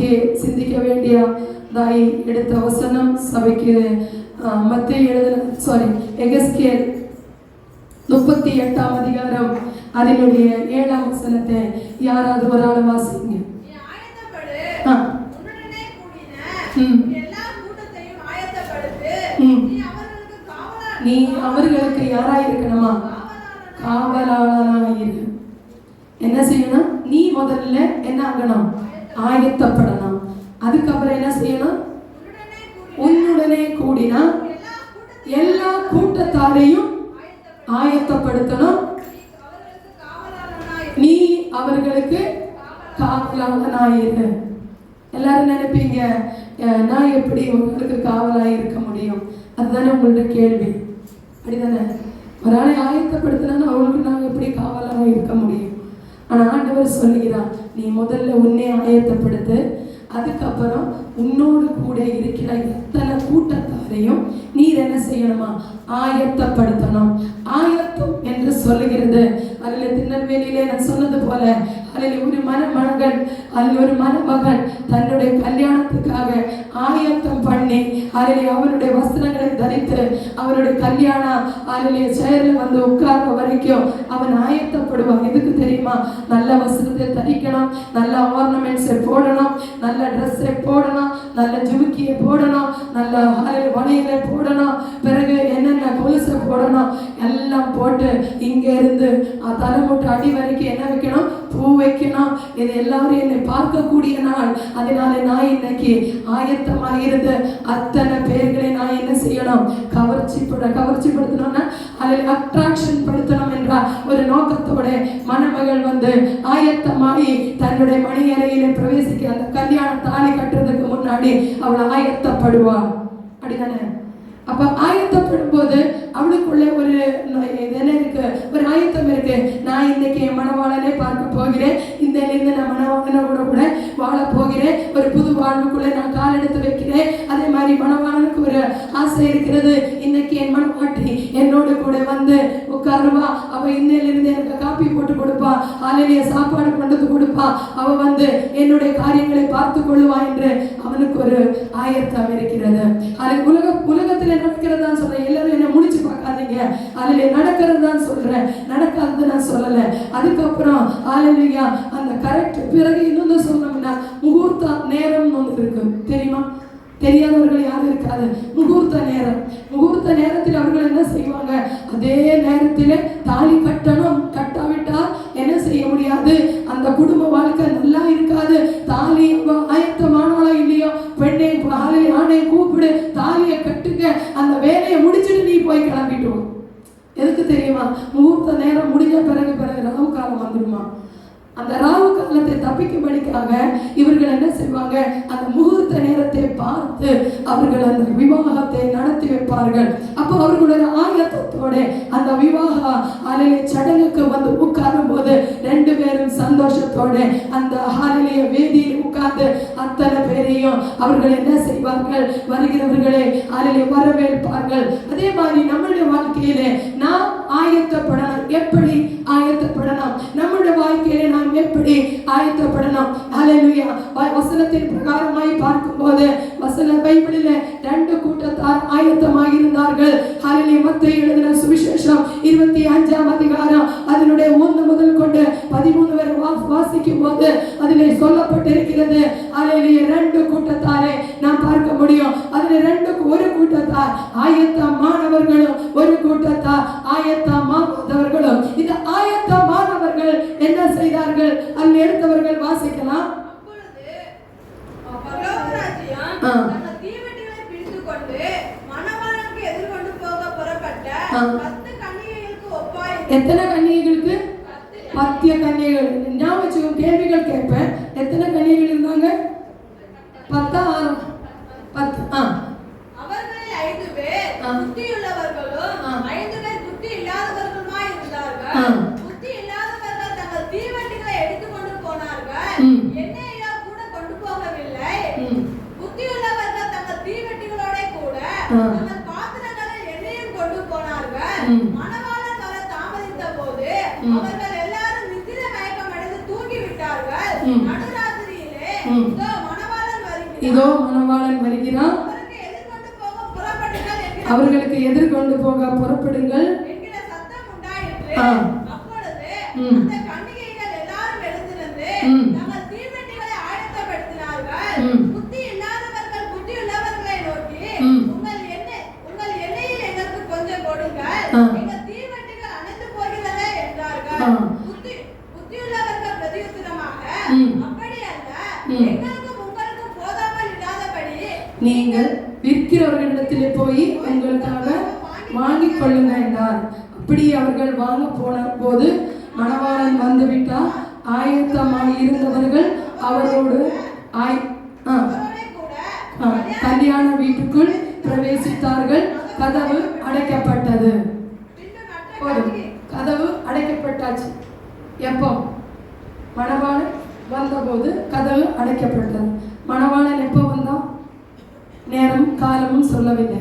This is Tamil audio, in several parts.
இன்னைக்கு சிந்திக்க வேண்டிய தாய் எடுத்த வசனம் சபைக்கு மத்தேயு எழுதின எகேசியேல் 38ஆம் அதிகாரம் அதனுடைய 7ஆம் வசனத்தை யாராவது ஒரு ஆள் வாசிங்க. நீ அவர்களுக்கு யாராய் இருக்கணுமா? காவலாளனாயிரு. என்ன செய்யணும்? நீ முதல்ல என்ன ஆகணும்? ஆயத்தப்படணும். அதுக்கப்புறம் என்ன செய்யணும்? உன்னுடனே கூடினா எல்லா கூட்டத்தாரையும் ஆயத்தப்படுத்தணும். நீ அவர்களுக்கு காவலாளனாயிரு. எல்லாரும் நினைப்பீங்க, நான் எப்படி உங்களுக்கு காவலாக இருக்க முடியும்? அதுதானே உங்களோட கேள்வி, அப்படிதானே? ஒரு ஆளை ஆயத்தப்படுத்தினா அவங்களுக்கு நான் எப்படி காவலாக இருக்க முடியும்? ஆனால் ஆண்டவர் சொல்லுகிறார், நீ முதல்ல உன்னை ஆயத்தப்படுத்து. அதுக்கப்புறம் உன்னோடு கூட இருக்கிற எத்தனை கூட்டத்தாரையும் நீர் என்ன செய்யணுமா? ஆயத்தப்படுத்தணும். ஆயத்தம் என்று சொல்லுகிறது. அதில் திருநெல்வேலியிலே நான் சொன்னது போல அதில் ஒரு மணமகன் அதில் ஒரு மணமகன் தன்னுடைய கல்யாணத்துக்காக ஆயத்தம் பண்ணி அதில் அவருடைய வஸ்திரங்களை தரித்து அவருடைய கல்யாணம் அதில் சேரில் வந்து உட்கார்ற வரைக்கும் அவன் ஆயத்தப்படுவான். எதுக்கு தெரியுமா? நல்ல வஸ்திரத்தை தரிக்கணும், நல்ல ஆர்னமெண்ட்ஸை போடணும், நல்ல ட்ரெஸ்ஸை போடணும், நல்ல ஜுமுக்கியை போடணும், நல்ல வளையலை போடணும், பிறகு என்னென்ன கொலுசை போடணும், எல்லாம் போட்டு இங்கே இருந்து தலைமுட்டை அடி வரைக்கும் என்ன வைக்கணும்? பூ வைக்கணும். இது எல்லாரும் என்னை பார்க்கக்கூடிய நாள். அதனால நான் இன்னைக்கு ஆயத்தமாக இருந்து அத்தனை பேர்களை நான் என்ன செய்யணும்? கவர்ச்சிப்படுத்தணும்னா அதில் அட்ராக்ஷன் படுத்தணும் என்ற ஒரு நோக்கத்தோட மணமகள் வந்து ஆயத்தமாகி தன்னுடைய மணி அறையில பிரவேசிக்க அந்த கல்யாண தாலி கட்டுறதுக்கு முன்னாடி அவள் ஆயத்தப்படுவாள். அப்படிதானே? அப்ப ஆயத்தப்படும் போது அவளுக்குள்ள ஒரு என்ன இருக்கு? ஒரு ஆயத்தம் இருக்கு. நான் இன்னைக்கு என் மணவாளனை பார்க்க போகிறேன், இந்த நான் மணவாளனோட கூட வாழ போகிறேன், ஒரு புது வாழ்வுக்குள்ள நான் கால் எடுத்து வைக்கிறேன். அதே மாதிரி மணவாளனுக்கு ஒரு ஆசை இருக்கிறது, இன்னைக்கு என் மணவாட்டி என்னோடு கூட வந்து உட்காருவா, அவ இன்னையிலிருந்து எனக்கு காப்பி போட்டு கொடுப்பா, ஆலையிலேயே சாப்பாடு கொண்டு கொடுப்பா, அவ வந்து என்னுடைய காரியங்களை பார்த்து கொள்ளுவா என்று அவனுக்கு ஒரு ஆயத்தம் இருக்கிறது. உலகத்தில் நடக்கிறது தான் சொல்றேன். எல்லாரும் என்ன முடிச்சு பார்க்காதீங்க, அதுல நடக்கிறது தான் சொல்றேன், நடக்காதது நான் சொல்லல. அதுக்கப்புறம் ஹல்லேலூயா அந்த கரெக்ட். பிறகு இன்னொன்று சொன்னோம்னா முகூர்த்த நேரம் ஒன்று இருக்கு, தெரியுமா? தெரியாதவர்கள் யாரும் இருக்காது. முகூர்த்த நேரம். முகூர்த்த நேரத்தில் அவர்கள் என்ன செய்வாங்க? அதே நேரத்தில் தாலி கட்டணும். கட்டாவிட்டால் என்ன செய்ய முடியாது? அந்த குடும்ப வாழ்க்கை நல்லா இருக்காது. தாலி ஆயத்தமானாலோ இல்லையோ, பெண்ணை ஆணை கூப்பிடு, தாலியை கட்டுங்க, அந்த வேலையை முடிச்சுட்டு நீ போய் கிளம்பிட்டு. எதுக்கு தெரியுமா? முகூர்த்த நேரம் முடிஞ்ச பிறகு ராவு காலம் வந்துடுமா? அந்த ராவு காலத்தை தப்பிக்கும்படிக்காக இவர்கள் என்ன செய்வாங்க? அந்த முகூர்த்த நேரத்தை பார்த்து அவர்கள் அந்த விவாகத்தை நடத்தி வைப்பார்கள். அப்போ அவர்களுடைய ஆயத்தத்தோட அந்த விவாக ஆலய சடங்குக்கு வந்து உட்காரும் போது ரெண்டு பேரும் சந்தோஷத்தோட அந்த ஆலய வேதியில் உட்கார்ந்து அத்தனை பேரையும் அவர்கள் என்ன செய்வார்கள்? வருகிறவர்களை ஆலய வரவேற்பார்கள். அதே மாதிரி நம்முடைய வாழ்க்கையிலே நாம் ஆயத்தப்படணும். எப்படி ஆயத்தப்படணும்? நம்முடைய வாழ்க்கையிலே நாம் எப்படி ஆயத்தப்படணும்? ஹல்லேலூயா. வசனத்தின் பிரகாரமாய் பார்க்கும்போது வசன பைபிளிலே ரெண்டு கூட்டத்தார் ஆயத்தமாக இருந்தார்கள். ஹல்லேலூயா. மத்தேயு எழுதின சுவிசேஷம் 25ஆம் அதிகாரம் அதனுடைய 1 முதல் கொண்டு 13 வரை வாசிக்கும் போது அதிலே சொல்லப்பட்டிருக்கிறது. ஹல்லேலூயா. ரெண்டு கூட்டத்தாரை நாம் பார்க்க முடியும். அதில் ஒரு கூட்டத்தார் ஆயத்தமானவர்களும் ஒரு கூட்டத்தார் ஆயத்தமானவர்களும். இந்த ஆயத்தமானவர்கள் என்ன செய்தார்கள்? அதில் எடுத்தவர்கள் வாசிக்கலாம். எத்தனை கன்னிகைகளுக்கு? 10 கன்னிகைகள். ஞாபகம் வச்சுக்கோ, கேள்விகள் கேட்பேன். எத்தனை கன்னிகைகள் இருந்தாங்க? 10. அவர்களில் 5 பேர் புத்தியுள்ளவர்களும் 5 பேர் புத்தி இல்லாதவர்களுமாய் இருந்தார்கள். புத்தி இல்லாதவர்கள் தங்கள் தீவட்டிகளை எடுத்துக்கொண்டு போனார்கள், என்னையா கூட கொண்டு போகவில்லை. புத்தியுள்ளவர்கள் தங்கள் தீவட்டிகளோட கூட தங்கள் பாத்திரங்களை எண்ணெயும் கொண்டு போனார்கள். மணவாளன் வர தாமதித்த போது அவர்கள் எல்லாரும் நித்திரை மயக்கம் அடைந்து தூங்கி விட்டார்கள். நடுராத்திரியிலே மணவாளன் இதோ மணவாளன் வருகிறான், அவர்களுக்கு எதிர்கொண்டு போக புறப்படுங்கள் என்கிற சத்தம் உண்டாயிற்று. ஆ. அப்பொழுது ம். அந்த கன்னிகைகள் எல்லாரும் எழுந்திருந்து ம். தங்கள் தீவெட்டிகளை ஆயத்தப்படுத்தினார்கள். ம். புத்தி இல்லாதவர்கள் புத்தியுள்ளவர்களை நோக்கி, ம். உங்கள் எண்ணெயில் எங்களுக்கு கொஞ்சம் கொடுங்கள், ஆ. எங்கள் தீவெட்டிகள் அணைந்து போகிறதே என்றார்கள். ஆ. புத்தியுள்ளவர்கள் பிரதியுத்தரமாக, ம். அப்படி அல்ல, ம். எங்களுக்கும் உங்களுக்கும் போதாமல் இல்லாதபடி நீங்கள் விற்கிறவர்களிடத்திலே போய் உங்களுக்காக வாங்கிக் கொள்ளுங்க என்றார். அப்படி அவர்கள் வாங்க போன போது மணவாளன் வந்துவிட்டார். ஆயத்தமாய் இருந்தவர்கள் அவரோடு அவரோடே கூட கல்யாண வீட்டுக்குள் பிரவேசித்தார்கள். கதவு அடைக்கப்பட்டது. பின்பு மற்ற போதும். கன்னிகை கதவு அடைக்கப்பட்டாச்சு. எப்போ? மணவாளன் வந்தபோது கதவு அடைக்கப்பட்டது. மணவாளன் எப்போ வந்தான்? நேரம் காலமும் சொல்லவில்லை.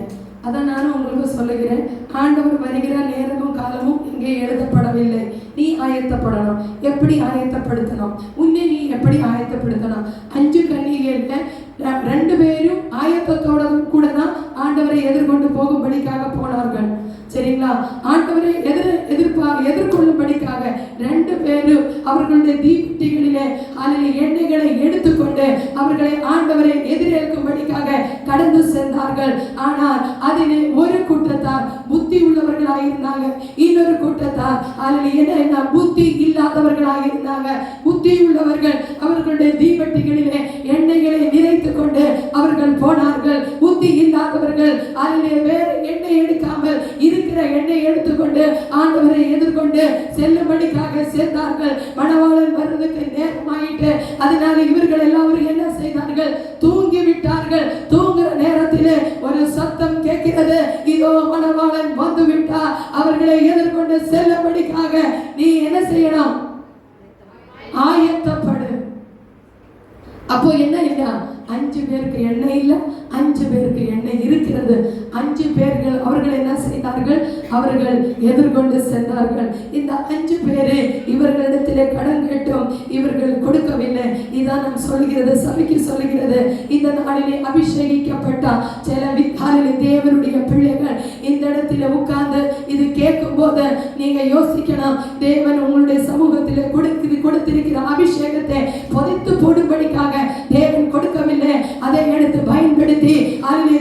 அதான் நானும் உங்களுக்கு சொல்லுகிறேன், ஆண்டவர் வருகிற நேரமும் காலமும் இங்கே எழுதப்படவில்லை. நீ ஆயத்தப்படணும். எப்படி ஆயத்தப்படுத்தணும்? உன்னை நீ எப்படி ஆயத்தப்படுத்தணும்? 5 கன்னிகைகள்ல 2 பேரும் ஆயத்தத்தோட கூட தான் ஆண்டவரை எதிர்கொண்டு போகும்படிக்காக போனார்கள். சரிங்களா? ஆண்டவரை எதிர்கொள்ளும்படிக்காக 2 பேரும் அவர்களுடைய தீபெட்டிகளிலே எண்ணெய்களை எடுத்துக்கொண்டு அவர்களை ஆண்டவரை எதிரேற்கும்படிக்காக கடந்து சென்றார்கள். ஆனால் அதிலே ஒரு கூட்டத்தார் புத்தி உள்ளவர்களாக இருந்தாங்க, இன்னொரு கூட்டத்தார் என்ன புத்தி இல்லாதவர்களாக இருந்தாங்க. புத்தி உள்ளவர்கள் அவர்களுடைய தீபெட்டிகளிலே எண்ணெய்களை நிறைத்து கொண்டு அவர்கள் போனார்கள். புத்தி இல்லாதவர்கள் அதிலே வேறு எண்ணெய் எடுக்காமல் இருக்கிற எண்ணெய் எடுத்துக்கொண்டு ஆண்டவரை எதிர்கொண்டு செல்லும்படிக்காக சென்றார்கள். மணவாளன் வருவதற்கு நேரமாயிட்டு, அதனால இவர்கள் எல்லாரும் என்ன செய்தார்கள்? தூங்கி விட்டார்கள். தூங்குற நேரத்திலே ஒரு சத்தம் கேட்கிறது, இதோ மணவாளன் வந்து விட்டார், அவர்களை எதிர்கொண்டு செல்லும்படிக்காக நீ என்ன செய்யணும்? ஆயத்தப்படு. அப்போ என்ன இல்ல? 5 பேருக்கு எண்ணெய் இல்ல, 5 பேருக்கு எண்ணெய் இருக்கிறது. 5 பேர்கள் அவர்கள் என்ன செய்தார்கள்? அவர்கள் எதிர்கொண்டு சென்றார்கள். இந்த 5 பேரு இவர்களிடத்திலே கடன் கேட்டும் இவர்கள் கொடுக்கவில்லை. இதான் நாம் சொல்கிறது, சபைக்கு சொல்கிறது. இந்த நாளிலே அபிஷேகிக்கப்பட்ட சில வித்தாலிலே தேவனுடைய பிள்ளைகள் இந்த இடத்துல உட்கார்ந்து இது கேட்கும் போது நீங்க யோசிக்கணும், தேவன் உங்களுடைய சமூகத்திலே கொடுத்திருக்கிற அபிஷேகத்தை பொதித்து போடும்படிக்காக தேவன் கொடுக்கவில்லை. அதை எடுத்து பயன்படுத்தி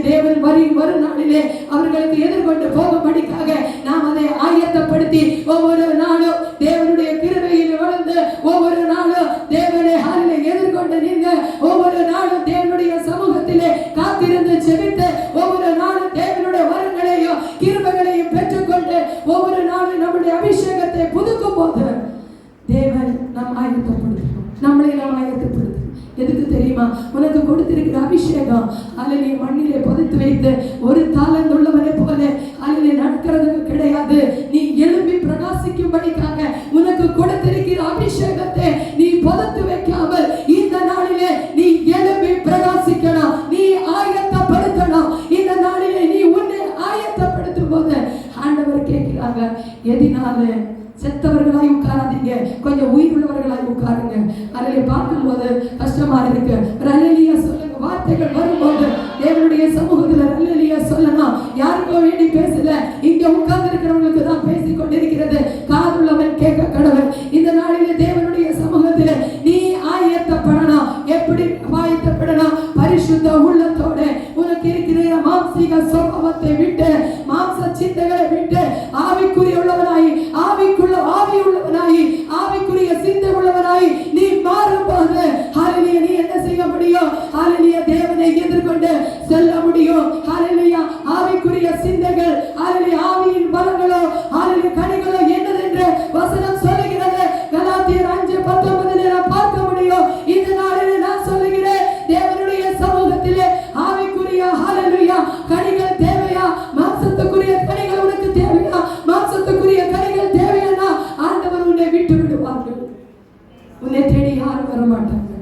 தேவன் வரும் நாளிலே அவர்களுக்கு எதிர்கொண்டு போகும்படிக்காக நாம் அதை ஆயத்தப்படுத்தி ஒவ்வொரு நாளும் தேவனுடைய கிருபையில் வளர்ந்து ஒவ்வொரு நாளும் தேவனை எதிர்கொண்டு நின்று ஒவ்வொரு நாளும் தேவனுடைய சமூகத்திலே காத்திருந்து செபித்து ஒவ்வொரு நாளும் தேவனுடைய வரங்களையும் கிருபைகளையும் பெற்றுக்கொண்டு ஒவ்வொரு நாளும் நம்முடைய அபிஷேகத்தை புதுக்கும் போது தேவன் நாம் ஆயத்தப்படுத்தணும். நம்மளை நாம் ஆயத்தப்படுத்தணும். எதுக்கு தெரியுமா? உனக்கு கொடுத்திருக்கிற அபிஷேகம் அல்லது மண்ணிலே புதைத்து வைத்து ஒரு தாளந்து உள்ளவனை போல அல்லது நடக்கிறதுக்கு கிடையாது. நீ எழும்பி பிரகாசிக்கும்படிக்காக உனக்கு கொடுத்திருக்கிற அபிஷேகத்தை நீ புதைத்து வைக்காமல் இந்த நாளிலே நீ எழும்பி பிரகாசிக்கணும். நீ ஆயத்தப்படுத்தணும். இந்த நாளிலே நீ உன்னை ஆயத்தப்படுத்தும் போது ஆண்டவர் கேட்கிறாங்க, எதினால செத்தவர்களாய் உட்காராதீங்க, கொஞ்சம் உயிர் உள்ளவர்களாய் உட்காருங்க. அதில் பார்க்கும்போது கஷ்டமா இருக்கு. அல்லேலூயா சொல்லுங்க. வார்த்தைகள் வரும்போது தேவனுடைய சமூகத்தில் அல்லேலூயா சொல்லணும். யாருக்கோ வேண்டி பேசல, இங்க உட்கார்ந்து இருக்கிறவங்களுக்கு தான் பேசிக் கொண்டிருக்கிறது. காதுள்ளவன் கேட்க கடவுள். இந்த நாளிலே தேவனுடைய சமூகத்தில் நீ ஆயத்தப்படணும். எப்படி ஆயத்தப்படணும்? பரிசுத்த உள்ளத்தோட உனக்கு இருக்கிற மாம்சீக சுபாவத்தை விட்டு, மாம்ச சிந்தைகளை விட்டு ஆவிக்குரிய உள்ளவனாய் ஆவியுள்ளவனாய் ஆவிக்குரிய சிந்தை உள்ளவனாய் நீ மாறும்போது ஹல்லேலூயா நீ என்ன செய்ய முடியும்? ஹல்லேலூயா தேவனை எதிர்கொண்டு செல்ல முடியும். ஹல்லேலூயா ஆவிக்குரிய சிந்தைகள், ஹல்லேலூயா ஆவியின் பலங்களோ, ஹல்லேலூயா கனிகளோ என்னதென்று வசனம் சொல்லுகிறது. கலாத்தியர் 5:19 நாம் பார்க்க முடியும். இந்த நாளில் நான் சொல்லுகிறேன், தேவனுடைய சமூகத்திலே ஆவிக்குரிய ஹல்லேலூயா கனிகள் தேவையா? மாம்சத்துக்குரிய கனிகள் உனக்கு தேவையா? மாம்சத்துக்குரிய கனிகள் தேவையா? ஆண்டவர் உன்னை விட்டு விடுவார்கள். உன்னை தேடி யாரும் வர மாட்டாங்க,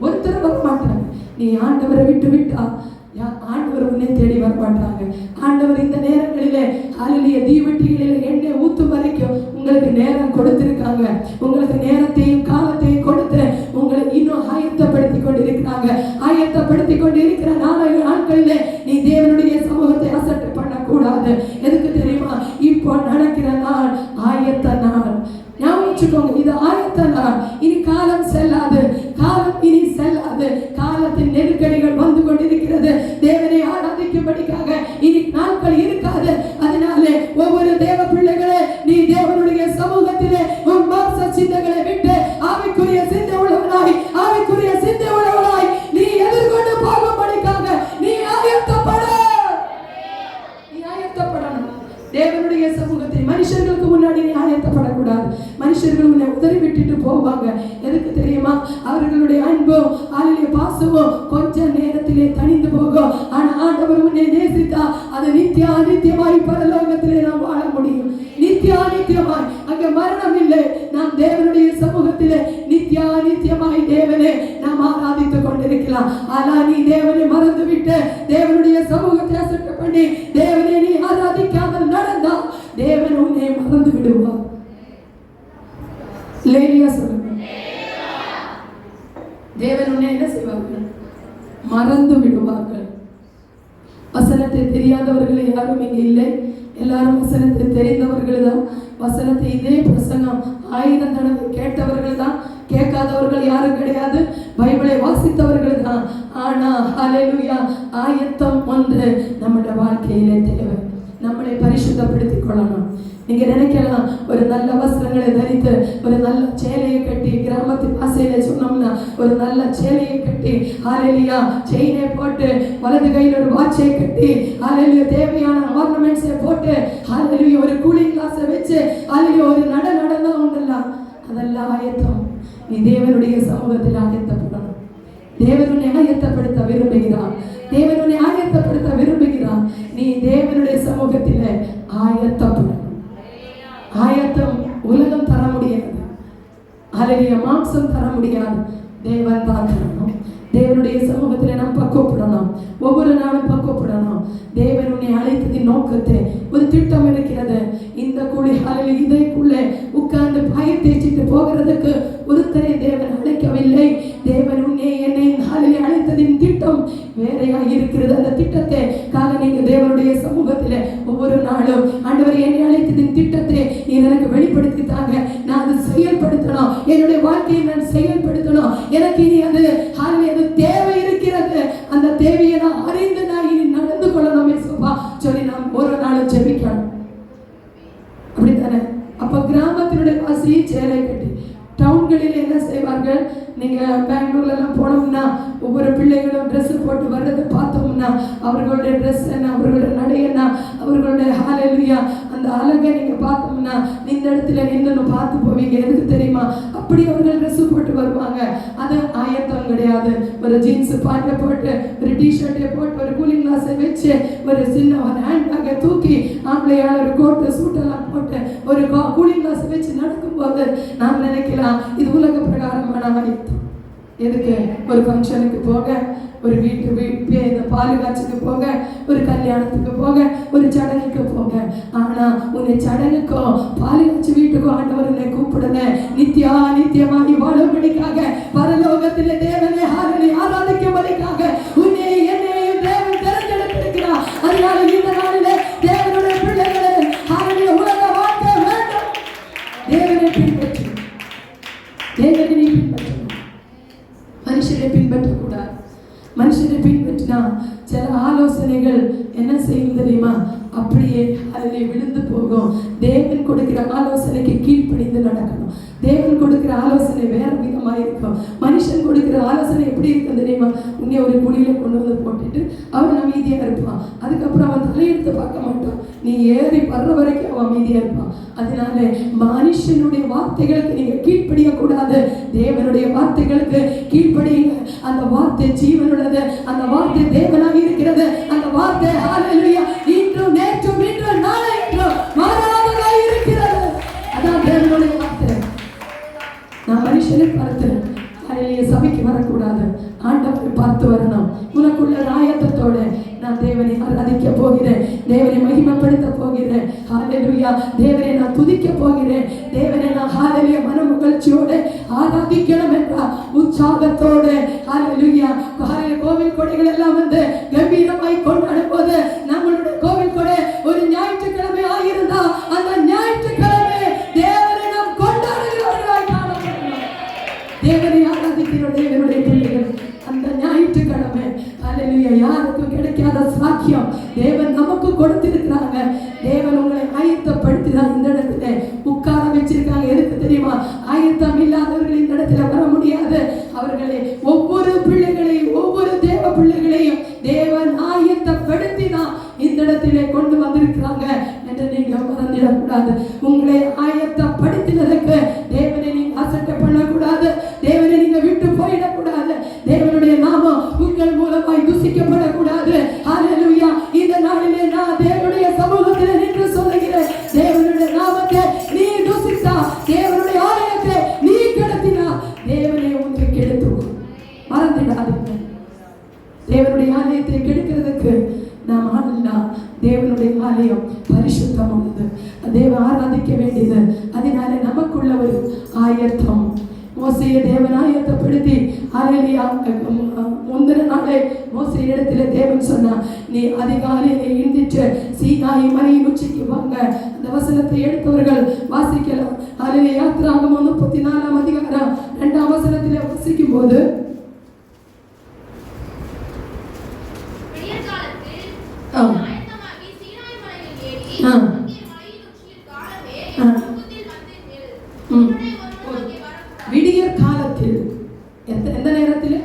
ஒருத்தர் வர மாட்டாங்க. நீ ஆண்டவரை விட்டு விட்டா ஆண்டவர் உன்னை தேடி வர மாட்டாங்க. ஆண்டவர் இந்த நேரங்களிலே ஹல்லேலூயா தீவெட்டிகளிலே எண்ணெய் ஊத்தும் வரைக்கும் உங்களுக்கு நேரம் கொடுத்திருக்காங்க. உங்களுக்கு நேரத்தையும் காலத்தையும் கொடுத்து உங்களை இன்னும் ஆயத்தப்படுத்தி கொண்டிருக்கிறாங்க. ஆயத்தப்படுத்தி கொண்டு ஆயத்தம். இனி காலம் செல்லாது, காலம் இனி செல்லாது. காலத்தின் நெருக்கடிகள் வந்து கொண்டிருக்கிறது. தேவனை ஆராதிக்கும்படிக்காக இனி நாட்கள் இருக்காது. அதனாலே ஒவ்வொரு தேவ பிள்ளைகளே, நீ தேவனுடைய சமூகத்திலே உன் மாம்ச சிந்தைகளை விட்டு ஆவிக்குரிய சிந்தை உள்ளவனாய், ஆவிக்குரிய சிந்தை உள்ளவனாய் நீ எதிர்கொண்டு போகும்படிக்காக நீ ஆயத்தப்பட. நீ ஆயத்தப்படணும் தேவனுடைய சமூகத்தில். மனுஷர்களுக்கு முன்னாடி நீ ஆயத்தப்படக்கூடாது. மனுஷர்கள் உன்னை உதறி விட்டுட்டு போவாங்க. எதுக்கு தெரியுமா? அவர்களுடைய அன்பும் அவருடைய பாசமும் கொஞ்ச நேரத்திலே தணிந்து போகும். ஆனா ஆண்டவர் உன்னை நேசித்தா அது நித்தியமாய் பரலோகத்திலே நாம் வாழ முடியும். நித்தியமாய் அங்க மரணம் இல்லை. நாம் தேவனுடைய சமூகத்திலே நித்தியமாய் தேவனை நாம் ஆராதித்துக் கொண்டிருக்கலாம். ஆனா நீ தேவனை மறந்து விட்டு தேவனுடைய சமூகத்தை அசட்டை பண்ணி தேவனை நீ ஆராதிக்காமல் நடந்தா தேவன் உன்னை மறந்து விடுவார். லேலியா சொல்லுங்க, தேவன் உன்னை என்ன செய்வார்கள்? மறந்து விடுவார்கள். வசனத்தை தெரியாதவர்கள் யாரும் இங்கே இல்லை. எல்லாரும் வசனத்தை தெரிந்தவர்கள் தான். வசனத்தை இதே பிரசங்கம் 1000 தடவை கேட்டவர்கள் தான். கேட்காதவர்கள் யாரும் கிடையாது. பைபிளை வாசித்தவர்கள் தான். ஆனா ஹல்லேலூயா, ஆயத்தம் ஒன்று நம்முடைய வாழ்க்கையிலே தேவை. நம்மளை பரிசுத்தப்படுத்திக் கொள்ளணும். நீங்க நினைக்கலாம், ஒரு நல்ல வஸ்திரங்களை தரித்து ஒரு நல்ல சேலையை கட்டி, கிராமத்து பாசையில சொன்னோம்னா ஒரு நல்ல சேலையை கட்டி, ஹல்லேலூயா, செயினை போட்டு, வலது கையில் ஒரு வாட்சை கட்டி, ஹல்லேலூயா, தேவையான ஆர்னமெண்ட்ஸை போட்டு, ஹல்லேலூயா, ஒரு கூலிங் கிளாஸை வச்சு, ஹல்லேலூயா, ஒரு நடந்தா உண்டெல்லாம் அதெல்லாம் ஆயத்தம். நீ தேவனுடைய சமூகத்தில் ஆயத்தப்படணும். தேவனுடைய ஆயத்தப்படுத்த விரும்புகிறான். தேவனுடைய ஆயத்தப்படுத்த விரும்புகிறான். நீ தேவனுடைய சமூகத்தில் ஆயத்தப்படணும். ஆயத்தம் உலகம் தர முடியாது. ஹல்லேலூயா, மாம்சம் தர முடியாது. தேவன் தான் தரணும். தேவனுடைய சமூகத்தில் நாம் பக்குவப்படணும். ஒவ்வொரு நாளும் பக்குவப்படணும். தேவன் உன்னை அழைத்ததின் நோக்கத்தை ஒரு திட்டம் இருக்கிறது. இந்த குழிகளில் இதைக்குள்ளே உட்கார்ந்து பாயை தேய்ச்சிட்டு போகிறதுக்கு ஒருத்தரை தேவன் அழைக்கவில்லை. தேவன் உன்னை என்னை அழைத்ததின் திட்டம் வேறையா இருக்கிறது. அந்த திட்டத்தை நீங்க தேவனுடைய சமூகத்தில் ஒவ்வொரு நாளும் ஆண்டவர் என்னை அழைத்ததின் திட்டத்தை நீ எனக்கு வெளிப்படுத்தி தாங்க, நான் அதை செயல்படுத்தணும். என்னுடைய வாழ்க்கையை நான் செயல்படுத்தணும். எனக்கு இனி அது தேவை இருக்கிறது. அந்த தேவையை நான் அறிந்து நான் இனி நடந்து கொள்ளணுமே சோபா சொல்லி நாம் ஒரு நாளும் ஜெபிக்கணும். அப்படித்தானே? அப்ப கிராமத்தினுடைய வாசி சேலை கட்டி, டவுன்களில் என்ன செய்வார்கள்? நீங்க பெங்களூர்ல எல்லாம் போனோம்னா ஒவ்வொரு பிள்ளைகளும் ட்ரெஸ் போட்டு வர்றதை பார்த்தோம்னா அவர்களுடைய ட்ரெஸ் என்ன, அவர்களுடைய நடை என்ன, அவர்களுடைய ஹல்லேலூயா அந்த அழகை நீங்க பார்த்தோம்னா இந்த இடத்துல நின்று பார்த்து போவீங்க. எதுக்கு தெரியுமா? அப்படி அவர்கள் ட்ரெஸ் போட்டு வருவாங்க. அது ஆயத்தம் கிடையாது. ஒரு ஜீன்ஸ் பேண்ட்டை போட்டு, ஒரு டிஷர்ட்டை போட்டு, ஒரு கூலிங் கிளாஸை வச்சு, ஒரு சின்ன ஒரு ஹேண்ட் பேக்கை தூக்கி, ஆம்பளையால் ஒரு கோட்டு சூட்டெல்லாம் போட்டு ஒரு கூலிங் கிளாஸை வச்சு நடக்கும்போது நாம் நினைக்கலாம் இது உலக பிரகாரமான ஆயத்தம். எதுக்கு? ஒரு ஃபங்க்ஷனுக்கு போக, ஒரு வீட்டு பால் காட்சிக்கு போக, ஒரு கல்யாணத்துக்கு போக, ஒரு சடங்குக்கு போக. ஆனா உன்னை சடங்குக்கும் பால் காட்சி வீட்டுக்கும் ஆண்டவர் உன்னை கூப்பிடல. நித்தியமாகி வாழும்படிக்காக, பரலோகத்திலே தேவனை ஆராதிக்கும்படிக்காக உன்னை என்னையும் தேவன் தேர்ந்தெடுத்திருக்கிறார். அதனால இந்த நாளிலே தேவனுடைய பிள்ளைகளே, உலக வாழ்க்கை வேண்டும். தேவனை பின்பற்று. தேவனை பின்பற்ற, மனுஷனை பின்பற்றக்கூடாது. மனுஷனை பின்பற்றினா சில ஆலோசனைகள் என்ன செய்யும் தெரியுமா? அப்படியே அதில் விழுந்து போகும். தேவன் கொடுக்கிற ஆலோசனைக்கு கீழ்ப்படிந்து நடக்கணும். தேவன் கொடுக்கிற ஆலோசனை வேற விதமாக இருக்கும். மனுஷன் கொடுக்கிற ஆலோசனை எப்படி இருக்கும் தெரியுமா? உன்னை ஒரு குழியில கொண்டு வந்து போட்டுட்டு அவன் அமைதியாக இருப்பான். அதுக்கப்புறம் அவன் தலையெடுத்து பார்க்க மாட்டான். நீ ஏறி வர்ற வரைக்கும் அவன் அமைதியாக இருப்பான். அதனால மனுஷனுடைய வார்த்தைகளுக்கு நீங்க கீழ்ப்படிய கூடாது. தேவனுடைய வார்த்தைகளுக்கு கீழ்ப்படியுங்க. அந்த வார்த்தை ஜீவனுள்ளது. அந்த வார்த்தை தேவனாக இருக்கிறது. அந்த வார்த்தை ஹல்லேலூயா இன்றும் நேற்றும் இன்றும் நாளை என்றும் மாறாததாக இருக்கிறது. அதான் தேவனுடைய வார்த்தை. நான் மனுஷனை பார்த்து சபைக்கு வரக்கூடாது. ஆண்டவரை பார்த்து வரணும். உனக்குள்ள ஆயத்தத்தோட நான் தேவனை ஆராதிக்க போகிறேன். தேவனை மகிமைப்படுத்த போகிறேன். ஹல்லேலூயா. தேவனை நான் துதிக்க போகிறேன். தேவனை நான் ஹல்லேலூயா மன மகிழ்ச்சியோடு ஆராதிக்கணும் என்ற உற்சாகத்தோடு ஹல்லேலூயா கோவில் கொடைகள் எல்லாம் வந்து கம்பீரமாய் கொண்டாடும் போது நம்மளுடைய கோவில் கொடை ஒரு ஞாயிற்றுக்கிழமை ஆகியிருந்தா அந்த ஞாயிற்றுக்கிழமை தேவனை நாம் கொண்டாடுகிறவர்களாய் காணப்படும். தேவனை ஆராதிக்கிற தேவனுடைய பிள்ளைகள், அந்த ஞாயிற்றுக்கிழமை அல்லேலூயா யாருக்கும் கிடைக்காத சாக்கியம் தேவன் நமக்கு கொடுத்திருக்கிறாங்க. தேவன் உங்களை ஆயத்தப்படுத்திதான் இந்த இடத்துல உட்கார வச்சிருக்காங்க. எதுக்கு தெரியுமா? ஆயத்தம் இல்லாதவர்கள் இந்த இடத்துல வர முடியாது. அவர்களை ஒவ்வொரு பிள்ளைகளையும் ஒவ்வொரு தேவ பிள்ளைகளையும் தேவன் ஆயத்தப்படுத்தி தான் இந்த இடத்திலே கொண்டு வந்திருக்கிறாங்க என்று நீங்க மறந்துடக்கூடாது. உங்களை ஆயத்தப்படுத்தினதுக்கு தேவனை நீங்க அசட்டை பண்ணக்கூடாது. தேவனை நீங்க விட்டு போயிடக்கூடாது. தேவனுடைய நாமம் உங்கள் மூலமாய் துசிக்கப்படக்கூடாது. ஹல்லேலூயா. இந்த நாளிலே நான் தேவனுடைய சமூகத்தில் நின்று சொல்லுகிறேன், தேவனுடைய நாமத்தை நீ துசித்தா, தேவனுடைய ஆலயத்தை நீ கெடுத்தினா, தேவனை உன்னை கெடுத்துவோம். மறந்துடாதீங்க. தேவனுடைய ஆலயத்தை கெடுக்கிறதுக்கு நாம் ஆளா. தேவனுடைய ஆலயம் பரிசுத்தமானது, தேவ ஆராதிக்க வேண்டியது. அதனால நமக்குள்ள ஒரு ஆயத்தம். மோசையை தேவன் ஆயத்தப்படுத்தி ஹல்லேலூயா முந்தின நாளே மோசே இடத்துல தேவன் சொன்னா, நீ அதிகாலையிலே எழுந்திட்டு சீனாய் மலையின் உச்சிக்கு வாங்க. அந்த வசனத்தை எடுத்தவர்கள் வாசிக்கலாம். ஹல்லேலூயா. யாத்திராகமம் 34ஆம் அதிகாரம் 2ஆம் வசனத்திலே வாசிக்கும் போது, விடியற் காலத்தில், எந்த நேரத்தில்?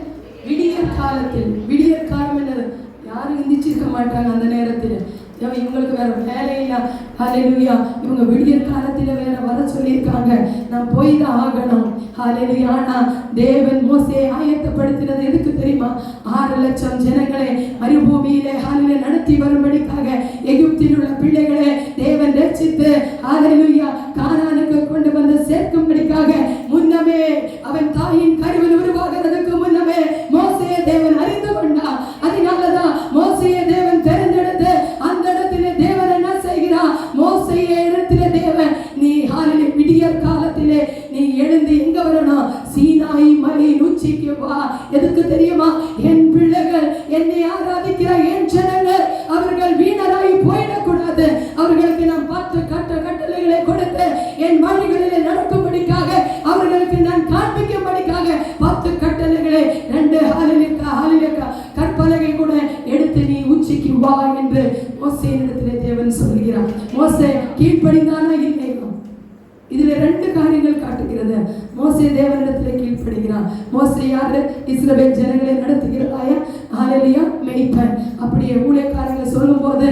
விடியற் காலத்தில். விடியற் காலம் என்னது? யாரும் எந்திரிச்சிருக்க மாட்டாங்க அந்த நேரத்தில். இவங்களுக்கு வேற வேலையா? ஹல்லேலூயா. இவங்க விடியற் காலத்துல வேற வர சொல்லியிருக்காங்க. நான் போய் தான் ஆகணும். ஹல்லேலூயா. ஆனா தேவன் மோசேயை ஆயத்தப்படுத்தினது எதுக்கு தெரியுமா? 6 லட்சம் ஜனங்களை மறுபூமியிலே ஹல்லேலூயா நடத்தி வரும்படிக்காக எகிப்தில் உள்ள பிள்ளைகளை தேவன் ரட்சித்து ஹல்லேலூயா கானானுக்கு கொண்டு வந்து சேர்க்கும்படிக்காக முன்னமே அவன் தாயின் கருவில் உருவாகிறதுக்கு முன்னமே மோசேயை தேவன் அறிந்து கொண்டார். அதனாலதான் மோசேயை தேவன் தெரிந்தெடுத்து அந்த இடத்திலே தேவன் என்ன செய்கிறார்? மோசேயை இடத்திலே தேவன், நீ ஹல்லேலூயா விடியற் காலத்திலே நீ எழுந்து எங்க வரணும்? சீனாய் மலையின் உச்சிக்கு வா. எதுக்கு தெரியுமா? என் பிள்ளைகள் என்னை ஆராதிக்கிற என் ஜனங்கள் அவர்கள் வீணராய் போயிடக்கூடாது. அவர்களுக்கு நான் 10 கட்டளைகளை கொடுத்து என் வழிகளிலே நடக்கும்படிக்காக அவர்களுக்கு நான் காண்பிக்கும்படிக்காக 10 கட்டளைகளை 2 ஹல்லேலூயா கற்பலகை கூட எடுத்து நீ உச்சிக்கு வா என்று மோசேயினிடத்திலே தேவன் சொல்கிறார். மோசே கீழ்ப்படிந்தானா இல்லையா? இதுல 2 காரியங்கள் காட்டுகிறது. மோசே தேவனிடத்திலே கீழ்ப்படுகிறான். மோசே யாரு? இஸ்ரவேல் ஜனங்களை நடத்துகிறாயா? ஹல்லேலூயா மேய்ப்பன். அப்படியே ஊழியக்காரர்கள் சொல்லும் போது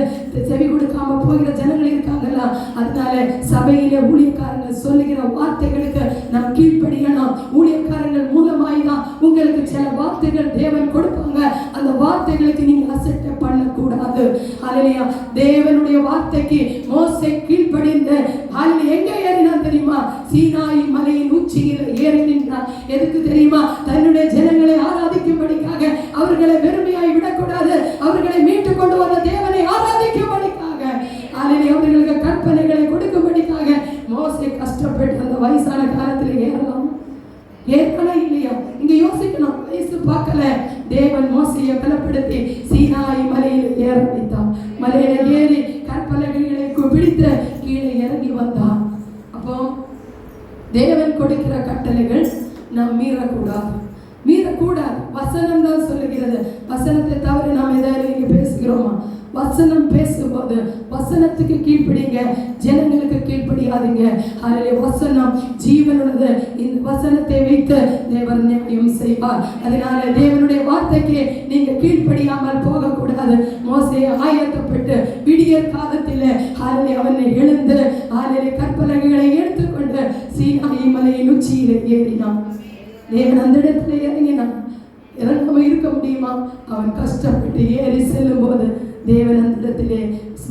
செவி கொடுக்காம போகிற ஜனங்கள் இருக்காங்கல்ல, அதனால சபையிலே ஊழியக்காரர்கள் சொல்லுகிற வார்த்தைகளுக்கு நாம் கீழ்ப்படியணும். ஊழியக்காரர்கள் மூலமாய் தான் உங்களுக்கு சில வார்த்தைகள் தேவன் கொடுப்பாங்க. அந்த வார்த்தைகளுக்கு நீங்க அசட்டை பண்ணக்கூடாது. ஹல்லேலூயா. தேவனுடைய வார்த்தைக்கு மோசே கீழ்ப்படிந்து ஹல்லேலூயா எங்க ஏறினான் தெரியுமா? சீனாய் மலையின் உச்சியில் ஏறி நின்றான். எதுக்கு தெரியுமா? தன்னுடைய ஜனங்களை ஆராதிக்கும்படிக்காக. அவர்களை வெறுமையாய் விடக்கூடாது. அவர்களை மீட்டு கொண்டு வந்த தேவனை ஆராதிக்கும்படிக்காக. அவர்களுக்கு கற்பனைகளை கொடுக்கும்படிக்காக மோசே கஷ்டப்பட்டு அந்த வயசான காலத்தில் ஏறலாம். ஏற்கனவே இல்லையா? இங்க யோசிக்கணும். வயசு பார்க்கல. தேவன் மோசையை பலப்படுத்தி சீனாய் மலையில் ஏற வைத்தான். மலையில ஏறி கற்பலகைகளை பிடித்து கீழே இறங்கி வந்தான். அப்போ தேவன் கொடுக்கிற கட்டளைகள் நாம் மீறக்கூடாது. வசனம் தான் சொல்லுகிறது. வசனத்தை தவிர நாம் ஏதாவது இங்க பேசுகிறோமா? வசனம் பேசும்போது வசனத்துக்கு கீழ்ப்படிங்க, ஜனங்களுக்கு கீழ்ப்படியாதீங்க. ஹல்லேலூயா. வசனம் ஜீவனுள்ளது. இந்த வசனத்தை வைத்து தேவன் நியாயம் செய்வார். அதனால தேவனுடைய வார்த்தைக்கு நீங்க கீழ்ப்படியாமல் போகக்கூடாது. மோசே ஆயத்தப்பட்டு விடியற் காலத்தில் ஹல்லேலூயா அவனை எழுந்து ஹல்லேலூயா கற்பலகைகளை எடுத்துக்கொண்டு சீனாய் மலையின் உச்சியில் ஏறினான். தேவன் அந்த இடத்துல இறங்கினான். இறங்காம இருக்க முடியுமா? அவன் கஷ்டப்பட்டு ஏறி செல்லும் போது தேவன் அந்த இடத்திலே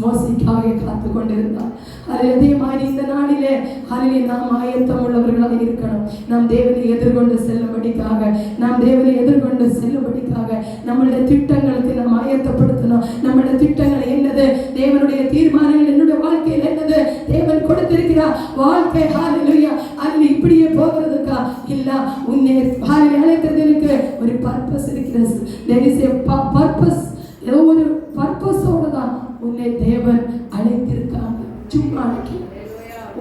மோசைக்காக காத்து கொண்டிருந்தார். அதே மாதிரி இந்த நாளிலே நாம் ஆயத்தம் உள்ளவர்களாக இருக்கணும். நாம் தேவனை எதிர்கொண்டு செல்லும்படிக்காக, நம்மளுடைய திட்டங்களுக்கு நாம் ஆயத்தப்படுத்தணும். நம்மளுடைய திட்டங்கள் என்னது? தேவனுடைய தீர்மானங்கள் என்னுடைய வாழ்க்கையில் என்னது? தேவன் கொடுத்திருக்கிறார் வாழ்க்கை ஹல்லேலூயா அல்ல இப்படியே போகிறதுக்கா இல்ல, உன்னை அழைத்ததற்கு ஒரு பர்பஸ் இருக்கிறது. there is a purpose. ஏதோ ஒரு பர்பஸோட தான் உன்னை தேவன் அழைத்திருக்காங்க. சும்மா அழைக்கல.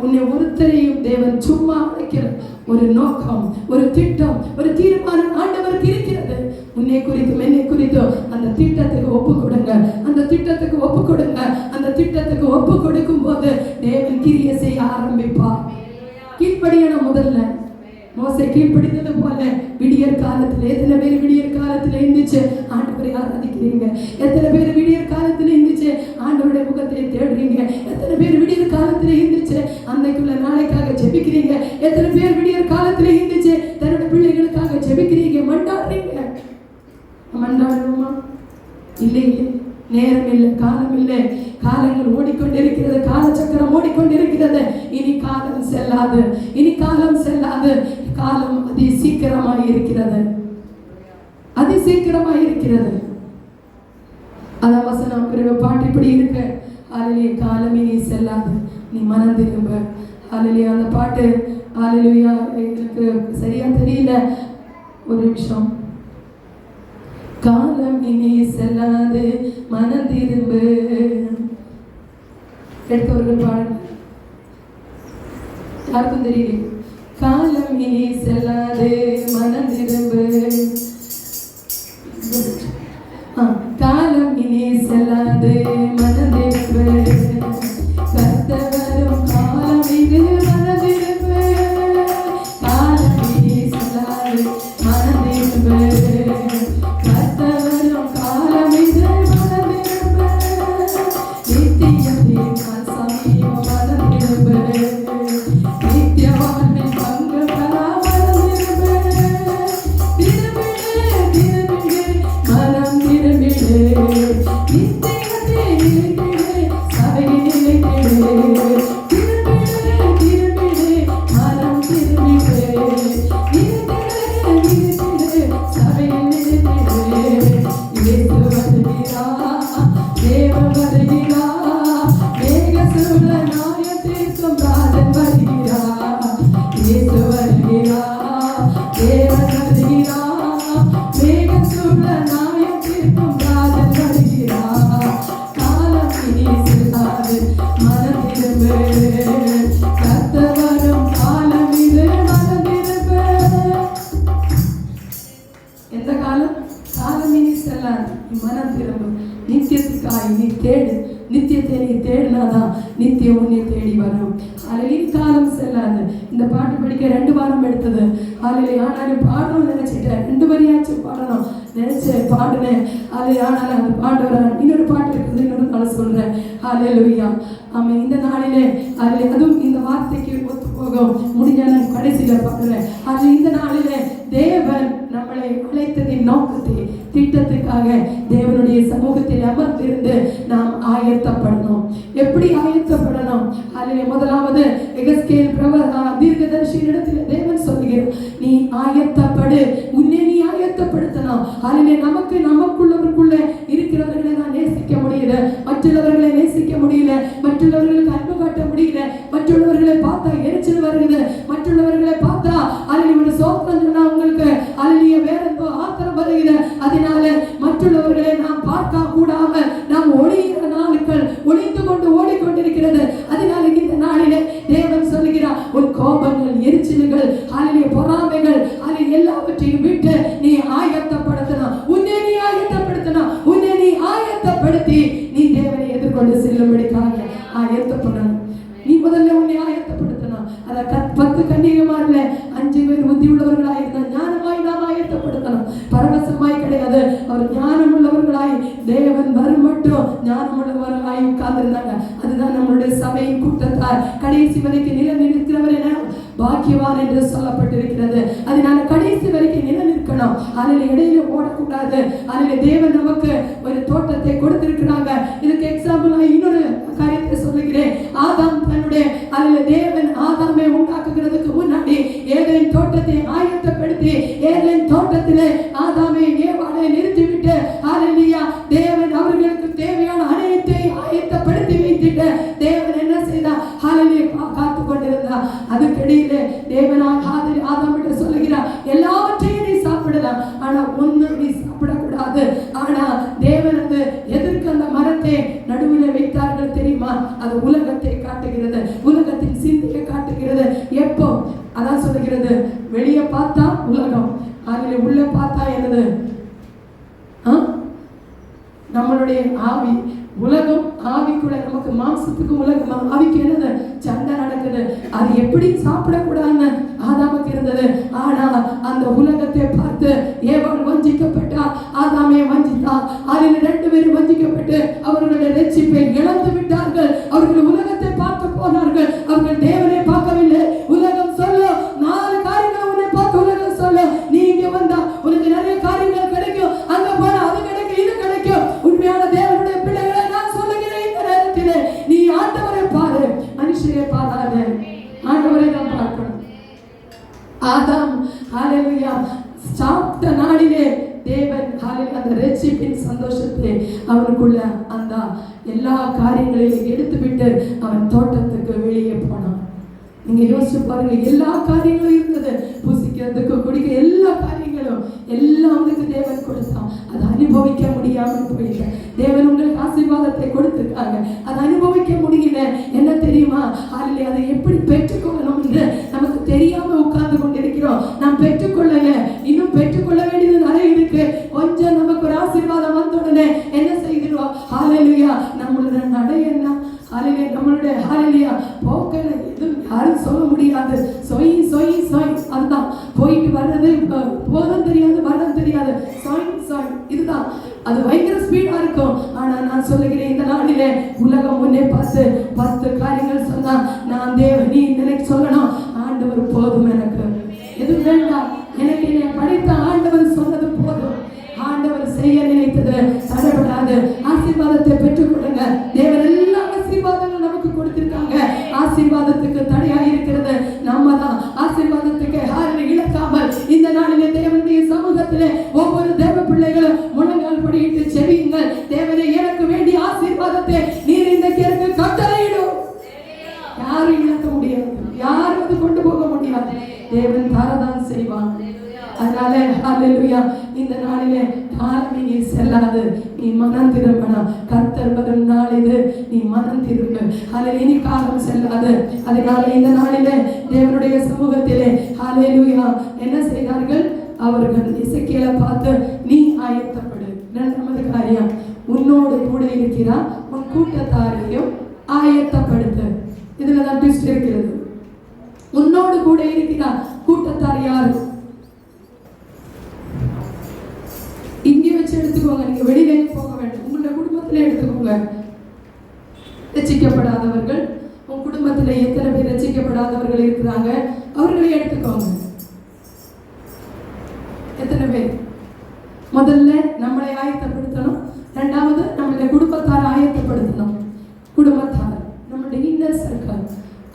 உன்னை ஒருத்தரையும் தேவன் சும்மா அழைக்கல. ஒரு நோக்கம், ஒரு திட்டம், ஒரு தீர்மானம் ஆண்டவருக்கு இருக்கிறது. உன்னை குறித்தும் என்னை குறித்தும் அந்த திட்டத்துக்கு ஒப்பு கொடுங்க. அந்த திட்டத்துக்கு ஒப்பு கொடுங்க. அந்த திட்டத்துக்கு ஒப்பு கொடுக்கும் போது தேவன் கிரியை செய்ய ஆரம்பிப்பார். கீழ்ப்படியணும். முதல்ல மோசே கீழ்ப்படிந்தது போல விடியற் காலத்துல எத்தனை பேர் விடியற் காலத்துல இருந்துச்சு ஆண்டவரை ஆராதிக்கிறீங்க? எத்தனை பேர் விடியற் காலத்துல இருந்துச்சு ஆண்டவருடைய முகத்தை தேடுறீங்க? எத்தனை பேர் விடியற் காலத்துல இருந்துச்சு அன்னைக்குள்ள நாளைக்காக ஜெபிக்கிறீங்க? எத்தனை பேர் விடியற் காலத்துல இருந்துச்சு தன்னுடைய பிள்ளைகளுக்காக ஜெபிக்கிறீங்க, மண்டாடுறீங்க? மண்டாடுவோமா? இல்லை இல்லை, நேரம் இல்லை, காலம் இல்லை. காலங்கள் ஓடிக்கொண்டிருக்கிறது, காலச்சக்கரம் ஓடிக்கொண்டிருக்கிறது. இனி காலம் செல்லாது, இனி காலம் செல்லாது. காலம் அதி சீக்கிரமாய் இருக்கிறது, அதி சீக்கிரமாய் இருக்கிறது. அதான் வசனம் பாட்டு இப்படி இருக்கு, ஹல்லேலூயா, காலம் இனி செல்லாது, நீ மனம் திரும்ப. ஹல்லேலூயா. அந்த பாட்டு ஹல்லேலூயா எனக்கு சரியா தெரியல, ஒரு நிமிஷம். காலம் இனி செல்லாது, மனம் திரும்பு. எடுத்தவர்கள் பாருங்க, யாருக்கும் தெரியல. காலம் இனி செல்லாது, மனம் திரும்பு. காலம் இனி செல்லாது, மனம் திரும்பு. கர்த்தவரும் காலம் இது, மனம் திரும்பு. காலம் இனி செல்லாது, மனம் திரும்பு. நித்தியத்தை நீ தேடினாதான் நித்தியம் உன்னை தேடி வரும். அதில் காலம் செல்லாது. இந்த பாட்டு படிக்க 2 வாரம் எடுத்தது. அதில் ஆனாலும் பாடணும்னு நினைச்சிட்டேன், 2 வரியாச்சும் பாடணும் நினைச்சேன், பாடுனேன். அதில் ஆனாலும் அது பாடுறேன். இன்னொரு பாட்டு இருக்குது, இன்னொரு நாள் சொல்றேன். ஹல்லேலூயா. ஆமாம், இந்த நாளிலே அதில் அதுவும் இந்த வார்த்தைக்கு ஒத்து போகும். முடிஞ்ச நான் கடைசியில் பாடுறேன். அது இந்த நாளிலே தேவன் நம்மளை அழைத்ததின் நோக்கத்தை, திட்டத்துக்காக தேவனுடைய சமூகத்தில் அமர்ந்திருந்து நாம் ஆயத்தப்படணும். எப்படி ஆயத்தப்படணும்? அதில் முதலாவது எகஸ்கேல் தீர்க்கதரிசியின் இடத்துல தேவன் சொல்லுகிறார், நீ ஆயத்தப்படு, உன்னை நீ ஆயத்தப்படுத்தணும். அதில் நமக்குள்ளவருக்குள்ள இருக்கிறவர்களை நான் நேசிக்க முடியல, மற்றவர்களை நேசிக்க முடியல, மற்றவர்களுக்கு அன்பு காட்ட முடியல, மற்றவர்களை பார்த்தா எரிச்சல் வருகிறது, மற்றவர்களை பார்த்தா அதில் ஒரு சோத்திரம் சொன்னா உங்களுக்கு அதில் வேற எந்த ஆத்திரம் வருகிறது. அதனால மற்றவர்களை நாம் பார்க்க கூடாம நாம் ஒளிகிற நாட்கள் ஒளிந்து கொண்டு ஓடிக்கொண்டிருக்கிறது. அதனால இந்த நாளிலே தேவன் சொல்லுகிறார், உன் கோபங்கள், எரிச்சல்கள், அதிலே பொறாமைகள், அதில் எல்லாவற்றையும் விட்டு நீ ஆயத்தப்படுத்தணும். உன்னை நீ ஆயத்தப்படுத்தணும். உன்னை நீ ஆயத்தப்படுத்தி நீ தேவனை எதிர்கொண்டு செல்லும்படிக்காக ஆயத்தப்படணும். நீ முதல்ல உன்னை ஆயத்தப்படுத்தணும். அத 10 கன்னிகைமார்ல 5 பேர் புத்தி உள்ளவர்களாய் இருந்தால் ஞானமாய் நாம் ஆயத்தப்படுத்தணும். பரவசமாய் கிடையாது, அவர் ஞானம் உள்ளவர்களாய் தேவன் வரும் மட்டும் ஞானம் உள்ளவர்களாய் உட்கார்ந்திருந்தாங்க. அதுதான் நம்மளுடைய சபையின் கூட்டத்தார் கடைசி வரைக்கும் நிலைநிற்கிறவர் என பாக்கியவான் என்று சொல்லப்பட்டிருக்கிறது. அதனால கடைசி வரைக்கும் நிலைநிற்கணும். அதில் இடையில ஓடக்கூடாது. அதில் தேவன் நமக்கு ஒரு தோட்டத்தை கொடுத்திருக்கிறாங்க. இதுக்கு எக்ஸாம்பிள் இன்னொரு காரியத்தை சொல்லுகிறேன். ஆதாம் தன்னுடைய அதில் தேவன் ஆதாமை உண்டாக்குகிறதுக்கு முன்னாடி ஏதேன் தோட்டத்தை ஆயத்தப்படுத்தி ஏதேன் தோட்டத்திலே ஆதாமை ஏவாளை நிறுத்திவிட்டு ஹல்லேலூயா தேவன் அவர்களுக்கு தேவையான அனைத்தை ஆயத்தப்படுத்தி வைத்துட்டு தேவன் என்ன செய்தார்? ஹல்லேலூயா காத்து கொண்டிருந்தார். அதுக்கிடையிலே தேவனாக ஆதாமிட்ட சொல்லுகிறார், எல்லாவற்றையும் நீ சாப்பிடலாம், ஆனா ஒன்று நீ சாப்பிடக்கூடாது. ஆனா தேவன் அது எதற்கு அந்த மரத்தை நடுவில் வைத்தார்கள் தெரியுமா? அது உலகத்தை காட்டுகிறது, உலகத்தின் சிந்தையை காட்டுகிறது. எப்போ? அதான் சொல்லுகிறது பார்த்தா உலகம், அதில் உள்ள பார்த்தா என்னது? நம்மளுடைய ஆவி. உலகம் ஆவிக்குள்ள, நமக்கு மாம்சத்துக்கு உலகம் ஆவிக்கு என்னது? சண்டை நடக்குது. அது எப்படி சாப்பிடக்கூடாதுன்னு ஆதாமுக்கு இருந்தது. ஆனா அந்த உலகத்தை பார்த்து ஏவாள் வஞ்சிக்கப்பட்டா, ஆதாமே வஞ்சித்தா. அதில் 2 பேரும் வஞ்சிக்கப்பட்டு அவர்களுடைய ரட்சிப்பை இழந்து விட்டார்கள். அவர்கள் உலகத்தை பார்க்க போனார்கள், அவர்கள் தேவனை பார்க்கவில்லை. உலகம் சொல்ல 4 காரியங்கள் உன்னை பார்த்து உலகம் சொல்ல, நீ இங்க வந்தா உனக்கு நிறைய காரியங்கள் கிடைக்கும், அங்க போனா அது கிடைக்கும், இது கிடைக்கும். உண்மையான தேவனுடைய பிள்ளைகளை நான் சொல்லுகிறேன், இந்த நேரத்திலே நீ ஆண்டவரை பாரு, மனுஷரை பாராத, ஆண்டவரை தான் பார்க்கணும். ஆதாம் ஹalleluya சாப்பிட்ட நாளிலே தேவன் ஹalleluya அந்த ரட்சிப்பின் சந்தோஷத்தை அவனுக்குள்ள அந்த எல்லா காரியங்களையும் எடுத்துவிட்டு அவன் தோட்டத்துக்கு வெளியே போனான். நீங்க யோசிச்சு பாருங்க, எல்லா காரியங்களும் இருந்தது, புசிக்கிறதுக்கு குடிக்க எல்லா காரியங்களும் எல்லாம் அவனுக்கு தேவன் கொடுத்தான். அதை அனுபவிக்க முடியாமல் போயிட்ட. தேவன் உங்களுக்கு ஆசீர்வாதத்தை கொடுத்திருக்காங்க, அதை அனுபவிக்க முடியல. என்ன தெரியுமா? அதில் அதை எப்படி பெற்றுக்கொள்ளணும் என்று நமக்கு தெரியாம உட்கார்ந்து கொண்டிருக்கிறோம். நாம் பெற்றுக்கொள்ளல, இன்னும் பெற்றுக்கொள்ள வேண்டியது நிறைய இருக்கு. கொஞ்சம் நமக்கு ஒரு ஆசீர்வாதம் வந்த உடனே என்ன செய்கிறோம்? ஹalleluya நம்மளோட நடை என்ன? ஹalleluya நம்மளுடைய ஹalleluya போக்கல எதுவும் யாரும் சொல்ல முடியாது. சொய் சொய் சொய், அதுதான் போயிட்டு வர்றது, போதும் தெரியாது வரதும் தெரியாது, சொய் சொய், இதுதான். அது பயங்கர ஸ்பீடா இருக்கும். ஆனா நான் சொல்லுகிறேன், இந்த நாளிலே உலகம் உன்னை பார்த்து 10 காரியங்கள் சொன்னா, நான் தேவனி எனக்கு சொல்லணும், ஆண்டவர் போதும், எனக்கு எதுவும் வேண்டாம், எனக்கு என்னை படித்த ஆண்டவர் சொன்னது போதும். ஆண்டவர் செய்ய நினைத்தது தடைபடாது. ஆசீர்வாதத்தை பெற்றுக்கொள்ளுங்க. தேவன் எல்லா ஆசீர்வாதங்களும் நமக்கு கொடுத்திருக்காங்க. ஆசீர்வாதத்துக்கு தடையா இருக்கிறது நம்ம தான். ஆசீர்வாதத்துக்கு யாரும் இழக்காமல் இந்த நாளிலே தேவனுடைய சமூகத்திலே ஒவ்வொரு தேவ பிள்ளைகளும் முழங்கால் படியிட்டு செவியுங்கள். தேவனே, எனக்கு வேண்டிய ஆசீர்வாதத்தை நீர் இன்றைக்கு எனக்கு கட்டளையிடும். யாரும் இழக்க முடியாது, யாரும் அது கொண்டு போக முடியாது. தேவன் தரதான் செய்வான். அதனால ஹalleluya இந்த நாளிலே காலம் நீ செல்லாது, நீ மனம் திரும்பணும். கர்த்தர் வரும் நாள் இது, நீ மனம் திரும்பு. ஹalleluya நீ காலம் செல்லாது. அதனால இந்த நாளிலே தேவனுடைய சமூகத்திலே ஹalleluya என்ன செய்தார்கள்? அவர்கள் எசேக்கியேலை பார்த்து, நீ ஆயத்தப்படு. இரண்டாவது காரியம், உன்னோடு கூட இருக்கிறார், உன் கூட்டத்தாரையும் ஆயத்தப்படுத்து. இதுல தான் ட்விஸ்ட் இருக்கிறது. உன்னோடு கூட இருக்கிறார், கூட்டத்தார் யாரு? இங்கே வச்சு எடுத்துக்கோங்க, நீங்க வெளியில போக வேண்டாம், உங்களுடைய குடும்பத்திலே எடுத்துக்கோங்க. ரட்சிக்கப்படாதவர்கள், உங்க குடும்பத்தில் எத்தனை பேர் ரட்சிக்கப்படாதவர்கள் இருக்கிறாங்க, அவர்களை எடுத்துக்கோங்க. எத்தனை பேர்? முதல்ல நம்மளை ஆயத்தப்படுத்தணும். ரெண்டாவது நம்மளுடைய குடும்பத்தாரை ஆயத்தப்படுத்தணும். குடும்பத்தார் நம்மளுடைய இன்னர் சர்க்கிள்,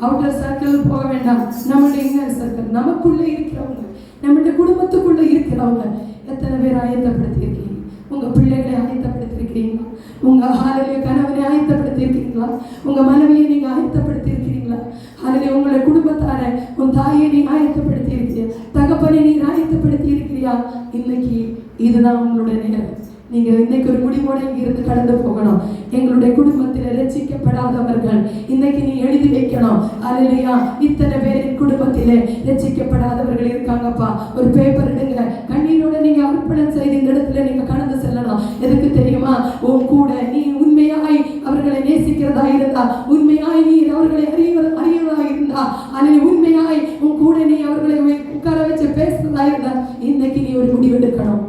அவுட்டர் சர்க்கிள் போக வேண்டாம். நம்மளுடைய இன்னர் சர்க்கிள், நமக்குள்ள இருக்கிறவங்க, நம்மளுடைய குடும்பத்துக்குள்ள இருக்கிறவங்க எத்தனை பேர் ஆயத்தப்படுத்தியிருக்கீங்க? உங்க பிள்ளைகளை ஆயத்தப்படுத்தியிருக்கிறீங்களா? உங்க ஹalleluya கணவனை ஆயத்தப்படுத்தியிருக்கீங்களா? உங்க மனைவியை நீங்க ஆயத்தப்படுத்தியிருக்கிறீங்களா? ஹalleluya உங்களுடைய குடும்பத்தாரை, உன் தாயை நீ ஆயத்தப்படுத்தியிருக்கிறியா? தகப்பனை நீ ஆயத்தப்படுத்தியிருக்கிறியா? இன்னைக்கு இதுதான் உங்களுடைய நேரம். நீங்க இன்னைக்கு ஒரு முடிவோடு இங்கிருந்து கடந்து போகணும். எங்களுடைய குடும்பத்தில் ரட்சிக்கப்படாதவர்கள் இன்னைக்கு நீ எழுதி வைக்கணும். ஹalleluya இத்தனை பேரின் குடும்பத்திலே ரட்சிக்கப்படாதவர்கள் இருக்காங்கப்பா. ஒரு பேப்பர் எடுங்க, கண்ணீரோட நீங்க அர்ப்பணம் செய்து இந்த இடத்துல நீங்க கடந்து செல்லணும். எதுக்கு தெரியுமா? உன் கூட நீ உண்மையாய் அவர்களை நேசிக்கிறதா இருந்தா, உண்மையாய் நீ அவர்களை அறியவதா இருந்தா, ஹalleluya உண்மையாய் உன் கூட நீ அவர்களை உட்கார வச்சு பேசுறதா இருந்தா, இன்னைக்கு நீ ஒரு முடிவெடுக்கணும்.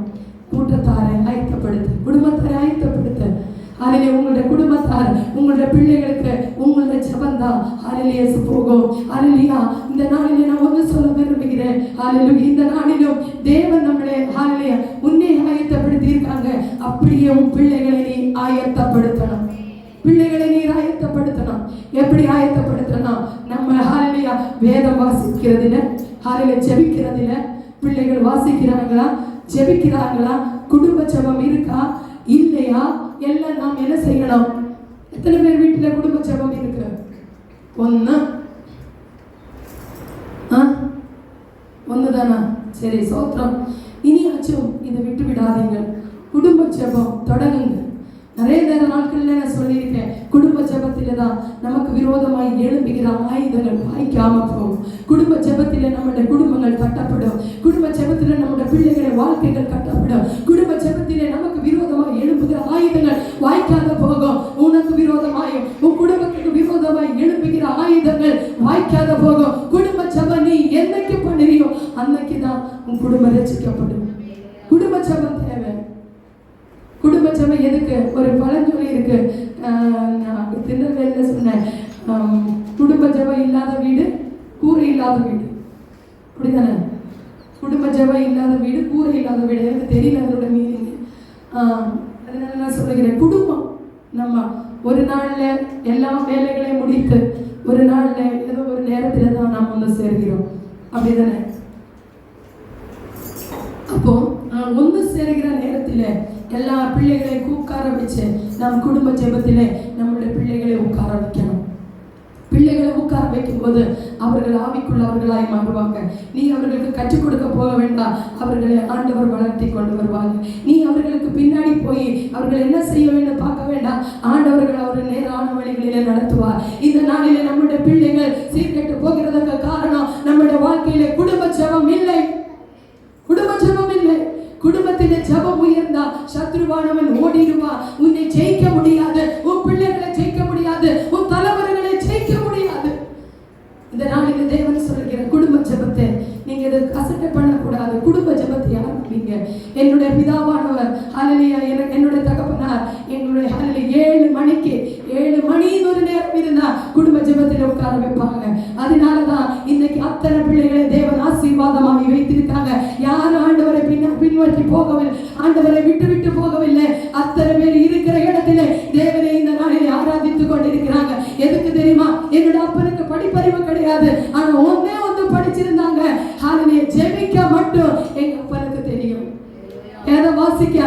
கூட்டத்தாரை ஆயத்தப்படுத்து, குடும்பத்தாரை ஆயத்தப்படுத்து. ஹalleluya உங்களுடைய குடும்பத்தார், உங்களுடைய பிள்ளைகளுக்கு உங்களுடைய ஜெபம்தான் ஹalleluya போகும். ஹalleluya இந்த நாளிலே நான் ஒன்று சொல்ல விரும்புகிறேன். ஹalleluya இந்த நாளிலும் தேவன் நம்மளை ஹalleluya உன்னை ஆயத்தப்படுத்தி இருக்காங்க. அப்படியே உன் பிள்ளைகளை நீ ஆயத்தப்படுத்தணும். பிள்ளைகளை நீ ஆயத்தப்படுத்தணும். எப்படி ஆயத்தப்படுத்தணும்? நம்ம ஹalleluya வேதம் வாசிக்கிறதுல, ஹalleluya ஜெபிக்கிறதுல பிள்ளைகள் வாசிக்கிறாங்களா, ஜெபிக்கிறாங்களா, குடும்ப ஜெபம் இருக்கா இல்லையா, எல்லாம் நாம் என்ன செய்யணும்? எத்தனை பேர் வீட்டில் குடும்ப ஜெபம் இருக்கு? ஒண்ணுதானா? சரி, சோத்திரம். இனியாச்சும் இதை விட்டு விடாதீங்க. குடும்ப ஜெபம் தொடங்குங்க. நிறைய நேர நாட்கள்ல நான் சொல்லியிருக்கேன், குடும்ப ஜெபத்தில தான் நமக்கு விரோதமாய் எழும்புகிற ஆயுதங்கள் வாய்க்காம போகும். குடும்ப ஜெபத்தில நம்முடைய குடும்பங்கள் கட்டப்படும். குடும்ப ஜெபத்தில நம்முடைய பிள்ளைகளை வாழ்க்கைகள் கட்டப்படும். குடும்ப ஜெபத்திலே நமக்கு விரோதமாய் எழும்புகிற ஆயுதங்கள் வாய்க்காத போகும். உனக்கு விரோதமாயும் உன் குடும்பத்துக்கு விரோதமாய் எழும்புகிற ஆயுதங்கள் வாய்க்காத போகும். குடும்ப ஜெபம் நீ என்னைக்கு பண்ணுறியோ அன்னைக்கு தான் உன் குடும்பம் ரட்சிக்கப்படும். குடும்ப ஜெபம் தேவை. குடும்ப ஜெபம் எதுக்கு? ஒரு பழஞ்சொல்லி இருக்கு, நான் திருநெல்வேலியில சொன்னேன், குடும்ப ஜெபம் இல்லாத வீடு கூரை இல்லாத வீடு. அப்படிதானே? குடும்ப ஜெபம் இல்லாத வீடு கூரை இல்லாத வீடு. எனக்கு தெரியல அதோட மீனிங். அதனால நான் சொல்லுகிறேன், குடும்பம் நம்ம ஒரு நாள்ல எல்லா வேலைகளையும் முடித்து ஒரு நாள்ல ஏதோ ஒரு நேரத்துல தான் நாம் ஒன்று சேர்கிறோம். அப்படிதானே? அப்போ ஒன்று சேர்கிற நேரத்தில் எல்லா பிள்ளைகளையும் உட்கார வச்சு நம் குடும்ப ஜெபத்திலே நம்மளுடைய பிள்ளைகளை உட்கார வைக்கணும். பிள்ளைகளை உட்கார வைக்கும் போது அவர்கள் ஆவிக்குள்ளவர்களாய் மாறுவாங்க. நீ அவர்களுக்கு கற்றுக் கொடுக்க போக வேண்டாம், அவர்களை ஆண்டவர் வளர்த்தி கொண்டு வருவாங்க. நீ அவர்களுக்கு பின்னாடி போய் அவர்கள் என்ன செய்ய வேண்டும் பார்க்க வேண்டாம், ஆண்டவர்கள் அவர்கள் நேரான வழிகளிலே நடத்துவார். இந்த நாளிலே நம்முடைய பிள்ளைகள் சீர்கெட்டு போகிறதுக்கு காரணம் நம்முடைய வாழ்க்கையிலே குடும்ப ஜெபம் இல்லை. குடும்ப ஜெபம் இல்லை. குடும்பத்திலே ஜெபம் உயர்ந்தா சத்ருவானவன் ஓடிடுவா. உன்னை ஜெயிக்க முடியாது, உன் பிள்ளைகளை ஜெயிக்க முடியாது, உன் தலைவர்களை ஜெயிக்க முடியாது. இந்த நாளிலே தேவன் சொல்லுகிற குடும்ப ஜெபத்தை நீங்க இதை கசட்டை பண்ணக்கூடாது. குடும்ப ஜெபத்தை ஆரம்பிங்க. என்னுடைய பிதாவானவர் ஹல்லேலூயா, என்னுடைய தகப்பனார் எங்களுடைய ஹல்லேலூயா 7 மணின்னு ஒரு நேரம் இருந்தா குடும்ப ஜெபத்தில் உட்கார வைப்பாங்க. அதனாலதான் இன்னைக்கு அத்தனை பிள்ளைகளை தேவன் ஆசீர்வாதமாகி வைத்திருக்காங்க. யாரும் ஆண்டவரை பின்வற்றி போகவில்லை, ஆண்டவரை விட்டு போகவில்லை. அத்தனை பேர் இருக்கிற இடத்திலே தேவனை இந்த நாளிலே ஆராதித்துக் கொண்டிருக்கிறாங்க. எதுக்கு தெரியுமா? என்னோட அப்பனுக்கு படிப்பறிவு கிடையாது, ஆனா ஒன்னே படிச்சிருந்தாங்க. ஹல்லேலூயா, ஜெபிக்க மட்டும் எங்க அப்பனுக்கு தெரியும். வேதம் வாசிக்க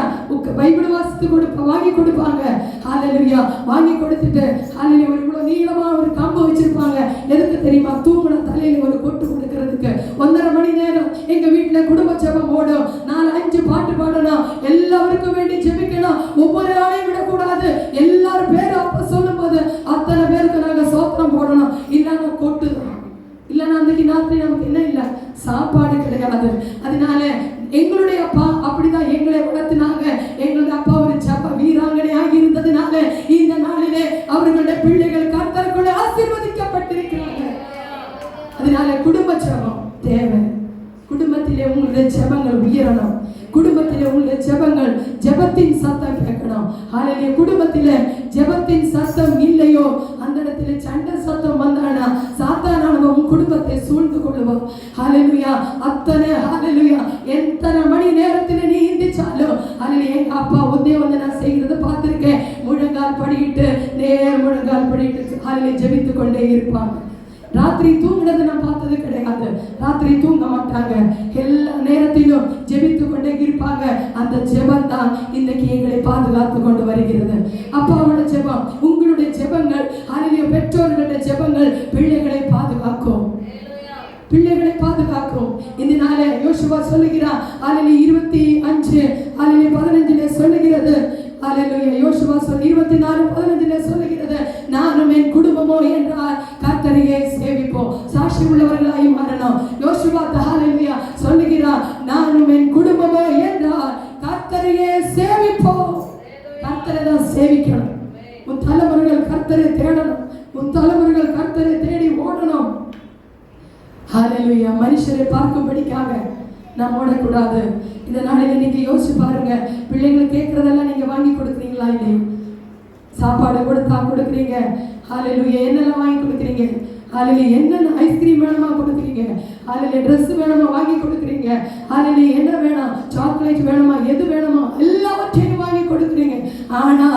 பைபிள் வாசித்து வாங்கி கொடுப்பாங்க. ஹல்லேலூயா, வாங்கி கொடுத்துட்டு ஹல்லேலூயா ஒரு இவ்வளவு நீளமா ஒரு கம்பு வச்சிருப்பாங்க. எதுக்கு தெரியுமா? தூங்குன தலையில ஒரு கொட்டு கொடுக்கறதுக்கு. 1.5 மணி நேரம் எங்க வீட்டுல குடும்ப ஜெபம் ஓடும். 4-5 பாட்டு பாடணும், எல்லாருக்கும் வேண்டி ஜெபிக்கணும். ஒவ்வொரு ஆளையும் விடக்கூடாது. எல்லாரும் பேர் அப்ப சொல்லும் போது அத்தனை பேருக்கு நாங்க சோத்திரம் போடணும். இல்லைன்னா கொட்டு தான். இல்லைன்னா அன்னைக்கு ராத்திரி நமக்கு என்ன இல்லை, சாப்பாடு கிடையாது. அதனால எங்களுடைய அப்பா அப்படிதான் எங்களை வளர்த்தினாங்க. எங்களுடைய அப்பா ஒரு ஜெப வீராங்கனை ஆகி இருந்ததுனால இந்த நாளிலே அவர்களுடைய பிள்ளைகள் கர்த்தருக்குள்ள ஆசீர்வதிக்கப்பட்டிருக்கிறாங்க. அதனால குடும்ப ஜெபம் தேவை. குடும்பத்திலே உங்களுடைய ஜெபங்கள் உயரணும். குடும்பத்திலே உங்களுடைய ஜெபங்கள் ஜெபத்தின் சத்தம் கேட்கணும். ஹல்லேலூயா, குடும்பத்திலே ஜெபத்தின் சத்தம் இல்லையோ அந்த இடத்துல சண்டை சத்தம் வந்தானா சாத்தானானவன் குடும்பத்தை சூழ்ந்து கொள்ளுவான். ஹல்லேலூயா, அத்தனை ஹல்லேலூயா எத்தனை மணி நேரத்தில் நீ இந்திச்சாலும் ஹல்லேலூயா, எங்க அப்பா உதயம் நான் செய்கிறத பார்த்திருக்கேன். முழங்கால் படிட்டு முழங்கால் படிட்டு ஹல்லேலூயா ஜெபித்து கொண்டே இருப்பாங்க. ராத்திரி தூங்குனது நான் பார்த்தது கிடையாது. ராத்திரி தூங்க மாட்டாங்க, எல்லா நேரத்திலும் ஜெபித்து கொண்டே இருப்பாங்க. அந்த ஜெபம் தான் இன்னைக்கு எங்களை பாதுகாத்து கொண்டு வருகிறது. அப்பாவோட ஜெபம், உங்களுடைய ஜெபங்கள் ஹல்லேலூயா, பெற்றோர்களுடைய ஜெபங்கள் பிள்ளைகளை பாதுகாக்கும். பிள்ளைகளை பாதுகாக்கும். இந்த நாளே யோசுவா சொல்லுகிறார், ஹல்லேலூயா 25 ஹல்லேலூயா 15 சொல்லுகிறது. ஹல்லேலூயா, யோசுவா 24:15 சொல்லுகிறது, நானும் என் குடும்பமோ என்றால் கர்த்தரையே சேவிப்போம். சாட்சி உள்ளவர்களாய் மாறணும். யோசுவா ஹல்லேலூயா சொல்லுகிறார், நானும் என் குடும்பமோ என்றால் கர்த்தரையே சேவிப்போம். கர்த்தரை தான் சேவிக்கணும். உன் தலைமுறைகள் கர்த்தரை தேடணும். உன் தலைமுறைகள் கர்த்தரை தேடி ஓடணும். ஹல்லேலூயா, மனுஷரை பார்க்கும்படிக்காக நாம் ஓடக்கூடாது. இந்த நாளில் நீங்க யோசிச்சு பாருங்க, பிள்ளைகள் கேட்கறதெல்லாம் நீங்க வாங்கி கொடுக்குறீங்களா இல்லையா? சாப்பாடு கொடுத்தா கொடுக்குறீங்க. ஹல்லேலூயா, என்னெல்லாம் வாங்கி கொடுக்குறீங்க? ஹல்லேலூயா, என்னென்ன ஐஸ்கிரீம் வேணுமா கொடுக்குறீங்க? ஹல்லேலூயா, ட்ரெஸ் வேணுமா வாங்கி கொடுக்குறீங்க? ஹல்லேலூயா, என்ன வேணும்? சாக்லேட் வேணுமா? எது வேணுமா? எல்லாவற்றையும் வாங்கி கொடுக்குறீங்க. ஆனா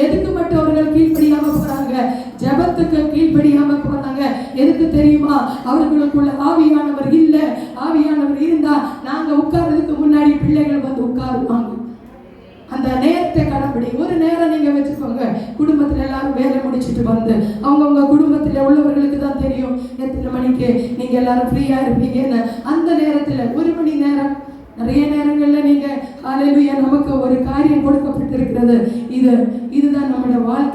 எதுக்கு மட்டும் அவர்கள் கீழ்ப்படியாம போறாங்க? ஜெபத்துக்கு கீழ்ப்படியாம போறாங்க. எதுக்கு தெரியுமா? அவர்களுக்குள்ள ஆவியானவர் இல்ல. ஆவியானவர் இருந்தா நாங்க உட்கார்றதுக்கு முன்னாடி பிள்ளைகள் வந்து உட்காருவாங்க. அந்த நேரத்தை கடைப்பிடி. ஒரு நேரம் நீங்க வச்சுக்கோங்க. குடும்பத்துல எல்லாரும் வேலை முடிச்சுட்டு வந்து அவங்கவுங்க குடும்பத்துல உள்ளவர்களுக்கு தான் தெரியும் எத்தனை மணிக்கு நீங்க எல்லாரும் ஃப்ரீயா இருப்பீங்கன்னு. அந்த நேரத்துல 1 மணி நேரம், நிறைய நேரங்கள்ல நீங்க ஹல்லேலூயா நமக்கு ஒரு காரியம் கொடுக்கப்பட்டிருக்கிறது. இது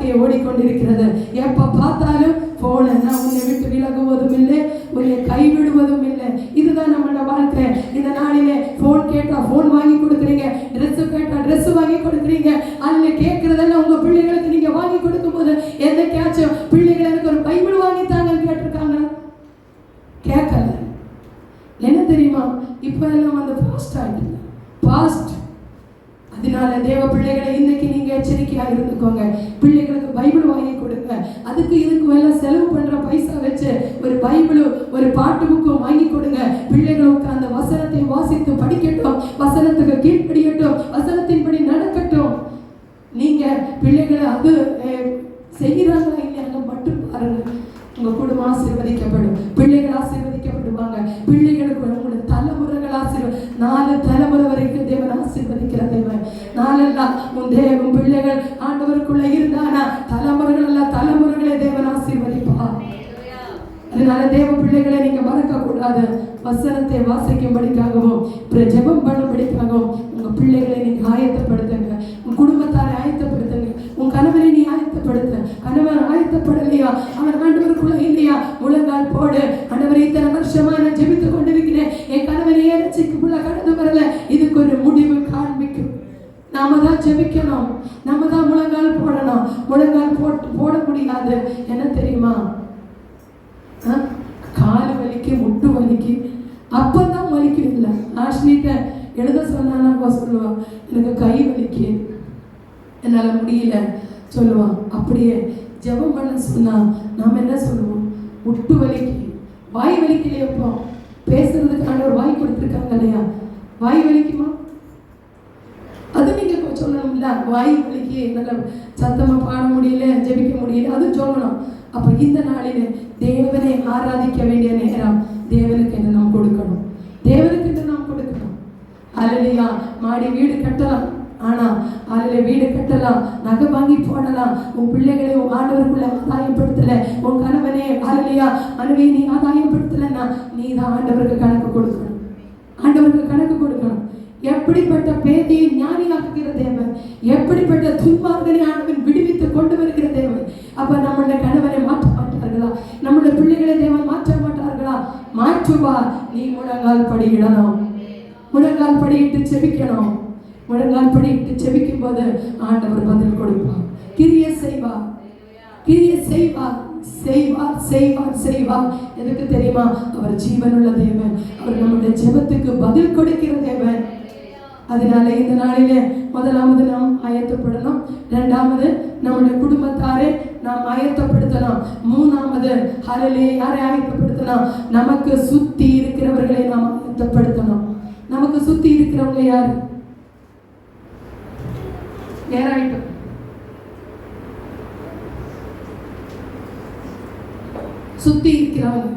வாழ்க்கை ஓடிக்கொண்டிருக்கிறது. எப்ப பார்த்தாலும் போன நான் உன்னை விட்டு விலகுவதும் இல்லை, உன்னை கைவிடுவதும் இல்லை. இதுதான் நம்மளோட வாழ்க்கை. இந்த நாளிலே போன் கேட்டா போன் வாங்கி கொடுக்குறீங்க, ட்ரெஸ் கேட்டா ட்ரெஸ் வாங்கி கொடுக்குறீங்க. அதுல கேட்கறதெல்லாம் உங்க பிள்ளைகளுக்கு நீங்க வாங்கி கொடுக்கும் போது என்னைக்காச்சும் பிள்ளைகள் எனக்கு ஒரு பைபிள் வாங்கித்தாங்கன்னு கேட்டிருக்காங்க? கேட்கல. என்ன தெரியுமா, இப்ப எல்லாம் வந்து பாஸ்ட் ஆயிட்டு பாஸ்ட். அதனால தேவ பிள்ளைகளை இன்னைக்கு நீங்க எச்சரிக்கையா இருந்துக்கோங்க. பிள்ளைகளுக்கு பைபிள் வாங்கி கொடுங்க. அதுக்கு இதுக்கு மேல செலவு பண்ற பைசா வச்சு ஒரு பைபிள் ஒரு பாட்டு புக்கும் வாங்கி கொடுங்க. பிள்ளைகளுக்கு அந்த வசனத்தை வாசித்து படிக்கட்டும், வசனத்துக்கு கீழ்ப்படியட்டும், வசனத்தின்படி நடக்கட்டும். நீங்க பிள்ளைகளை அது செய்கிறாங்களா இல்லையா மட்டும் பாருங்க. உங்க குடும்பம் ஆசீர்வதிக்கப்படும், பிள்ளைகள் ஆசீர்வதிக்கப்படுவாங்க. பிள்ளைகளுக்கு உங்களோட தலைமுறைகள் 4 தலைமுறை வரைக்கும் தேவன் ஆசீர்வதிக்கிற தேவன். நாளெல்லாம் உன் பிள்ளைகள் ஆண்டவருக்குள்ள இருந்தானா தலைமுறைகளை தேவன் ஆசீர்வதிப்பார். அதனால தேவ பிள்ளைகளை நீங்க மறக்க கூடாது. வசனத்தை வாசிக்கும்படிக்காகவும் ஜெபம் பண்ணும்படிக்காகவும் உங்க பிள்ளைகளை நீங்க ஆயத்தப்படுத்துங்க. உன் குடும்பத்தாரை ஆயத்தப்படுத்துங்க. உன் கணவனை நீ ஆயத்தப்படுத்த. கணவன் ஆயத்தப்படலையா, அவன் ஆண்டவருக்குள்ள இல்லையா, முழங்கால் போடு. ஆண்டவரை இத்தனை வருஷமா நான் ஜெபித்துக் கொண்டிருக்கிறேன், என் கணவனை ஏறச்சிக்குள்ள கடந்து வரல. இதுக்கு ஒரு முடிவு காண்பிக்கும். நாம தான் ஜெபிக்கணும், நாம தான் முழங்கால் போடணும். முழங்கால் போட முடியாது. என்ன தெரியுமா, கால் வலிக்கு, முட்டு வலிக்கு, அப்பதான் வலிக்கும். இல்லை ஆஷ்லிட்ட எழுத சொன்னா சொல்லுவான், எனக்கு கை வலிக்கு, என்னால் முடியல சொல்லுவான். அப்படியே ஜெபம் பண்ண சொன்னா நாம என்ன சொல்லுவோம், முட்டு வலிக்கு, வாய் வலிக்கலையே. இப்போ பேசுறதுக்கான ஒரு வாய் கொடுத்துருக்காங்க இல்லையா, வாய் வலிக்குமா? அது நீங்க சொல்லணும்ல, வாய் வலிக்கு, என்னால் சத்தமா பாட முடியல, ஜெபிக்க முடியல, அது சொல்லணும். அப்ப இந்த நாளில தேவனை ஆராதிக்க வேண்டிய நேரம் தேவனுக்கு என்று நாம் கொடுக்கணும். தேவனுக்கு என்று நாம் கொடுக்கணும். அல்லேலூயா. மாடி வீடு கட்டலாம், ஆனா அதுல வீடு கட்டலாம், நகை வாங்கி போடலாம். உன் பிள்ளைகளை உன் ஆண்டவருக்குள்ள ஆதாயப்படுத்தல, உன் கணவனே அல்லேலூயா மனைவி நீ ஆதாயப்படுத்தலன்னா நீ தான் ஆண்டவருக்கு கணக்கு கொடுக்கணும். ஆண்டவருக்கு கணக்கு கொடுக்கணும். எப்படிப்பட்ட பேதையை ஞானியாக்குகிற தேவன், எப்படிப்பட்ட துன்மார்கனை ஆண்டவன் விடுவித்து கொண்டு வருகிற தேவன். அப்ப நம்மளுடைய கணவனை மாற்ற மாட்டார்களா? நம்முடைய பிள்ளைகளை தேவன் மாற்ற மாட்டார்களா? மாற்றுவார். நீ முழங்கால் படியிடணும், முழங்கால் படியிட்டு செபிக்கணும். முழங்கால் படியிட்டு செபிக்கும் போது ஆண்டவர் பதில் கொடுப்பார், கிரியை செய்வார், கிரியை செய்வார், செய்வார், செய்வார், செய்வார். எதுக்கு தெரியுமா? அவர் ஜீவனுள்ள தேவன், அவர் நம்முடைய ஜெபத்துக்கு பதில் கொடுக்கிற தேவன். அதனால இந்த நாளிலே முதலாவது நாம் ஆயத்தப்படணும், இரண்டாவது நம்முடைய குடும்பத்தாரை நாம் ஆயத்தப்படுத்தலாம், மூணாவது ஹல்லேலூயா யாரை ஆயத்தப்படுத்தலாம்? நமக்கு சுத்தி இருக்கிறவர்களை நாம் ஆயத்தப்படுத்தணும். நமக்கு சுத்தி இருக்கிறவங்க யாரு? யாராயிட்டும் சுத்தி இருக்கிறவங்க,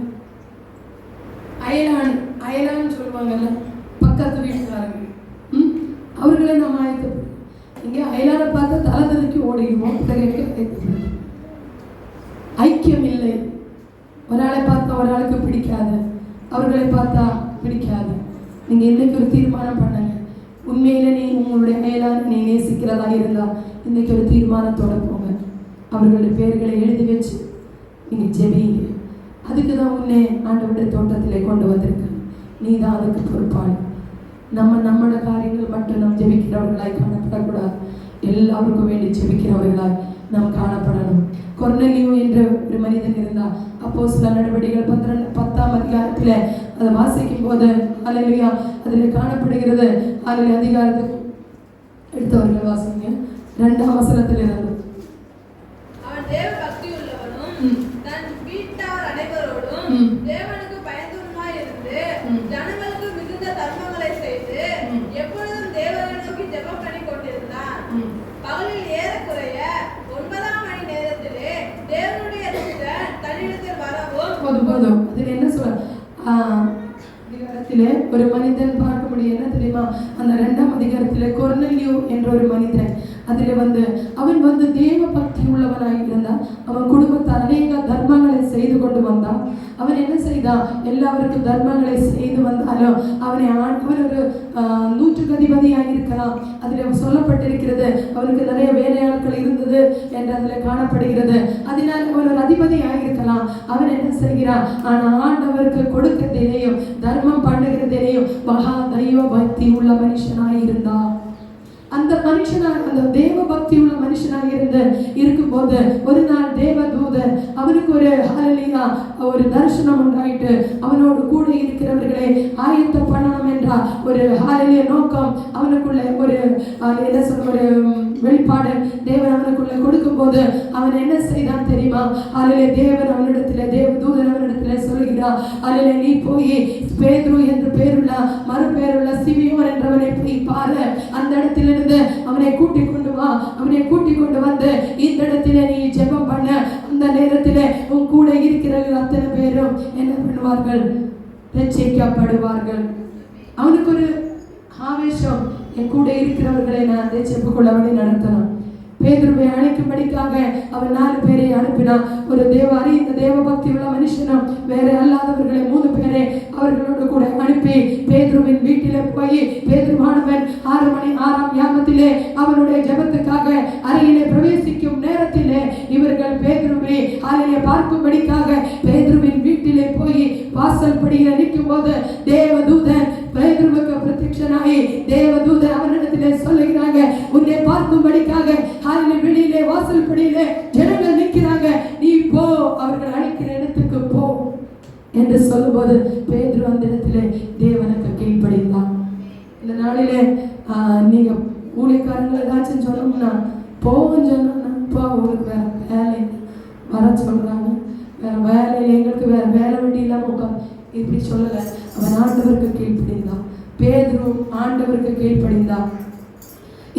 அயலான்னு சொல்லுவாங்கல்ல, பக்கத்து வீட்டுக்காரங்க, அவர்களை நாம் ஆயத்தப்படும். இங்க அயலான பார்த்தா தலை தெறிக்கு ஓடிடுவோம். ஐக்கியம் இல்லை. ஒரு ஆளை பார்த்தா ஒரு ஆளுக்கு பிடிக்காது, அவர்களை பார்த்தா பிடிக்காது. நீங்க இன்னைக்கு ஒரு தீர்மானம் பண்ணுங்க. உண்மையில நீ உங்களுடைய அயலான நீ நேசிக்கிறதா இருந்தா இன்னைக்கு ஒரு தீர்மானத்தோட போங்க. அவர்களுடைய பெயர்களை எழுதி வச்சு நீங்க ஜெபிங்க. அதுக்கு தான் உன்னை ஆண்டவருடைய தோட்டத்திலே கொண்டு வந்திருக்கேன். நீ தான் அதுக்கு பொறுப்பாளி. நம்மளோட காரியங்கள் மட்டும் நாம் ஜெபிக்கிறவர்களாய் காணப்படக்கூடாது. எல்லாருக்கும் வேண்டி ஜெபிக்கிறவர்களாய் நாம் காணப்படணும். கொர்நேலியு என்ற ஒரு மனிதன் இருந்தார். அப்போஸ்தலர் நடவடிக்கைகள் 10ஆம் அதிகாரத்தில் அதை வாசிக்கும் போது ஹல்லேலூயா அதில் காணப்படுகிறது. அதில் அதிகாரத்துக்கு எடுத்தவர்கள் வாசிங்க 2ஆம் வசனத்தில் இருந்து. அவன் தேவ பக்தி உள்ளவனும் தன் வீட்டார் அனைவரோடும் தேவனுக்கு பயந்துமாய் இருந்து ஜனங்களுக்கு மிகுந்த தர்மங்களை செய்து எப்பொழுதும் தேவனை நோக்கி ஜெபம் பண்ணி கொண்டிருந்தான். பகலில் ஏறக்குறைய 9ஆம் மணி நேரத்திலே தேவனுடைய தூதன் தன்னிடத்தில் வரவும் போதும். அதில் என்ன சொல்ற அதிகாரத்திலே ஒரு மனிதன் பார்க்க முடியும். என்ன தெரியுமா? அந்த 2ஆம் அதிகாரத்திலே கொர்நேலியு என்ற ஒரு மனிதன், அதில் அவன் தேவ பக்தி உள்ளவனாக இருந்தான். அவன் குடும்பத்தார் அநேக தர்மங்களை செய்து கொண்டு வந்தான். அவன் என்ன செய்தான்? எல்லாருக்கும் தர்மங்களை செய்து வந்தாலும் அவன் ஒரு 100க்கு அதிபதியாக இருக்கலாம். அதில் சொல்லப்பட்டிருக்கிறது அவனுக்கு நிறைய வேலையாட்கள் இருந்தது என்று அதில் காணப்படுகிறது. அதனால் அவன் ஒரு அதிபதியாக இருக்கலாம். அவன் என்ன செய்கிறான்? ஆனால் ஆண்டவருக்கு கொடுக்கிறதிலேயும் தர்மம் பண்ணுகிறதிலேயும் மகா தெய்வ பக்தி உள்ள மனுஷனாக இருந்தான். அந்த மனுஷனாக, அந்த தேவ பக்தி உள்ள மனுஷனாக இருக்கும்போது ஒரு நாள் தேவதூதன் அவனுக்கு ஒரு தரிசனம் உண்டாயிட்டு அவனோடு கூட இருக்கிறவர்களை ஆயத்தம் பண்ணணும் என்ற ஒரு நோக்கம் அவனுக்குள்ள ஒரு வெளிப்பாடு தேவன் அவனுக்குள்ள கொடுக்கும் போது அவன் என்ன செய்தான் தெரியுமா? தேவன் அவனிடத்துல, தேவதூதன் அவனிடத்துல சொல்லுகிறான், நீ போய் பேதுரு என்று பேருள்ள மறுபேருள்ள சிமியோன் என்றவனை போய் பாரு. அந்த இடத்திலிருந்து அவனை கூட்டிக் கொண்டு வா. அவனை கூட்டிக் கொண்டு வந்து இந்த இடத்துல நீ ஜெபம் பண்ண. அந்த நேரத்தில் உன் கூட இருக்கிறவர்கள் அத்தனை பேரும் என்ன பண்ணுவார்கள்? ரட்சிக்கப்படுவார்கள். அவனுக்கு ஒரு ஆவேசம், என் கூட இருக்கிறவர்களை நான் அந்த ஜெபக்குள்ளவனை நடத்தணும். பேதுருவை அழைக்கும்படிக்காக அவன் 4 பேரை அனுப்பினான். ஒரு தேவ பக்தி உள்ள மனுஷனும் வேற அல்லாதவர்களை 3 பேரை அவர்களோடு கூட அனுப்பி பேதுருவின் வீட்டிலே போய் பேதுருவானவன் 6 யாமத்திலே அவனுடைய ஜெபத்துக்காக அறையிலே பிரவேசிக்கும் நேரத்திலே இவர்கள் பேதுருவை பார்க்கும்படிக்காக பேதுருவின் வீட்டிலே போய் வாசல் படியில் நிற்கும் போது தேவதூதன் பேதுருவுக்கு பிரத்யட்சனாகி தேவதூதன் அவனிடத்திலே சொல்லுகிறாங்க, உன்னை பார்க்கும்படிக்காக வெளியிலே வாசல் படியிலே ஜனங்கள் நிற்கிறாங்க, நீ போ, அவர்கள் அழைக்கிற இடத்துக்கு போ என்று சொல்லும்போது பேதுரு அந்த இடத்திலே தேவனுக்கு கீழ்ப்படிந்தான். இந்த நாளிலே நீங்க ஊழியக்காரங்களை ஏதாச்சும் சொல்லணும்னா போன்னு சொன்னா போ, உங்களுக்கு வேற வேலை வர சொல்றாங்க, வேற வேலையில் எங்களுக்கு வேற வேலை வேண்டி இல்லாம உட்காந்து இப்படி சொல்லல. அவன் ஆண்டவருக்கு கீழ்ப்படிந்தான். பேதுரு ஆண்டவருக்கு கீழ்ப்படிந்தான்.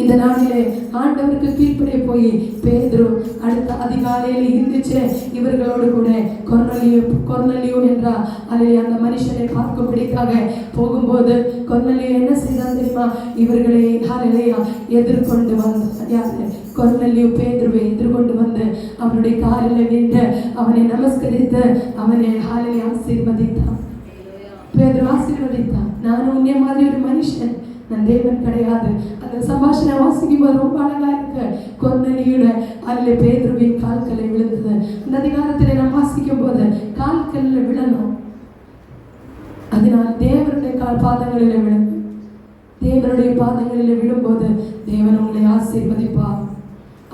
இந்த நாளிலே ஆண்டவருக்கு கீழ்ப்படிய போய் பேதுரு அடுத்த அதிகாலையில் இருந்துச்சு இவர்களோடு கூட கொர்நேலியு என்றா அந்த மனுஷனை பார்க்கும்படிக்காக போகும்போது கொர்நேலியு என்ன செய்தான் தெரியுமா? இவர்களை எதிர்கொண்டு வந்த கொர்நேலியு பேதுருவை எதிர்கொண்டு வந்து அவனுடைய காலில் விழுந்து அவனை நமஸ்கரித்து அவனை ஆசீர்வதித்தான். பேதுரு ஆசீர்வதித்தான். நான் உன்னை மாதிரி ஒரு மனுஷன், நான் தேவன் கிடையாது. அந்த சம்பாஷணை வாசிக்கும் போது ரொம்ப அழகா இருக்கு. கொர்நேலியோட அதில் பேதுருவின் கால்களை விழுந்தது. அந்த அதிகாரத்தில் நான் வாசிக்கும் போது கால்களில் விழணும். அதனால் தேவனுடைய பாதங்களில் விழும். தேவனுடைய பாதங்களில் விழும்போது தேவன் உங்களை ஆசீர்வதிப்பார்.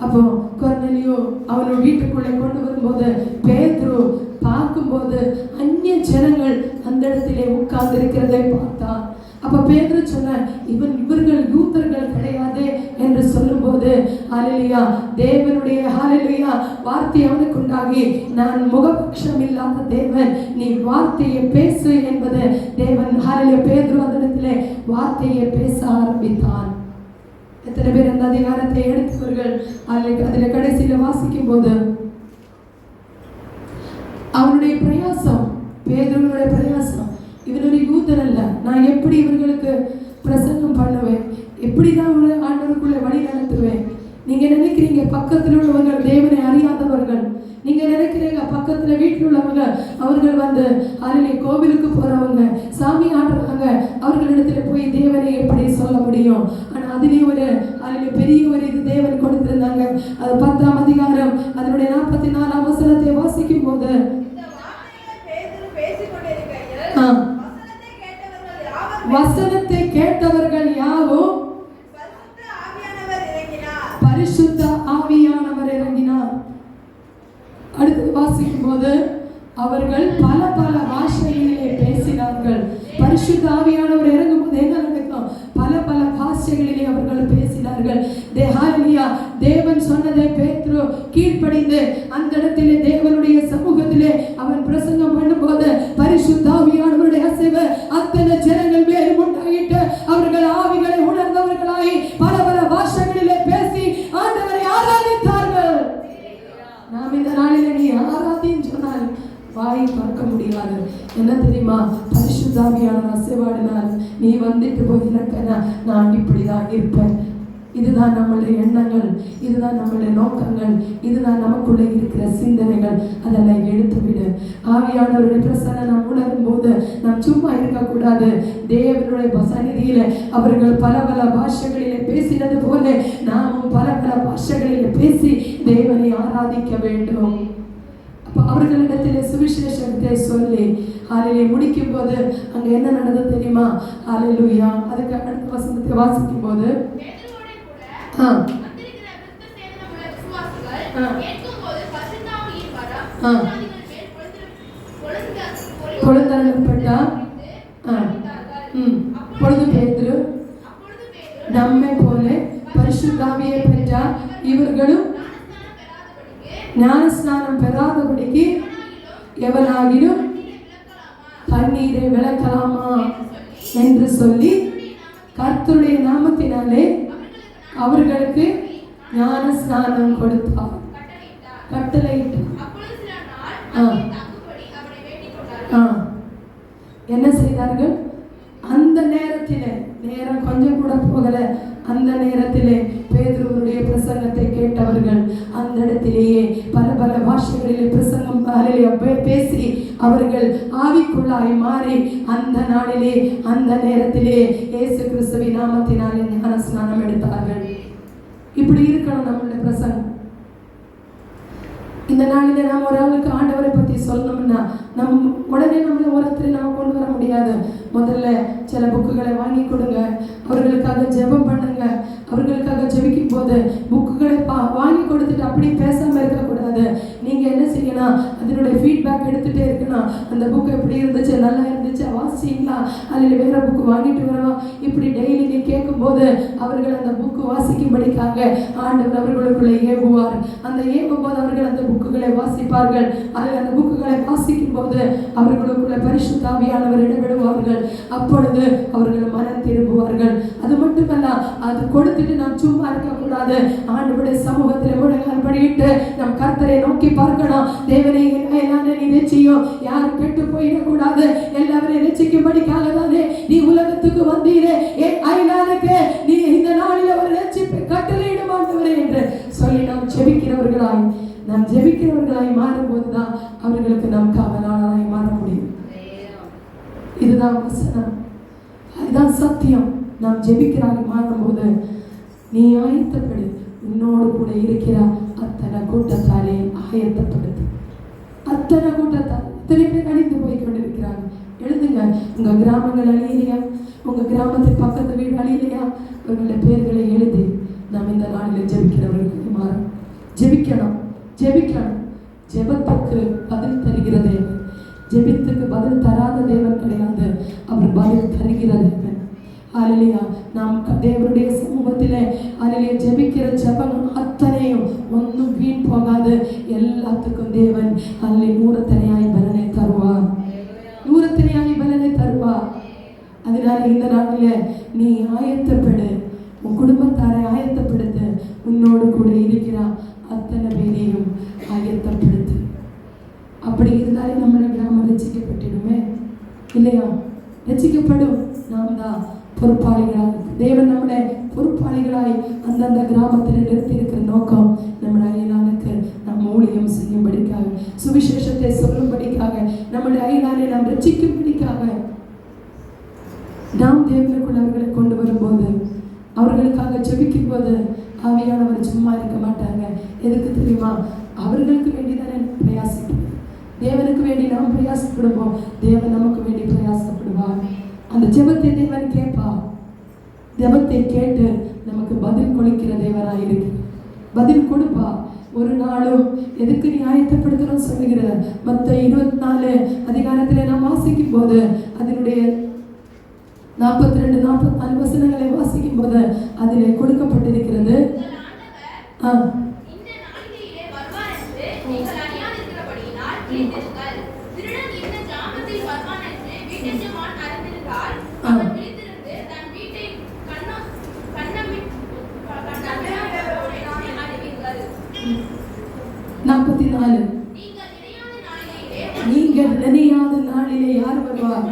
அப்போ கொர்நேலியு அவனோட வீட்டுக்குள்ளே கொண்டு வரும்போது பேதுரு பார்க்கும்போது அந்நிய ஜனங்கள் அந்த இடத்திலே உட்கார்ந்து இருக்கிறதை பார்த்தான். அப்ப பேதுரு சொன்ன இவர்கள் யூதர்கள் கிடையாது என்று சொல்லும்போது ஹல்லேலூயா, தேவனுடைய ஹல்லேலூயா வார்த்தை அவனுக்கு உண்டாகி, நான் முகபக்ஷம் இல்லாத தேவன், நீ வார்த்தையை பேசு என்பது தேவன். ஹல்லேலூயா, பேதுரு அந்த இடத்திலே வார்த்தையை பேச ஆரம்பித்தான். எத்தனை பேர் அந்த அதிகாரத்தை எடுத்தவர்கள்? அதில் கடைசியில் வாசிக்கும் போது அவனுடைய பிரயாசம், பேதுருவினுடைய பிரயாசம், இவன் ஒரு யூதன் அல்ல, நான் எப்படி இவர்களுக்கு பிரசங்கம் பண்ணுவேன், எப்படிதான் ஆண்டவருக்குள்ள வழி நடத்துவேன்? நீங்க நினைக்கிறீங்க பக்கத்தில் உள்ளவர்கள் தேவனை அறியாதவர்கள், நீங்க நினைக்கிறீங்க பக்கத்துல வீட்டில் உள்ளவங்க அவர்கள் கோவிலுக்கு போறவங்க, சாமி ஆடுறவங்க, அவர்களிடத்துல போய் தேவனை எப்படி சொல்ல முடியும்? ஆனா அதிலே பெரிய ஒரு இது தேவன் கொடுத்திருந்தாங்க. அது 10ஆம் அதிகாரம் அதனுடைய 44ஆம் வசனத்தை வாசிக்கும் போது வசனத்தை கேட்டவர்கள் யாவும் பரிசுத்த ஆவியானவர் இறங்கினார். அடுத்து வாசிக்கும் போது அவர்கள் பல பல பாஷைகளிலே பேசினார்கள். பரிசுத்த ஆவியானவர் இறங்கும் போது என்ன நடக்கும்? பல பல பாஷைகளிலே அவர்கள் பேசினார்கள். தேவன் சொன்னதை பேதுரு கீழ்ப்படிந்து அந்த இடத்திலே தேவனுடைய சமூகத்திலே அவன் பிரசங்கம் பண்ணும்போது பரிசுத்த ஆவியானவருடைய அசைவு அத்தனை ஜனங்கள் மேல் உண்டாயிட்டு அவர்கள் ஆவிகளை உணர்ந்தவர்களாய் பல பல பாஷைகளிலே பேசி ஆண்டவரை ஆராதித்தார்கள். நாம் இந்த நாளில் நீ ஆராதின்னு சொன்னால் வாயை பார்க்க முடியாது. என்ன தெரியுமா? பரிசுத்த ஆவியானவர் அசைவாடினால் நீ வந்துட்டு போய் நான் இப்படிதான் இருப்பேன், இதுதான் நம்மளுடைய எண்ணங்கள், இதுதான் நம்மளுடைய நோக்கங்கள், இதுதான் நமக்குள்ளே இருக்கிற சிந்தனைகள். அதெல்லாம் எடுத்துவிடு. ஆவியானவருடைய பிரசன்னம் நாம் உணரும் போது நாம் சும்மா இருக்கக்கூடாது. தேவனுடைய சந்நிதியில அவர்கள் பல பல பாஷைகளிலே பேசினது போல நாமும் பல பல பாஷைகளிலே பேசி தேவனை ஆராதிக்க வேண்டும். அப்போ அவர்களிடத்தில் சுவிசேஷத்தை சொல்லி ஹalleluya முடிக்கும் போது அங்க என்ன நடந்தது தெரியுமா? ஹalleluya. அதுக்கு அடுத்த வசனத்தை வாசிக்கும் போது பொழுது பேதுரு நம்மை போல பரிசுத்தாவியை பெற்றார், இவர்களும் ஞானஸ்நானம் பெறாதபடிக்கு எவனாகிலும் தண்ணீரை விளக்கலாமா என்று சொல்லி கர்த்தருடைய நாமத்தினாலே அவர்களுக்கு ஞானஸ்நானம் கொடுத்தார், கட்டளையிட்டார். என்ன செய்தார்கள்? அந்த நேரத்திலே, நேரம் கொஞ்சம் கூட போகல, அந்த நேரத்திலே பேதுருவுடைய பிரசங்கத்தை கேட்டவர்கள் அந்த இடத்திலேயே பல பல பாஷைகளிலே பிரசங்கம் பேசி அவர்கள் ஆவிக்குள்ளாய் மாறி அந்த நாளிலே அந்த நேரத்திலே இயேசு கிறிஸ்துவின் நாமத்தினாலே ஞான ஸ்நானம் எடுத்தார்கள். இப்படி இருக்கணும் நம்மளுடைய பிரசங்கம். இந்த நாளில நாம் ஒரு ஆளுக்கு ஆண்டவரை பற்றி சொல்லணும்னா உடனே நம்மள ஒருத்தரை நம்ம கொண்டு வர முடியாது. முதல்ல சில புக்குகளை வாங்கி கொடுங்க, அவர்களுக்காக ஜெபம் பண்ணுங்க. அவர்களுக்காக ஜெபிக்கும் போது புக்குகளை வாங்கி கொடுத்துட்டு அப்படி பேசாம இருக்கக்கூடாது. நீங்க என்ன செய்யணும்? அதனுடைய ஃபீட்பேக் எடுத்துட்டே இருக்கணும். அந்த புக்கு எப்படி இருந்துச்சு, நல்லா இருந்துச்சு, வாசிங்களா, அதில் வேற புக்கு வாங்கிட்டு வரவா, இப்படி டெய்லி நீ கேட்கும் போது அவர்கள் அந்த புக்கு வாசிக்கும்படிக்காக ஆண்டவர் அவர்களுக்குள்ளே ஏவுவார். அந்த ஏவும் போது அவர்கள் அந்த புக்குகளை வாசிப்பார்கள். அதில் அந்த புக்குகளை வாசிக்கும் போது அவர்களுக்குள்ள பரிசுத்த ஆவியானவர் இடவிடுவார்கள். அப்பொழுது அவர்கள் மனம் திரும்புவார்கள். அது மட்டுமல்ல, அது கொடுத்துட்டு நாம் சும்மா இருக்கக்கூடாது. ஆண்டவருடைய சமூகத்தில் முழங்கால் படியிட்டு நம் கர்த்தரை நோக்கி பார்க்கணும். தேவனை எல்லாரும் நினைச்சியும் யாரும் கெட்டு போயிடக்கூடாது. எல்லாரும் நினைச்சிக்கும்படிக்காக தானே நீ உலகத்துக்கு வந்தீரே, ஐநாளுக்கு நீ இந்த நாளில் ஒரு ரட்சிப்பை கட்டளையிடும் ஆண்டவரே என்று சொல்லி நாம் ஜெபிக்கிறவர்களாய் மாறும்போதுதான் அவர்களுக்கு நாம் காவலாளராய் மாற முடியும். இதுதான் வசனம், இதுதான் சத்தியம். நாம் ஜெபிக்கிறாய் மாறும்போது நீ ஆயத்தப்படு, உன்னோடு கூட இருக்கிற அத்தனை கூட்டத்தாரே ஆயத்தப்படுது. அத்தனை கூட்டத்தார் இத்தனை பேர் அழிந்து போய் கொண்டிருக்கிறாங்க. எழுதுங்க, உங்க கிராமங்கள் அழியலையா? உங்க கிராமத்துக்கு பக்கத்து வீடு அழியலையா? அவர்களுடைய பேர்களை எழுதி நாம் இந்த நாளில் ஜெபிக்கிறவர்களுக்கு மாறும். ஜெபிக்கணும். ஜெபத்துக்கு பதில் தருகிற தேவன். ஜெபத்துக்கு பதில் தராத தேவன் கிடையாது, அவர் பதில் தருகிற தேவன். ஹல்லேலூயா. நாம் தேவனுடைய சமூகத்திலே ஹல்லேலூயா ஜெபிக்கிற ஜெபம் அத்தனையும் ஒன்றும் வீண் போகாது. எல்லாத்துக்கும் தேவன் ஹல்லேலூயா நூறத்தனையாய் பலனை தருவார். அதனால இந்த நாளிலே நீ ஆயத்தப்படு, உன் குடும்பத்தாரை ஆயத்தப்படுத்து, உன்னோடு கூட இருக்கிறான் அத்தனை பேரையும் ஆயத்தப்படுத்து. அப்படி இருந்தாலே நம்மளை கிராமம் ரசிக்கப்பட்டுடுமே இல்லையா? ரசிக்கப்படும். நாம் தான் பொறுப்பாளிகளாய், தேவன் நம்மளை பொறுப்பாளிகளாய் அந்தந்த கிராமத்தில் நிறுத்தியிருக்கிற நோக்கம் நம்முடைய அயலானுக்கு நாம் ஊழியம் செய்யும்படிக்காக, சுவிசேஷத்தை சொல்லும்படிக்காக, நம்முடைய அயலானை நாம் ரசிக்கும்படிக்காக நாம் தேவனுக்குள் அவர்களை கொண்டு வரும்போது, அவர்களுக்காக ஜெபிக்கும் போது ஆவியானவர் சும்மா இருக்க மாட்டாங்க. எதுக்கு தெரியுமா? அவர்களுக்கு வேண்டிதானே பிரயாசப்படுவோம். தேவனுக்கு வேண்டி நாம் பிரயாசப்படுவோம், தேவன் நமக்கு வேண்டி பிரயாசப்படுவார். அந்த ஜெபத்தை தேவன் கேட்பார். ஜெபத்தை கேட்டு நமக்கு பதில் கொடுக்கிற தேவனாக இருக்கு. பதில் கொடுப்பா. ஒரு நாளும் எதுக்கு நீ ஆயத்தப்படுத்தணும் சொல்லுகிற மத்த 24 அதிகாரத்தில் நாம் வாசிக்கும் போது அதனுடைய 42-44 வசனங்களை வாசிக்கும் போது அதிலே கொடுக்கப்பட்டிருக்கிறது. நீங்கள் நினையாத நாளிலே யார் வருவார்?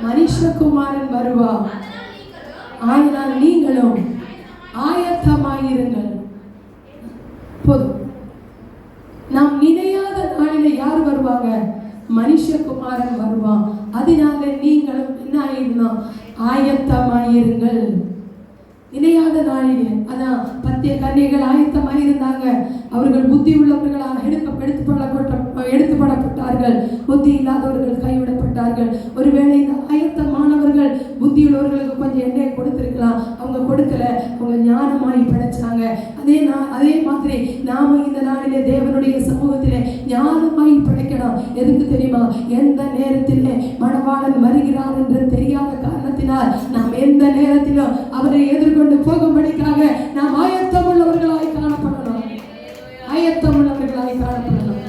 மனுஷகுமாரன் வருவார். ஆயினால் நீங்களும் ஆயத்த ஆயத்தமாயிருங்கள். போதும். நாம் நினையாத நாளில யார் வருவாங்க? மனுஷகுமாரன் வருவான். அதனால நீங்களும் என்ன ஆயிடணும்? ஆயத்தமாயிருங்கள். நினையாத நாளிலே அதான் 10 கன்னிகைகள் ஆயத்தமாயிருந்தாங்க. அவர்கள் புத்தி உள்ளவர்களாக எடுத்துப்படப்பட்டார்கள். புத்தி இல்லாதவர்கள் கைவிடப்பட்டார்கள். ஒருவேளை இந்த ஆயத்தமானவர்கள் புத்தியுள்ளவர்களுக்கு கொஞ்சம் எண்ணெயை கொடுத்திருக்கலாம், அவங்க கொடுக்கல, அவங்க ஞானமாய் படைச்சாங்க. அதே மாதிரி நாம இந்த நாளிலே தேவனுடைய சமூகத்திலே ஞானமாய் படைக்கணும். எதுக்கு தெரியுமா? எந்த நேரத்திலே மணவாளன் வருகிறார் என்று தெரியாத காரணத்தினால் நாம் எந்த நேரத்திலும் அவரை எதிர்கொண்டு போகும்படிக்காக நாம் ஆயத்தம் உள்ளவர்களாய் காணப்படணும். ஆயத்தம் உள்ளவர்களாய் காணப்படணும்.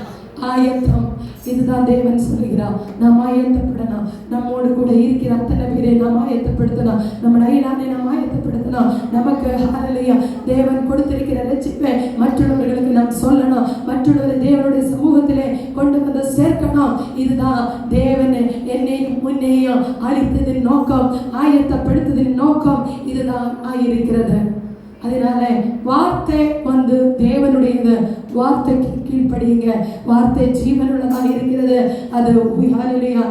ஆயத்தம், இதுதான் தேவன் சொல்லுகிறார். நாம் ஆயத்தப்படணும். நம்மோடு கூட இருக்கிற அத்தனை பேரை நாம் ஆயத்தப்படுத்தணும். நம்ம அயலானை நாம் ஆயத்தப்படுத்தணும். நமக்கு ஹல்லேலூயா தேவன் கொடுத்திருக்கிற ரட்சிப்பை மற்றவர்களுக்கு நாம் சொல்லணும். மற்றவர்களை தேவனுடைய சமூகத்திலே கொண்டு வந்து சேர்க்கணும். இதுதான் தேவன் என்னையும் முன்னையும் அழித்ததின் நோக்கம், ஆயத்தப்படுத்ததின் நோக்கம் இதுதான் ஆயிருக்கிறது. அதனால வார்த்தை தேவனுடையது. வார்த்தைக்கு கீழ்ப்படியுங்க. வார்த்தை ஜீவனுள்ளதாக இருக்கிறது. அது ஹல்லேலூயா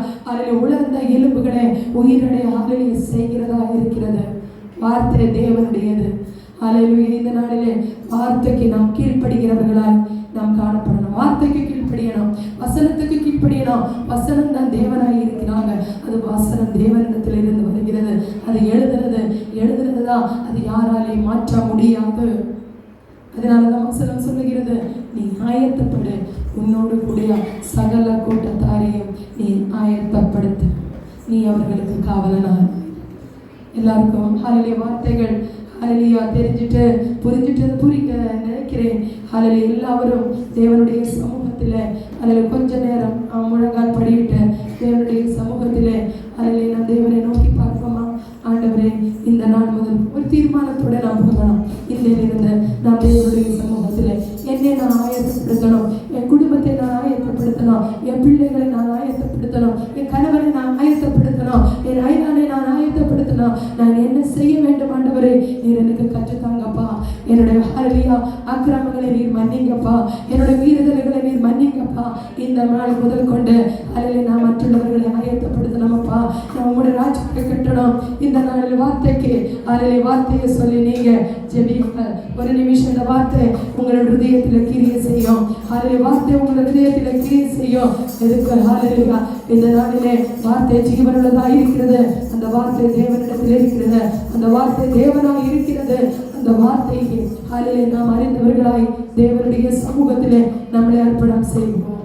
உலர்ந்த எலும்புகளை உயிரடை ஹல்லேலூயா செய்கிறதா இருக்கிறது. வார்த்தை தேவனுடையது. ஹல்லேலூயா இந்த நாளிலே வார்த்தைக்கு நாம் கீழ்ப்படுகிறவர்களாய் நாம் காணப்படணும். வார்த்தைக்கு கீழ்ப்படியணும். வசனத்துக்கு கீழ்ப்படியணும். வசனம் தான் தேவனாய் இருக்கிறாங்க. அது வசனம் தேவனிடத்தில் இருந்து வருகிறது. அது எழுதுறது தான். அது யாராலையும் மாற்ற முடியாது. அதனாலதான் வசனம் சொல்லுகிறது, நீ ஆயத்தப்படு, உன்னோடு கூடிய சகல கூட்டத்தாரையும் நீ ஆயத்தப்படுத்து, நீ அவர்களுக்கு காவலனாக. எல்லாருக்கும் ஹல்லேலூயா வார்த்தைகள் ஹல்லேலூயா தெரிஞ்சுட்டு புரிக்க நினைக்கிறேன். ஹல்லேலூயா எல்லாரும் தேவனுடைய சமூகத்தில் ஹல்லேலூயா கொஞ்ச நேரம் முழங்கால் படியிட்டு தேவனுடைய சமூகத்தில் ஹல்லேலூயா நான் தேவனை நோக்கி பார்ப்போமா? ஆண்டவரே, இந்த நாள் முதல் ஒரு தீர்மானத்தோட நான் போகணும். இருந்து நான் தேவனுடைய சமூகத்தில் என்னை நான் ஆயத்தப்படுத்தணும். என் குடும்பத்தை நான் ஆயத்தப்படுத்தணும். என் பிள்ளைகளை நான் ஆயத்தப்படுத்தணும். என் கணவரை நான் ஆயத்தப்படுத்தணும். என் அயலானை நான் ஆயத்தப்படுத்தணும். நான் என்ன செய்ய வேண்டும் ஆண்டவரே? நீர் எனக்கு கற்றுத்தாங்கப்பா. என்னுடைய ஹல்லேலூயா அக்கிரமங்களை நீர் மன்னிங்கப்பா. என்னுடைய மீறுதல்களை நீர் மன்னிங்கப்பா. இந்த நாள் முதல் கொண்டு ஹல்லேலூயா நான் மற்றவர்களை ஆயத்தப்படுத்தணுமப்பா. நான் உங்களுடைய ராஜ்யத்தை கட்டணும். இந்த நாளில் வார்த்தைக்கு ஹல்லேலூயா வார்த்தையை சொல்லி நீங்க ஜெபியுங்கள். ஒரு நிமிஷம் இந்த வார்த்தை உங்களோட ஹிருதயத்தில் கிரியை செய்யும். ஹல்லேலூயா வார்த்தை உங்களோட ஹிருதயத்தில் கிரியை செய்யும். எதுக்கு? ஹல்லேலூயா இந்த நாளிலே வார்த்தை ஜீவனுள்ளதா இருக்கிறது. அந்த வார்த்தை தேவனிடத்தில் இருக்கிறது. அந்த வார்த்தை தேவனாய் இருக்கிறது. அந்த வார்த்தைக்கு ஹல்லேலூயா நாம் அறிந்தவர்களாய் தேவனுடைய சமூகத்திலே நம்மளை அர்ப்பணம் செய்வோம்.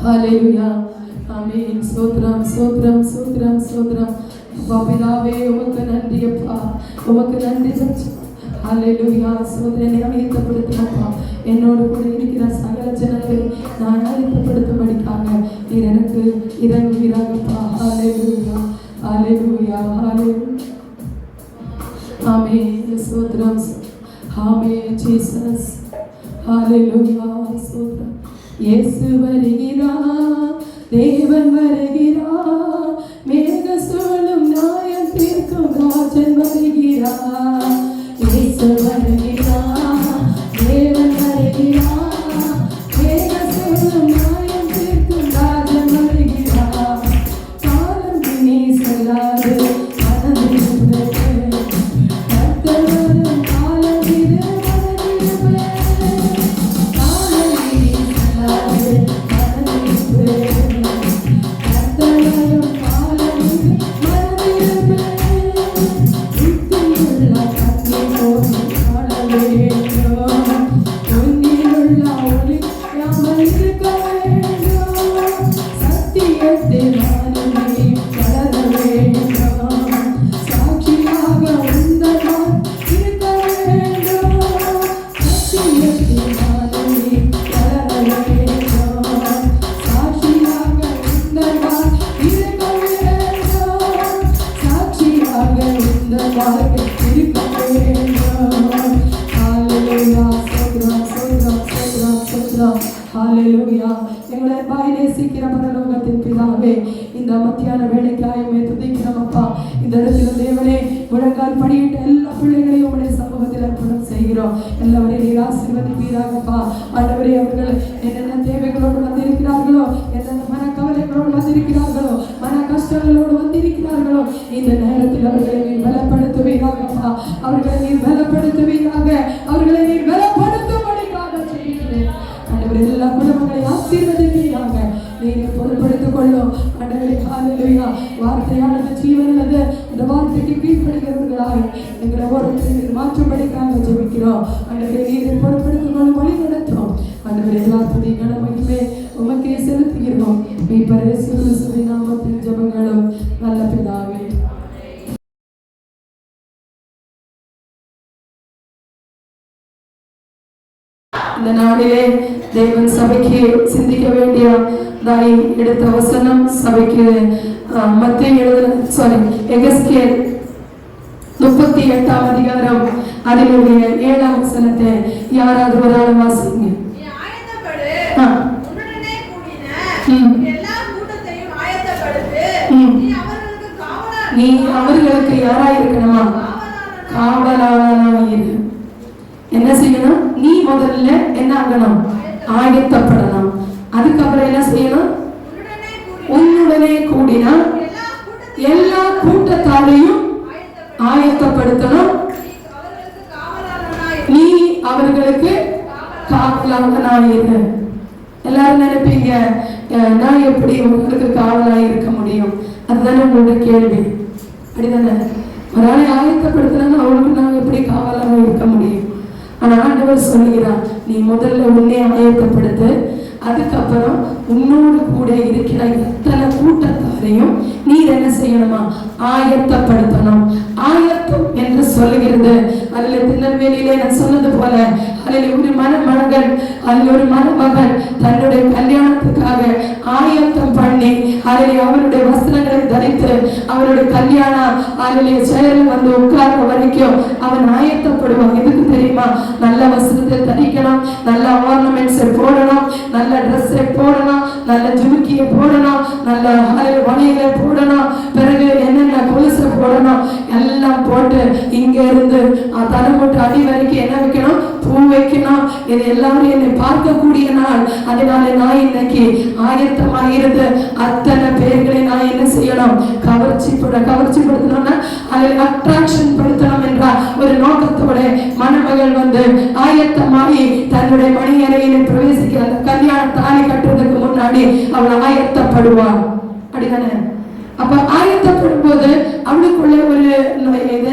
ஹல்லேலூயா ஆமென். ஸ்தோத்திரம் ஸ்தோத்திரம் ஸ்தோத்திரம் ஸ்தோத்திரம். பிதாவே உமக்கு நன்றி அப்பா, உமக்கு நன்றி. ஹல்லேலூயா சோதரனை ஆயத்தப்படுத்துமப்பா. என்னோடு கூட இருக்கிற சகல ஜனங்களை நான் ஆயத்தப்படுத்தும்படிக்காக நீர் எனக்கு இறங்குவீராகப்பா. ஹல்லேலூயா ஹல்லேலூயா ஹல்லேலூயா ஆமென். ஸ்தோத்திரம் ஆமென் ஜீசஸ். ஹல்லேலூயா ஸ்தோத்திரம். இயேசு வருகிறார், தேவன் வருகிறார், மேக சூழும் நியாயம் தீர்க்கும் ராஜன் வருகிறார். இயேசு வருகிறார், தேவன் வருகிறார், மேக சூழும் நியாயம் தீர்க்கும் ராஜன் வருகிறார். காலம் இனி செல்லாது மனதிருப்பது, கர்த்தர் வரும் காலம் இது மனதிருப்பது. காலம் இனி செல்லாது மனதிருப்பது, கர்த்தர் வரும் காலம் இது மனதிருப்பது. புத்தியுள்ள கண்ணி போல் வாழ வேண்டும், பொன்னிலுள்ள ஒளி யாமல் இருக்க வேண்டும். சத்தியத்தில் நானும் நீ வளர வேண்டும், சாட்சியாக உந்தமாய் இருக்க வேண்டும். சத்தியத்தில் நானும் நீ வளர வேண்டும், சாட்சியாக உந்தமாய் இருக்க வேண்டும். சாட்சியாக உந்தமாய் இருக்க வேண்டும். ஹல்லேலூயா ஸ்தோத்திரம் ஸ்தோத்திரம் ஸ்தோத்திரம் ஸ்தோத்திரம். ஹல்லேலூயா. எங்களை அன்பாய் நேசிக்கிற பரலோகத்தின் பிதாவே, இந்த மத்தியான வேலைக்காயுமே துதிக்கிறோம் அப்பா. இந்த இடத்துல தேவனே முழங்கால் படியிட்ட எல்லா பிள்ளைகளையும் உடைய சமூகத்தில் அர்ப்பணம் செய்கிறோம். எல்லாவரையும் ஆசீர்வதிப்பீராகப்பா. ஆண்டவரே, அவர்கள் என்னென்ன தேவைகளோடு வந்திருக்கிறார்களோ, என்னென்ன மனக்கவலைகளோடு வந்திருக்கிறார்களோ, மன கஷ்டங்களோடு வந்திருக்கிறார்களோ, இந்த நேரத்தில் அவர்களை நீர் பலப்படுத்துவீராகப்பா. அவர்களை நீர் பலப்படுத்துவீராக. அவர்களை நீர் பலப்படுத்தும்படியாக செய்கிறேன். ஆண்டவரே, எல்லா குடும்பங்களை ஆசீர்வதிப்பீராக. நீர் பொறுப்படுத்திக் கொள்ளும். ஆண்டவரே, ஹல்லேலூயா. வார்த்தையானது ஜீவனுள்ளது. அந்த வார்த்தைக்கு கீழ்ப்படுகிறவர்களாய் எங்களை ஒருத்தர் மாற்றும்படிக்காக ஜெபிக்கிறோம். ஆண்டவரே, நீரை பொறுப்படுத்திக் கொள்ளும், வழி நடத்தும். ஆண்டவரே, எல்லா துதி கனமகிமே உமக்கே செலுத்துகிறோம். மீட்பர் இயேசு கிறிஸ்துவின் நாமத்தில் ஜெபங்களும் நல்ல பிதாவே. இந்த நாளிலே தேவன் சபைக்கு சிந்திக்க வேண்டிய எடுத்த வசனம் சபைக்கு மத்திய எகெஸ்கேல் 38 அதிகாரம் அதிலுடைய 7ஆம் வசனத்தை யாராவது ஒரு ஆள் வாசிங்க. நீ அவர்களுக்கு யாராயிருக்கணுமா? காவலாயிரு. என்ன செய்யணும்? நீ முதல்ல என்ன ஆகணும்? ஆயத்தப்படணும். அதுக்கப்புறம் என்ன செய்யணும்? உன்னுடனே கூடினா எல்லா கூட்டத்தாரையும் ஆயத்தப்படுத்தணும். நீ அவர்களுக்கு காவலாயிரு. எல்லாரும் நினைப்பீங்க, நான் எப்படி உங்களுக்கு காவலாக இருக்க முடியும்? அதுதானே உங்களோட கேள்வி. அப்படிதானே? ஒரு ஆளை ஆயத்தப்படுத்தினா அவளுக்கு நான் எப்படி காவலாக இருக்க முடியும்? ஆனா ஆண்டவர் சொல்லுகிறார், நீ முதல்ல உன்னை ஆயத்தப்படுத்து. அதுக்கப்புறம் உன்னோடு கூட இருக்கிற எத்தனை கூட்டத்தாரையும் நீர் என்ன செய்யணுமா? ஆயத்தப்படுத்தணும். ஆயத்தம் என்று சொல்லுகிறது. அதுல திருநெல்வேலியிலே நான் சொன்னது போல, அதில் ஒரு மணமகன், அதில் ஒரு மணமகன் தன்னுடைய கல்யாணத்துக்காக ஆயத்தம் பண்ணி அதில் அவருடைய வஸ்திரங்களை தரித்து அவருடைய கல்யாணம் அதில் சேரில் வந்து உட்கார்ற வரைக்கும் அவன் ஆயத்தப்படுவான். எதுக்கு தெரியுமா? நல்ல வஸ்திரத்தை தரிக்கணும், நல்ல ஆர்னமெண்ட்ஸை போடணும், நல்ல ட்ரெஸ்ஸை போடணும், நல்ல ஜுமுக்கியை போடணும், நல்ல வளையலை போடணும், பிறகு என்னென்ன கொலுசை போடணும், எல்லாம் போட்டு இங்க இருந்து தலைமுட்டு அடி வரைக்கும் என்ன வைக்கணும்? பூ வைக்கணும். இது எல்லாரும் என்னை பார்க்கக்கூடிய நாள். அதனால நான் இன்னைக்கு ஆயத்தமாகிறது. அத்தனை பேர்களை நான் என்ன செய்யணும்? கவர்ச்சிப்படுத்தணும்னா அதில் அட்ராக்ஷன் படுத்தணும் என்ற ஒரு நோக்கத்தோட மணமகள் வந்து ஆயத்தமாகி தன்னுடைய மணி அறையில பிரவேசிக்கிற கல்யாண தாலி கட்டுறதுக்கு முன்னாடி அவள் ஆயத்தப்படுவாள். அப்படிதானே? அப்ப ஆயத்தப்படும் போது அவளுக்குள்ள ஒரு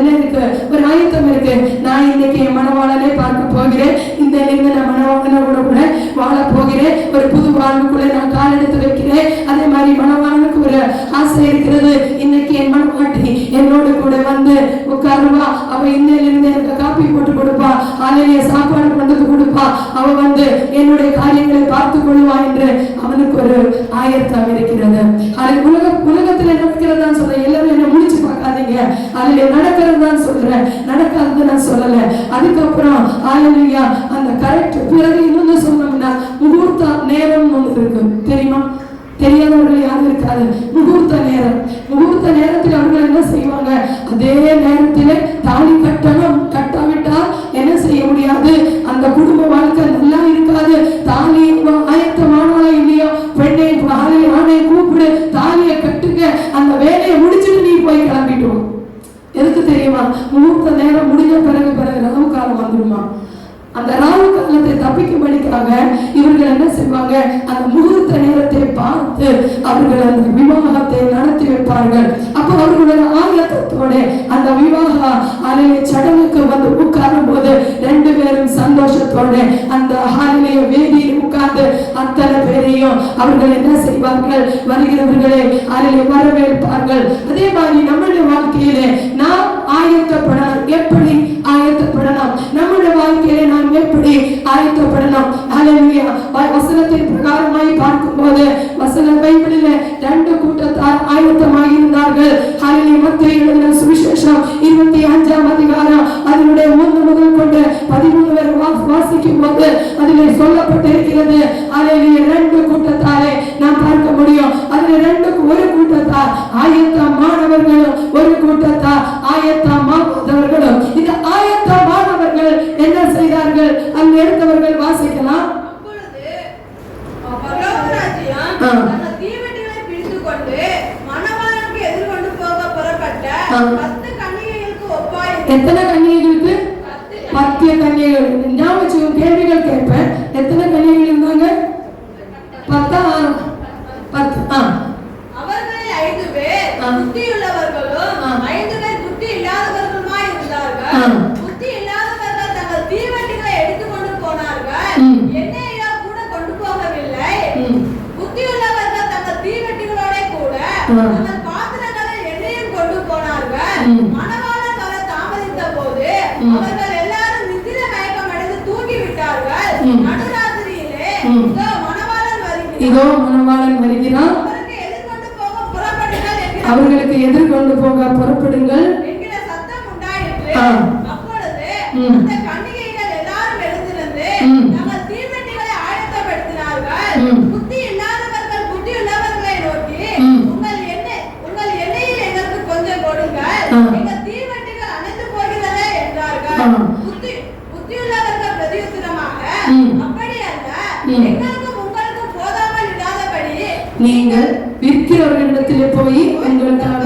இருக்கு, ஒரு ஆயத்தம் இருக்கு. நான் இன்னைக்கு என் மனவாளனே பார்க்க போகிறேன், இந்த நான் மனவாளனோட கூட வாழ போகிறேன், ஒரு புது வாழ்வுக்குள்ள நான் கால் எடுத்து வைக்கிறேன். அதே மாதிரி மனவாளனுக்கு ஒரு ஆசை இருக்கிறது, இன்னைக்கு என் மனவாட்டி என்னோடு கூட வந்து உட்காருவா, அவ இன்னையிலிருந்து எனக்கு காப்பி போட்டு கொடுப்பா, காலையிலேயே சாப்பாடு கொண்டு கொடுப்பா, அவ வந்து என்னுடைய காரியங்களை பார்த்து கொள்வா என்று அவனுக்கு ஒரு ஆயத்தம் இருக்கிறது. உலகத்துல நடக்கிறதா சொல்ல, எல்லாரும் என்ன முடிச்சு பார்க்காதீங்க, அதுல நடக்கிறது தான் சொல்றேன், நடக்காதது நான் சொல்லல. அதுக்கப்புறம் ஹல்லேலூயா, அந்த கரெக்ட் பிறகு இன்னொன்னு சொன்னோம்னா முகூர்த்த நேரம் ஒன்று இருக்கு. தெரியுமா? தெரியாதவர்கள் யாரும் இருக்காது. முகூர்த்த நேரம். முகூர்த்த நேரத்தில் அவர்கள் என்ன செய்வாங்க? அதே நேரத்தில் தாலி கட்டணும். கட்டாவிட்டால் என்ன செய்ய முடியாது? அந்த குடும்ப வாழ்க்கை நல்லா இருக்காது. தாலி ஆயத்தமானாலும் இல்லையோ, பெண்ணை ஆணை கூப்பிடு, தாலியை கட்டுங்க, அந்த வேலையை முடிச்சுட்டு நீ போய் கிளம்பிட்டு. எதுக்கு தெரியுமா? முகூர்த்த நேரம் முடிஞ்ச பிறகு ராவு காலம் வந்துடுமா? அந்த ராவு காலத்தை தப்பிக்கும்படிக்காக இவர்கள் என்ன செய்வாங்க? அந்த முகூர்த்த நேரத்தை பார்த்து அவர்கள் அந்த விவாகத்தை நடத்தி வைப்பார்கள். அப்போ அவர்களுடைய ஆயத்தத்தோட அந்த விவாக அலைய சடங்குக்கு வந்து உட்காரும் போது ரெண்டு பேரும் சந்தோஷத்தோட அந்த ஆலைய வேதியில் உட்கார்ந்து அத்தனை பேரையும் அவர்கள் என்ன செய்வார்கள்? வருகிறவர்களை அலைய வரவேற்பார்கள். அதே மாதிரி நம்முடைய வாழ்க்கையிலே நாம் ஆயத்தப்படணும். எப்படி ஆயத்தப்படணும்? நம்முடைய வாழ்க்கையிலே நாம் எப்படி ஆயத்தப்படணும்? ஹல்லேலூயா. வசனத்தின் பிரகாரமாய் பார்க்கும்போது வசன பைபிளிலே 2 கூட்டத்தார் ஆயத்தமாக இருந்தார்கள். ஹல்லேலூயா. மத்தேயு எழுதின சுவிசேஷம் 25ஆம் அதிகாரம் அதனுடைய 1 முதல் கொண்டு 13 வரை வாசிக்கும் போது அதிலே சொல்லப்பட்டிருக்கிறது. ஹல்லேலூயா. 2 கூட்டத்தாரை நாம் பார்க்க முடியும். அதில் ஒரு கூட்டத்தார் ஆயத்தமானவர்களும் ஒரு கூட்டத்தார் ஆயத்தமா எடுத்தவர்கள் வாசிக்கலாம். அப்பொழுது பரலோகராஜ்யம் தங்கள் தீவெட்டிகளை பிடித்துக் கொண்டு மணவாளனுக்கு எதிர்கொண்டு போக புறப்பட்ட 10 கன்னிகைகளுக்கு ஒப்பாய். எத்தனை கன்னிகைகளுக்கு? 10 கன்னிகைகள். ஞாபகம் கேள்விகள் கேட்பேன். எத்தனை கன்னிகைகள் இருந்தாங்க? 10. அவர்களில் 5 பேர் புத்தியுள்ளவர்களும் 5 பேர் புத்தி இல்லாதவர்களுமாய் இருந்தார்கள். புத்தி இல்லாதவர்கள் தங்கள் தீவெட்டிகளை எடுத்துக்கொண்டு போனார்கள், என்னையோ கூட கொண்டு போகவில்லை. புத்தியுள்ளவர்கள் தங்கள் தீவெட்டிகளோட கூட தங்கள் பாத்திரங்களில் எண்ணெயும் கொண்டு போனார்கள். மணவாளன் வர தாமதித்த போது அவர்கள் எல்லாரும் நித்திரை மயக்கம் அடைந்து தூங்கிவிட்டார்கள். நடுராத்திரியிலே இதோ மணவாளன் வருகிறான், அவர்களுக்கு எதிர்கொண்டு போக புறப்படுங்கள் என்கிற சத்தம் உண்டாயிற்று. அப்பொழுது அந்த கன்னிகைகள் எல்லாரும் எழுந்திருந்து தங்கள் தீவெட்டிகளை ஆயத்தப்படுத்தினார்கள். புத்தி இல்லாதவர்கள் புத்தி உள்ளவர்களை நோக்கி, உங்கள் எண்ணெயில் எங்களுக்கு கொஞ்சம் கொடுங்கள், எங்கள் தீவெட்டிகள் அணைந்து போகிறதே என்றார்கள். புத்தியுள்ளவர்கள் பிரதியுத்தரமாக, அப்படி அல்ல, எங்களுக்கும் உங்களுக்கும் போதாமல் இல்லாதபடி நீங்கள் விற்கிறவர்களிடத்திலே போய் உங்களுக்காக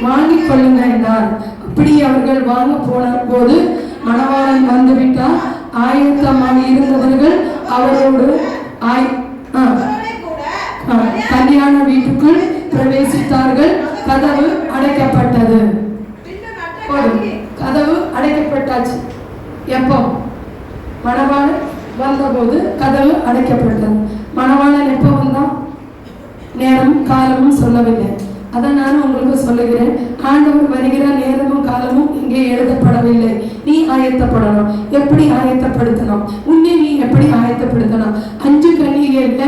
வாங்கிக் கொள்ளுங்க என்றார். அப்படி அவர்கள் வாங்க போன போது மணவாளன் வந்துவிட்டார். ஆயத்தமாக இருந்தவர்கள் அவரோடு கல்யாண வீட்டுக்குள் பிரவேசித்தார்கள். கதவு அடைக்கப்பட்டது. கதவு அடைக்கப்பட்டாச்சு. எப்போ? மணவாளன் வந்தபோது கதவு அடைக்கப்பட்டது. மணவாளன் எப்போ வந்தான்? நேரமும் காலமும் சொல்லவில்லை. அதான் நான் உங்களுக்கு சொல்லுகிறேன். ஆண்டவர் வருகிற நேரமும் காலமும் இங்கே எழுதப்படவில்லை. நீ ஆயத்தப்படணும். எப்படி ஆயத்தப்படுத்தணும்? உன்னை நீ எப்படி ஆயத்தப்படுத்தணும்? 5 கன்னிகைகள்ல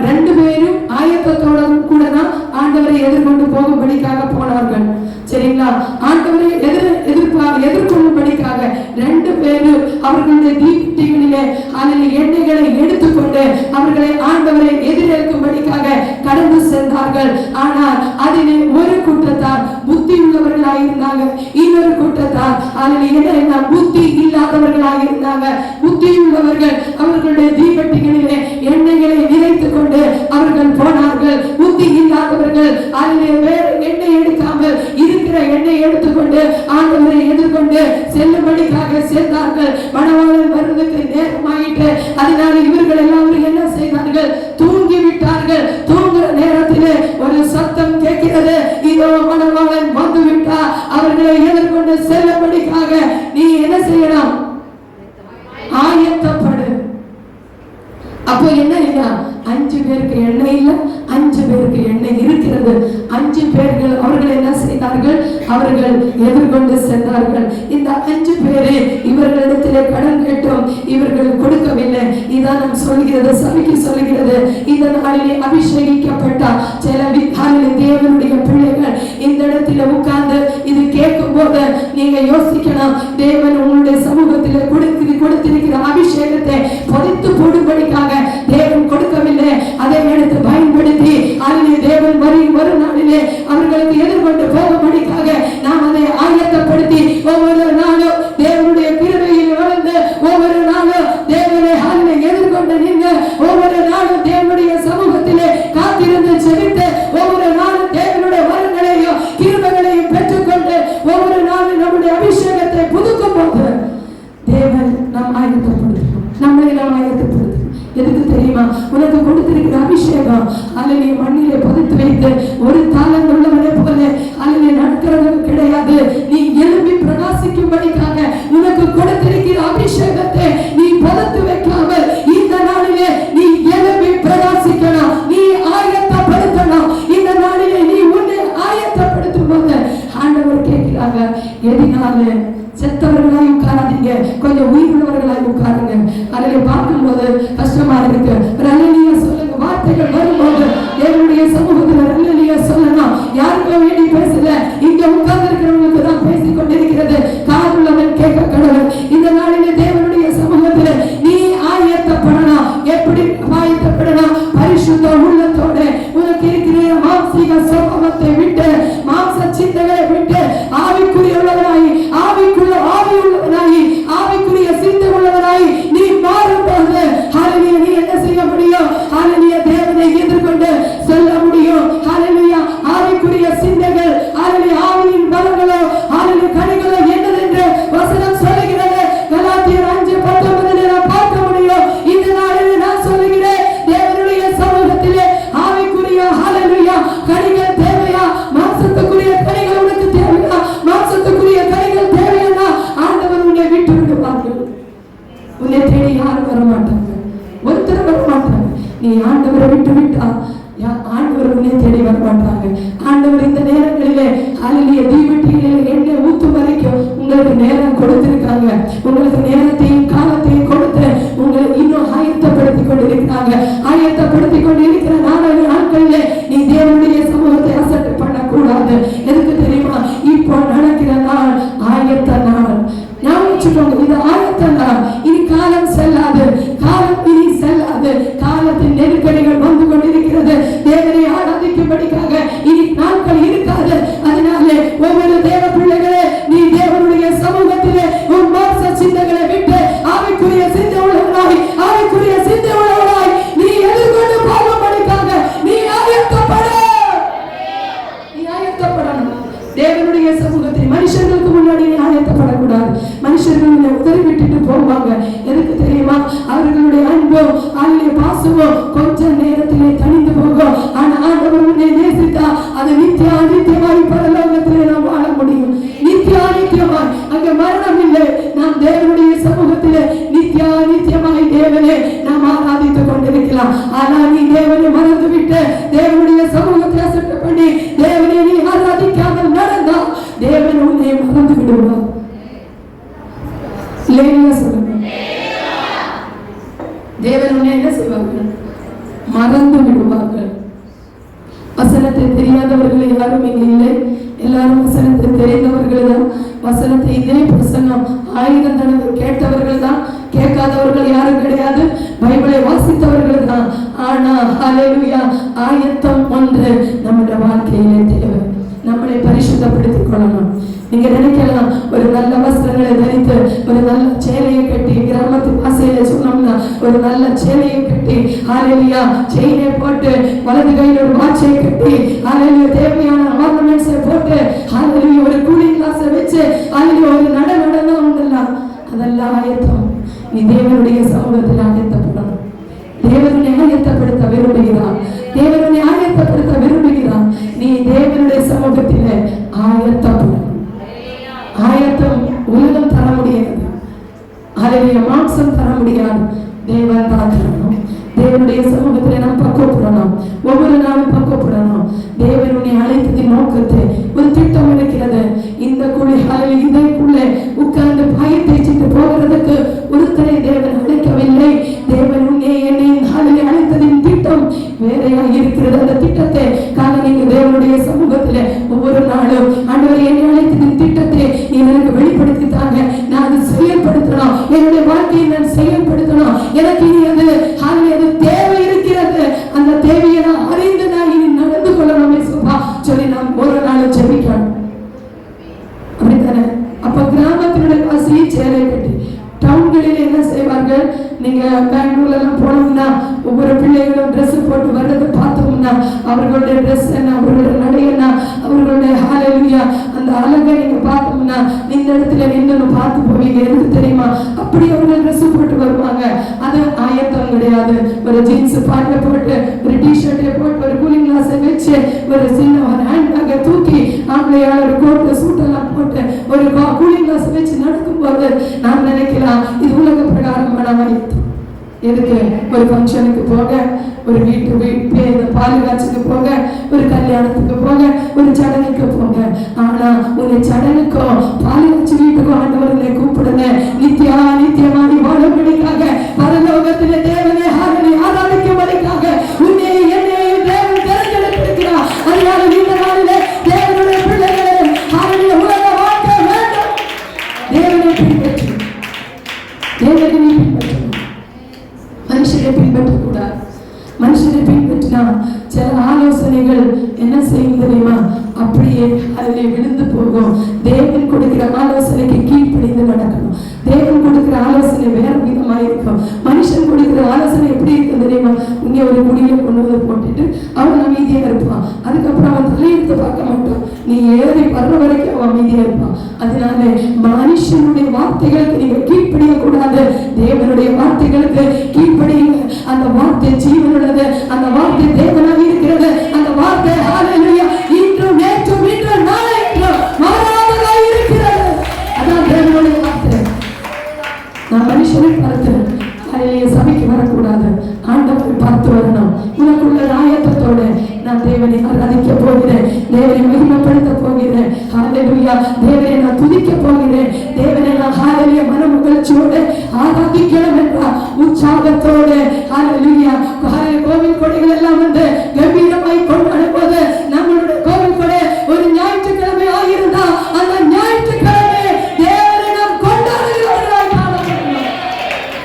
2 பேரும் ஆயத்தத்தோட கூட தான் ஆண்டவரை எதிர்கொண்டு போகும்படிக்காக போனார்கள். சரிங்களா? ஆண்டவரை எதிர்கொள்ளும்படிக்காக 2 பேரும் அவர்களுடைய தீபத்திகளிலே அதில் எண்ணெய்களை எடுத்துக்கொண்டு அவர்களை ஆண்டவரை எதிரேற்கும்படிக்காக கடந்து சென்றார்கள். ஆனால் அதிலே ஒரு கூட்டத்தார் புத்தி உள்ளவர்களாக இருந்தாங்க, இன்னொரு கூட்டத்தார் அதில் என்ன புத்தி இல்லாதவர்களாக இருந்தாங்க. புத்தி உள்ளவர்கள் அவர்களுடைய தீபத்திகளிலே எண்ணெய்களை நிறைத்துக் கொண்டு அவர்கள் போனார்கள். புத்தி இல்லாதவர்கள் அதிலே வேறு எண்ணெய் எடுக்காமல் இருக்கிற எண்ணெய் எடுத்துக்கொண்டு ஆண்டவரை எதிர்கொண்டு செல்லும்படிக்காக சென்றார்கள். மணவாளன் வருவதற்கு நேரமாயிட்டு அதனால இவர்கள் எல்லாரும் என்ன செய்தார்கள்? தூங்கி விட்டார்கள். தூங்குற நேரத்திலே ஒரு சத்தம் கேட்கிறது, இதோ மணவாளன் வந்து விட்டார், அவர்களை எதிர்கொண்டு செல்லும்படிக்காக நீ என்ன செய்யணும்? ஆயத்தப்படு. அப்போ என்ன இல்லையா? 5 பேருக்கு எண்ணெய் இல்லை, 5 பேருக்கு எண்ணெய் இருக்கிறது. 5 பேர்கள் அவர்கள் என்ன செய்தார்கள்? அவர்கள் எதிர்கொண்டு சென்றார்கள். இந்த 5 பேரே இவர்களிடத்திலே கடன் கேட்டோம், இவர்கள் கொடுக்கவில்லை. இதான் நாம் சொல்கிறது, சபைக்கு சொல்கிறது. இந்த நாளிலே அபிஷேகிக்கப்பட்ட சில வித்தாலிலே தேவனுடைய பிள்ளைகள் இந்த இடத்துல உட்கார்ந்து இது கேட்கும் போது நீங்க யோசிக்கணும், தேவன் உங்களுடைய சமூகத்திலே கொடுத்திருக்கிற அபிஷேகத்தை பொதித்து போடும்படிக்காக தேவன் கொடுக்கவில்லை. அதை எடுத்து பயன்படுத்தி அதிலே தேவன் வரும் நாளிலே அவர்களுக்கு எதிர்கொண்டு போகும்படிக்காக நாம் அதை ஆயத்தப்படுத்தி ஒவ்வொரு நாளும் தேவனுடைய கிருபையில் வளர்ந்து ஒவ்வொரு நாளும் தேவனை அதிலே எதிர்கொண்டு நின்று ஒவ்வொரு நாளும் தேவனுடைய சமூகத்திலே காத்திருந்து செலுத்து ஒவ்வொரு நாளும் தேவனுடைய வரங்களையும் கிருபைகளையும் பெற்றுக்கொண்டு ஒவ்வொரு நாளும் நம்முடைய அபிஷேகத்தை புதுக்கும் போது தேவன் நாம் ஆயத்தப்படுத்தும். நம்மளை நாம் ஆயத்தப்படுத்தும். எதுக்கு தெரியுமா? உனக்கு கொடுத்திருக்கிற அபிஷேகம் அல்லது மண்ணிலே புதைத்து வைத்து ஒரு தாளம் உள்ளவனை போல அல்லது நடக்கிறது கிடையாது. நீ எழுப்பி பிரகாசிக்கும்படிக்காக உனக்கு கொடுத்திருக்கிற அபிஷேகத்தை நீ புதைத்து வைக்காமல் இந்த நாளிலே நீ எழுப்பி பிரகாசிக்கணும். நீ ஆயத்தப்படுத்தணும். இந்த நாளிலே நீ உன்னை ஆயத்தப்படுத்தும் போது ஆண்டவர் கேட்கிறாங்க, எதினால செத்தவர்களாய் உட்காராதீங்க, கொஞ்சம் உயிர்வுள்ளவர்களாய் உட்காருங்க. அதில் பார்க்கும்போது கஷ்டமா இருக்கு. ரல்லேலூயா சொல்லுங்க. வார்த்தைகள் வரும்போது என்னுடைய சமூகத்தில் ரல்லேலூயா சொல்லணும். யாருக்கும் வேண்டி பேசல, இங்க உட்கார்ந்து இருக்கிறவங்களுக்கு தான் பேசிக் கொண்டிருக்கிறது. காதுள்ளவன் கேட்க கடவுள். இந்த நாளிலே தேவனுடைய சமூகத்தில் நீ ஆயத்தப்படணும். எப்படி ஆயத்தப்படணும்? பரிசுத்த உள்ளத்தோட உனக்கு இருக்கிற மாம்சீக சுபாவத்தை விட்டு மாம்ச சிந்தைகளை விட்டு ஆவிக்குரிய உள்ளவனாய் ஆவிக்குரிய சிந்தை உள்ளவனாய் நீ நீ ஆண்டவரை விட்டு விட்டா ஆண்டவர் உன்னை தேடி வர மாட்டாங்க. ஆண்டவர் இந்த நேரங்களிலே ஹல்லேலூயா தீவெட்டியிலே எண்ணெய் ஊத்தும் வரைக்கும் உங்களுக்கு நேரம் கொடுத்திருக்காங்க. உங்களுக்கு நேரத்தையும் காலத்தையும் கொடுத்து உங்களை இன்னும் ஆயத்தப்படுத்தி கொண்டிருக்கிறாங்க. ஆயத்தப்படுத்தி கொண்டிருக்கிற நாட்களிலே நீ தேவனுடைய சமூகத்தை அசட்டை பண்ணக்கூடாது. எதுக்கு தெரியுமா? இப்போ நடக்கிற நாள் ஆயத்த நாள். ஞாபகம், இது ஆயத்த நாள். இனி காலம் செல்லாது, காலம் இனி செல்லாது. காலத்தின் நெருக்கடிகள் வந்து கொண்டிருக்கிறது. தேவனை ஆராதிக்கும்படிக்காக இனி நாட்கள் இருக்காது. அதனாலே ஒவ்வொரு தேவ பிள்ளைகளே, நீ தேவனுடைய சமூகத்திலே உன் மாம்ச சிந்தங்களை விட்டு ஆவிக்குரிய சிந்தை உள்ளவனாய், ஆவிக்குரிய சிந்தை உள்ளவனாய் நீ எதிர்கொண்டு போகும்படிக்காக நீ ஆயத்தப்பட. நீ ஆயத்தப்படணும். தேவனுடைய சமூகத்தில் மனுஷர்களுக்கு முன்னாடி நீ ஆயத்தப்படக்கூடாது. மனுஷர்கள் உன்னை உதறி விட்டுட்டு போவாங்க. எதுக்கு தெரியுமா? அவர்களுடைய அன்பும் அவருடைய பாசமும் கொஞ்ச நேரத்திலே தணிந்து போகும். ஆனா ஆண்டவர் உன்னை நேசித்தா அது நித்தியமாய் பரலோகத்திலே நாம் வாழ முடியும். நித்தியமாய் அங்க மரணம் இல்லை. நாம் தேவனுடைய சமூகத்திலே நித்தியமாய் தேவனே நாம் ஆராதித்துக் கொண்டிருக்கலாம். ஆனா நீ தேவனை மறந்து விட்டு தேவனுடைய சமூகத்தை அசட்டை பண்ணி தேவனை நீ ஆராதிக்காமல் நடந்தா தேவன் உன்னை மறந்து விடுவார். தேவன் உன்னை என்ன செய்வார்கள்? மறந்து விடுவார்கள். வசனத்தை தெரியாதவர்கள் யாரும் இங்கே இல்லை. எல்லாரும் வசனத்தை தெரிந்தவர்கள் தான். வசனத்தை இதே பிரசங்கம் 1000 தடவை கேட்டவர்கள் தான். கேட்காதவர்கள் யாரும் கிடையாது. பைபிளை வாசித்தவர்கள் தான். ஆனா ஹல்லேலூயா ஆயத்தம் ஒன்று நம்முடைய வாழ்க்கையிலே தேவை. நம்மளை பரிசுத்தப்படுத்திக் கொள்ளணும். நீங்க நினைக்கலாம், ஒரு நல்ல வஸ்திரங்களை தரித்து ஒரு நல்ல சேலையை கட்டி, கிராமத்து பாசையில சொன்னோம்னா ஒரு நல்ல சேலையை கட்டி ஹல்லேலூயா செயினை போட்டு வலது கையில் ஒரு வாட்சை கட்டி ஹல்லேலூயா தேவையான ஆர்னமெண்ட்ஸை போட்டு ஹல்லேலூயா ஒரு கூலிங் கிளாஸை வச்சு ஹல்லேலூயா ஒரு நடனம் உண்டல்லாம், அதெல்லாம் ஆயத்தம். நீ தேவனுடைய சமூகத்தில் ஆயத்தப்படணும். தேவனை ஆயத்தப்படுத்த விரும்புகிறான். தேவனை ஆயத்தப்படுத்த விரும்புகிறான். நீ தேவனுடைய சமூகத்திலே ஆயத்தப்படணும். ஆயத்தம் உலகம் தர முடியாது. ஹல்லேலூயா மாம்சம் தர முடியாது. தேவன் தான் தரணும். தேவனுடைய சமூகத்திலே நாம் பக்குவப்படணும். ஒவ்வொரு நாளும் பக்குவப்படணும். தேவனுடைய அழைத்ததின் நோக்கத்தை ஒரு திட்டம் இருக்கிறது. இந்த இதற்குள்ளே உட்கார்ந்து பாயை தேய்ச்சிட்டு போகிறதுக்கு ஒருத்தரை தேவன் அழைக்கவில்லை. தேவன் உன்னை என்னை அழைத்ததின் திட்டம் வேறையா இருக்கிறது. அந்த திட்டத்தை நீங்க தேவனுடைய சமூகத்திலே ஒவ்வொரு நாளும் ஆண்டவரே என்னை அழைத்ததின் திட்டத்தை நீ எனக்கு வெளிப்படுத்தித்தாங்க. நான் அதை செயல்படுத்தணும். என்னுடைய வாழ்க்கையை நான் செயல்படுத்தணும். எனக்கு இனி அது தேவை இருக்கிறது. அந்த தேவையை நான் அறிந்து நான் இனி நடந்து கொள்ளணுமே சுபா சொல்லி நாம் ஒரு நாள் ஜெபிக்கணும். அப்படித்தானே? அப்ப கிராமத்தினுடைய வாசி சேலை கட்டி டவுன்களில் என்ன செய்வார்கள்? நீங்க பெங்களூர்ல எல்லாம் போனோம்னா ஒவ்வொரு பிள்ளைகளும் ட்ரெஸ் போட்டு வர்றது பார்த்தோம்னா அவர்களுடைய ட்ரெஸ் என்ன, அவர்களுடைய நடை என்ன, அவர்களுடைய ஹல்லேலூயா அந்த அழகை நீங்க பார்த்தோம்னா இந்த இடத்துல நின்று பார்த்து போவீங்க. எதுக்கு தெரியுமா? அப்படி அவர்கள் ட்ரெஸ் போட்டு வருவாங்க. அது ஆயத்தம் கிடையாது. ஒரு ஜீன்ஸ் பேண்ட் போட்டு ஒரு டிஷர்ட்டை போட்டு ஒரு கூலிங் கிளாஸை வச்சு ஒரு சின்ன ஒரு ஹேண்ட் பேக்கை தூக்கி ஆம்பளையால் ஒரு கோட்டு சூட்டெல்லாம் போட்டு ஒரு கூலிங் கிளாஸ் வச்சு நடக்கும்போது நாம் நினைக்கலாம் இது உலக பிரகாரமான ஆயத்தம். எதுக்கு? ஒரு ஃபங்க்ஷனுக்கு போக, ஒரு வீட்டு பால் காட்சிக்கு போக, ஒரு கல்யாணத்துக்கு போக, ஒரு சடங்குக்கு போக. ஆனா உன்னை சடங்குக்கும் பால் காட்சி வீட்டுக்கும் ஆண்டவர் உன்னை கூப்பிடுங்க. நித்தியமாய் வாழும்படிக்காக பரலோகத்திலே தேவனை ஆராதிக்கும்படிக்காக உன்னை என்னை தேவன் தெரிந்தெடுத்திருக்கிறார். அதனால இந்த நாளிலே தேவனுடைய பிள்ளைகளே உலக வாழ்க்கை வேண்டும். தேவனை பின்பற்று. தேவனை பின்பற்றணும். மனுஷனை பின்பற்றக்கூடாது. மனுஷனை பின்பற்றினா சில ஆலோசனைகள் என்ன செய்யும் தெரியுமா? அப்படியே அதில் விழுந்து போகும். தேவன் கொடுக்கிற ஆலோசனைக்கு கீழ்ப்படிந்து நடக்கணும். தேவன் கொடுக்கிற ஆலோசனை வேற விதமாக இருக்கும். மனுஷன் கொடுக்கிற ஆலோசனை எப்படி இருக்கும் தெரியுமா? இங்கே ஒரு முடிவை கொண்டு வந்து போட்டுட்டு அவன் அமைதியாக இருப்பான். அதுக்கப்புறம் அவன் தலையெடுத்து பார்க்க மாட்டான். நீ ஏறி வர்ற வரைக்கும் அவன் அமைதியாக இருப்பான். அதனால மனுஷனுடைய வார்த்தைகளுக்கு நீங்க கீழ்ப்படிய கூடாது. தேவனுடைய வார்த்தைகளுக்கு கீழ்ப்படியுங்க. அந்த வார்த்தை ஜீவனுள்ளது. அந்த வார்த்தை தேவனாக இருக்கிறது. அந்த வார்த்தை ஹல்லேலூயா இன்றும் நேற்றும் இன்றும் நாளைக்கும் மாறாததாக இருக்கிறது. அதான் தேவனுடைய வார்த்தை. நான் மனுஷனை பார்த்து ஹல்லேலூயா சபைக்கு வரக்கூடாது. ஆண்டவரை பார்த்து வரணும். ஹalleluya. தேவனை நான் துதிக்க போகிறேன், தேவனை நான் ஹalleluya மனமகிழ்ச்சியோடு ஆராதிக்கணும் என்ற உற்சாகத்தோடு ஹalleluya கோவில் கொடைகள் எல்லாம் வந்து கம்பீரமாய் கொண்டாடும் போது நம்மளுடைய கோவில் கொடை ஒரு ஞாயிற்றுக்கிழமை ஆகியிருந்தா அந்த ஞாயிற்றுக்கிழமை தேவனை நாம் கொண்டாடுகிறவர்களாய் காணப்படுகிறோம்.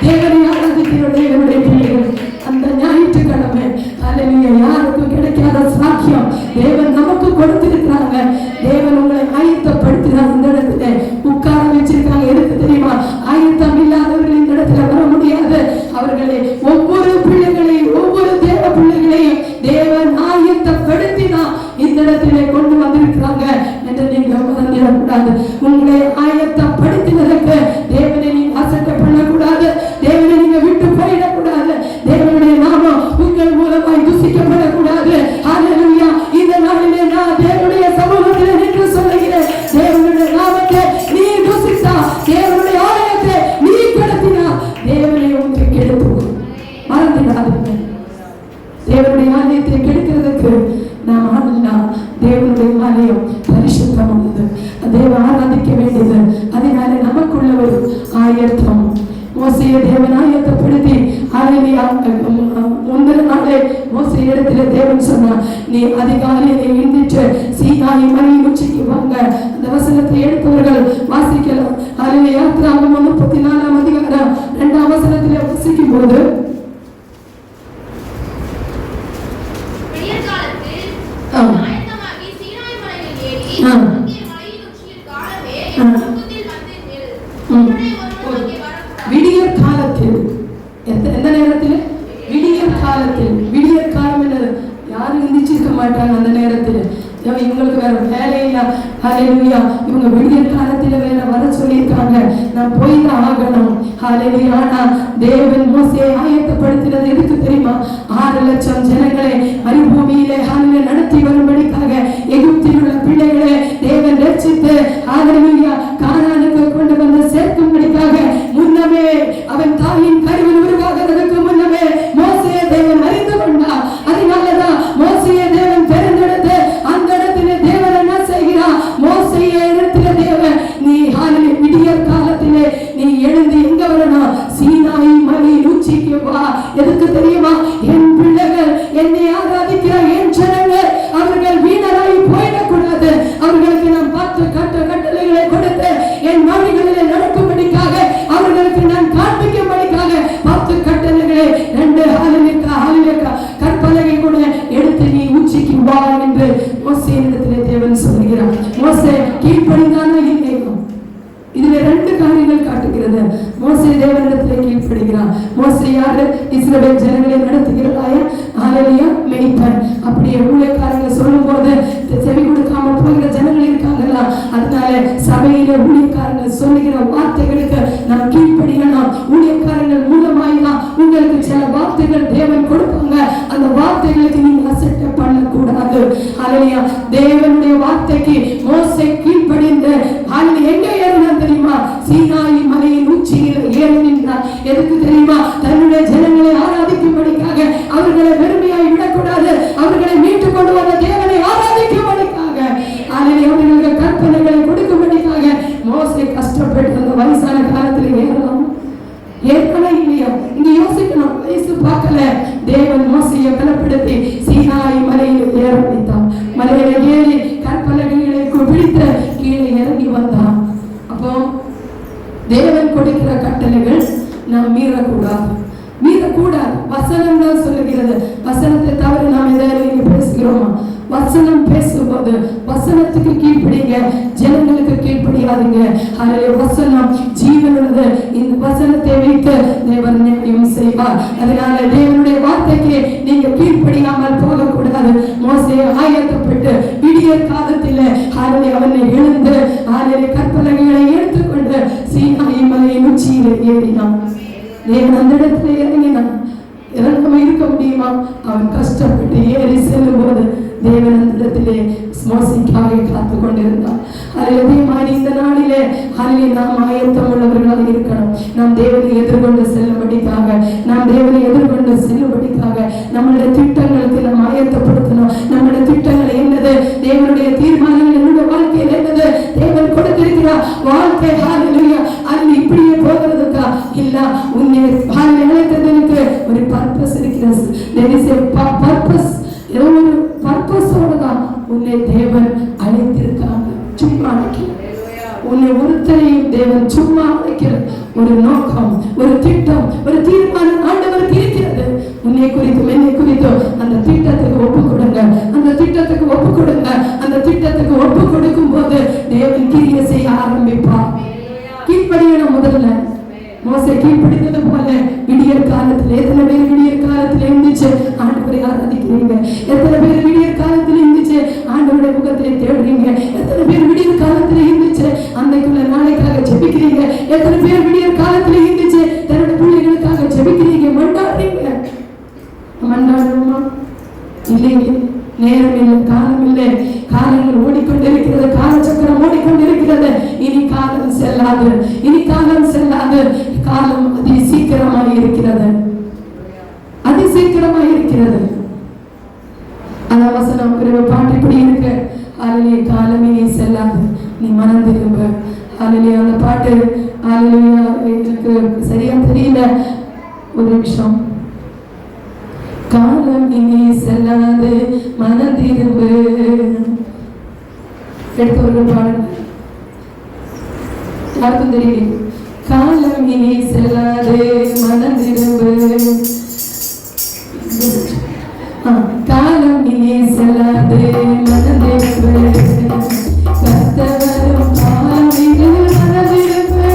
தேவனை ஆராதிக்கிற தேவனுடைய பிள்ளைகள் அந்த ஞாயிற்றுக்கிழமை ஹalleluya யாருக்கும் கிடைக்காத சாக்கியம் தேவன் நமக்கு கொடுத்திருக்கிறாங்க. தேவன் உங்களை ஆயத்தப்படுத்தினார். இந்த இடத்துல உட்கார வச்சிருக்காங்க. எதுக்கு தெரியுமா? ஆயத்தம் இல்லாதவர்கள் இந்த இடத்துல வர முடியாது. அவர்களை ஒவ்வொரு பிள்ளைகளையும் ஒவ்வொரு தேவ பிள்ளைகளையும் தேவன் ஆயத்தப்படுத்தினா இந்த இடத்திலே கொண்டு வந்திருக்கிறாங்க என்று நீங்க மறந்துடக்கூடாது. உங்களை ஆயத்தப்படுத்தினதற்கு தேவனை நீங்க அசட்டை பண்ணக்கூடாது. தேவனை நீங்க விட்டு போயிடக்கூடாது. தேவனுடைய நாமம் உங்கள் மூலமாய் துசிக்கப்படக்கூடாது. ஹalleluya. இந்த நாளிலே நான் தேவனுடைய சமூகத்தில் நின்று சொல்லுகிறேன், தேவனுடைய நாமத்தை நீ துசித்தா, தேவனுடைய ஆலயத்தை நீ கெடுத்தினா தேவனை உங்களை கெடுத்துவோம். மறந்துடாதீங்க. தேவனுடைய ஆலயத்தை கெடுக்கிறதுக்கு நாம் ஆடலாம். தேவனுடைய ஆலயம் பரிசுத்தமானது, தேவ ஆராதிக்க வேண்டியது. அதனால நமக்குள்ள ஒரு ஆயத்தம். மோசையை தேவன் ஆயத்தப்படுத்தி முந்தின நாளே மோசை இடத்துல தேவன் சொன்னார், நீ அதிகாலையிலே எழுந்திட்டு சீனாய் மலையின் உச்சிக்கு வாங்க. அந்த வசனத்தை எடுத்தவர்கள் வாசிக்கலாம். அதில் யாத்திராகமம் 34ஆம் அதிகாரம் 2ஆம் வசனத்திலே வாசிக்கும் போது விடியற் காலத்தில் எந்த நேரத்தில்? விடியற் காலத்தில். விடியற் காலம் என்னது? யாரும் எந்திரிச்சிருக்க மாட்டாங்க அந்த நேரத்தில். இவங்களுக்கு வேற வேலை இல்ல. ஹalleluya. இவங்க விடியற் காலத்துல வேற வர சொல்லியிருக்காங்க. நான் போய் தான் ஆகணும். ஹalleluya. ஆனா தேவன் மோசேயை ஆயத்தப்படுத்தினது எதுக்கு தெரியுமா? 6 லட்சம் ஜனங்களை மறுபூமியிலே ஹalleluya நடத்தி வரும்படிக்காக எகிப்தில் உள்ள பிள்ளைகளை தேவன் ரட்சித்து ஹalleluya கானானுக்கு கொண்டு வந்து சேர்க்கும்படிக்காக முன்னமே அவன் தாயின் கருவில் உருவாகிறதுக்கு முன்னமே மோசேயை தேவன் அறிந்து கொண்டார். அதனாலதான் மோசேயை தேவன் தெரிந்தெடுத்து அந்த இடத்திலே தேவன் என்ன செய்கிறார்? மோசேயை இடத்துல தேவன் நீ ஹalleluya விடியற் காலத்திலே நீ எழுந்து எங்க வரணும்? சீனாய் மலையின் உச்சிக்கு வா. எதுக்கு தெரியுமா? என் பிள்ளைகள் என்னை ஆராதிக்கிற என் ஜனங்கள் அவர்கள் வீணராய் போயிடக்கூடாது. அவர்களுக்கு நான் 10 கட்டளைகளை கொடுத்து என் வழிகளிலே நடக்கும்படிக்காக அவர்களுக்கு நான் காண்பிக்கும்படிக்காக 10 கட்டளைகளை 2 ஹalleluya கற்பலகை கூட எடுத்து நீ உச்சிக்கு வா என்று மோசேயிடத்திலே தேவன் சொல்கிறார். மோசே கீழ்ப்படிந்தானா இல்லையா? இதுல 2 காரியங்கள் காட்டுகிறது. மோசே தேவனிடத்திலே கீழ்ப்படுகிறான். மோசே யாரு? இஸ்ரவேல் ஜனங்களை நடத்துகிறாயா? ஹalleluya மேய்ப்பன். அப்படியே ஊழியக்காரங்க சொல்லும் போது செவி கொடுக்காம போகிற ஜனங்கள் இருக்காங்கல்ல. அதனால சபையில ஊழியக்காரங்க சொல்லுகிற வார்த்தைகளுக்கு நாம் கீழ்ப்படியணும். ஊழியக்காரங்கள் மூலமாய்தான் உங்களுக்கு சில வார்த்தைகள் தேவன் கொடுப்பாங்க. அந்த வார்த்தைகளுக்கு நீங்க அசட்டை பண்ணக்கூடாது. ஹalleluya தேவனுடைய வார்த்தைக்கு மோசே கீழ்ப்படிந்து ஹalleluya எங்க ஏறினார் தெரியுமா? சீனாய் மலையின் உச்சியில் ஏறி நின்றார். எதுக்கு தெரியுமா? தன்னுடைய ஜனங்களை ஆராதிக்கும்படிக்காக. அவர்களை வெறுமையாய் விடக்கூடாது. அவர்களை மீட்டு கொண்டு வந்த தேவனை ஆராதிக்கும்படிக்காக. அவர்களுக்கு கற்பனைகளை கொடுக்கும்படிக்காக மோசே கஷ்டப்பட்டு அந்த வயசான காலத்தில் ஏறலாம். ஏற்கனவே இல்லையா? இங்க யோசிக்கணும். வயசு பார்க்கல. தேவன் மோசையை பலப்படுத்தி சீனாய் மலையில் ஏற வைத்தார். மலையில ஏறி கற்பலகைகளை பிடித்து கீழே இறங்கி வந்தான். அப்போ தேவன் கொடுக்கிற கட்டளைகள் நாம் மீறக்கூடாது. வசனம் தான் சொல்லுகிறது. வசனத்தை தவிர நாம் எதாவது பேசுகிறோமா? வசனம் பேசும்போது வசனத்துக்கு கீழ்ப்படிங்க, ஜனங்களுக்கு கீழ்ப்படியாதுங்க. அதிலே வசனம் ஜீவனுள்ளது. இந்த வசனத்தை வைத்து தேவன் நியாயம் செய்வார். அதனால தேவனுடைய வார்த்தைக்கு நீங்க கீழ்ப்படியாமல் போகக்கூடாது. மோசே ஆயத்தப்பட்டு விடியற் காலத்தில் அவனை எழுந்து கற்பலகைகளை எடுத்துக்கொண்டு சீனாய் மலையின் உச்சியில் ஏறினான். தேவன் அந்த இடத்துல இறங்கினான். இறங்காம இருக்க முடியுமா? அவன் கஷ்டப்பட்டு ஏறி செல்லும் போது தேவன் அந்த இடத்திலே மோசைக்காக காத்து கொண்டிருந்தார். அதே மாதிரி இந்த நாளிலே நாம் ஆயத்தம் உள்ளவர்களாக இருக்கணும். நாம் தேவனை எதிர்கொண்டு செல்லும்படிக்காக, நாம் தேவனை எதிர்கொண்டு செல்லும்படிக்காக நம்மளுடைய திட்டங்களுக்கு நாம் ஆயத்தப்படுத்தணும். நம்முடைய திட்டங்கள் என்னது? தேவனுடைய தீர்மானங்கள் என்னுடைய வாழ்க்கையில் என்னது? தேவன் வாழ்க்கை ஹalleluya அது இப்படியே போகிறதுக்கா இல்ல உன்னை அழைத்ததற்கு ஒரு பர்பஸ் இருக்கிறது. there is a purpose. ஒரு பர்பஸோட தான் உன்னை தேவன் அழைத்திருக்காங்க. சும்மா அழைக்கல, உன்னை ஒருத்தரையும் தேவன் சும்மா அழைக்கிற ஒரு நோக்கம், ஒரு திட்டம், ஒரு தீர்மானம் ஆண்டவருக்கு இருக்கிறது. உன்னை குறித்தும் என்னை குறித்தும் அந்த திட்டத்துக்கு ஒப்பு கொடுங்க, அந்த திட்டத்துக்கு ஒப்பு கொடுங்க. அந்த திட்டத்துக்கு ஒப்பு கொடுக்கும் போது தேவன் கிரியை செய்ய ஆரம்பிப்பார். கீழ்ப்படியணும். முதல்ல மோசே கீழ்ப்படிந்தது போல விடியற் காலத்தில் எத்தனை பேர் விடியற் காலத்தில் எழுந்துச்சு ஆண்டவரை ஆராதிக்கிறீங்க? எத்தனை பேர் விடியற் காலத்தில் எழுந்துச்சு ஆண்டவருடைய முகத்தை தேடுறீங்க? எத்தனை பேர் விடியற் காலத்தில் எழுந்துச்சு அன்னைக்குள்ள நாளைக்காக ஜெபிக்கிறீங்க? எத்தனை பேர் விடியற் காலத்தில் எழுந்துச்சு தன்னுடைய பிள்ளைகளுக்காக ஜெபிக்கிறீங்க? மண்டாடுறீங்க. மண்டாடுறோமா? இல்லைங்க. நேரம் இல்லை, காலம் இல்லை. காலங்கள் ஓடிக்கொண்டிருக்கிறது, காலச்சக்கரம் ஓடிக்கொண்டிருக்கிறது. இனி காலம் செல்லாது, இனி காலம் செல்லாது. காலம் அதி சீக்கிரமாக இருக்கிறது, அதி சீக்கிரமாக இருக்கிறது. அந்த வசனம் பாட்டு இப்படி இருக்கு, ஹalleluya காலம் இனி செல்லாது, நீ மனம் திரும்ப. ஹalleluya அந்த பாட்டு ஹalleluya எனக்கு சரியா தெரியல, ஒரு நிமிஷம். காலம் இனி செல்லாது மனம் திரும்பு. எடுத்தவர்கள் பாருங்க, யாருக்கும் தெரியும். காலம் இனி செல்லாது மனம் திரும்பு, காலம் இனி செல்லாது மனம் திரும்பு, கர்த்தவரும் காலம் இனி மனம் திரும்பு,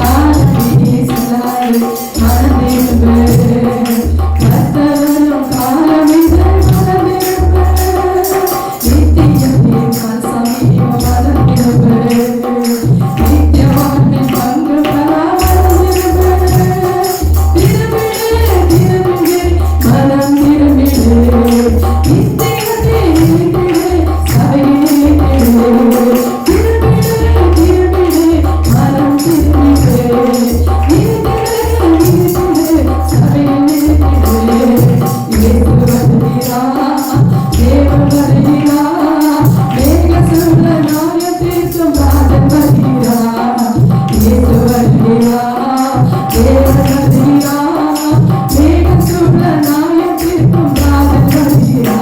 காலம் இனி செல்லாது மனம் திரும்பு, கர்த்தவரும் காலம் இனி மனம் திரும்பு, நித்தியமே சமயம் மனம் திரும்பு, நித்தியவாழ்வில் பங்கு பெற மனம் திரும்பு, திரும்பிடு மனம் திரும்பிடு, நித்தியத்தை நித்திடு சபையிலே திரும்பிடு, திரும்பிடு மனம் திரும்பிடு, நித்திடு சபையிலே திரும்பிடு. இயேசு வருகிறா, தேவன் வருகிறா, மேக சூழ நாயத்திற்கும் ராஜன் வருகிறா. இயேசு வருகிறா, தேவன் வருகிறா, மேக சூழ நாயத்திற்கும் ராஜன் வருகிறா.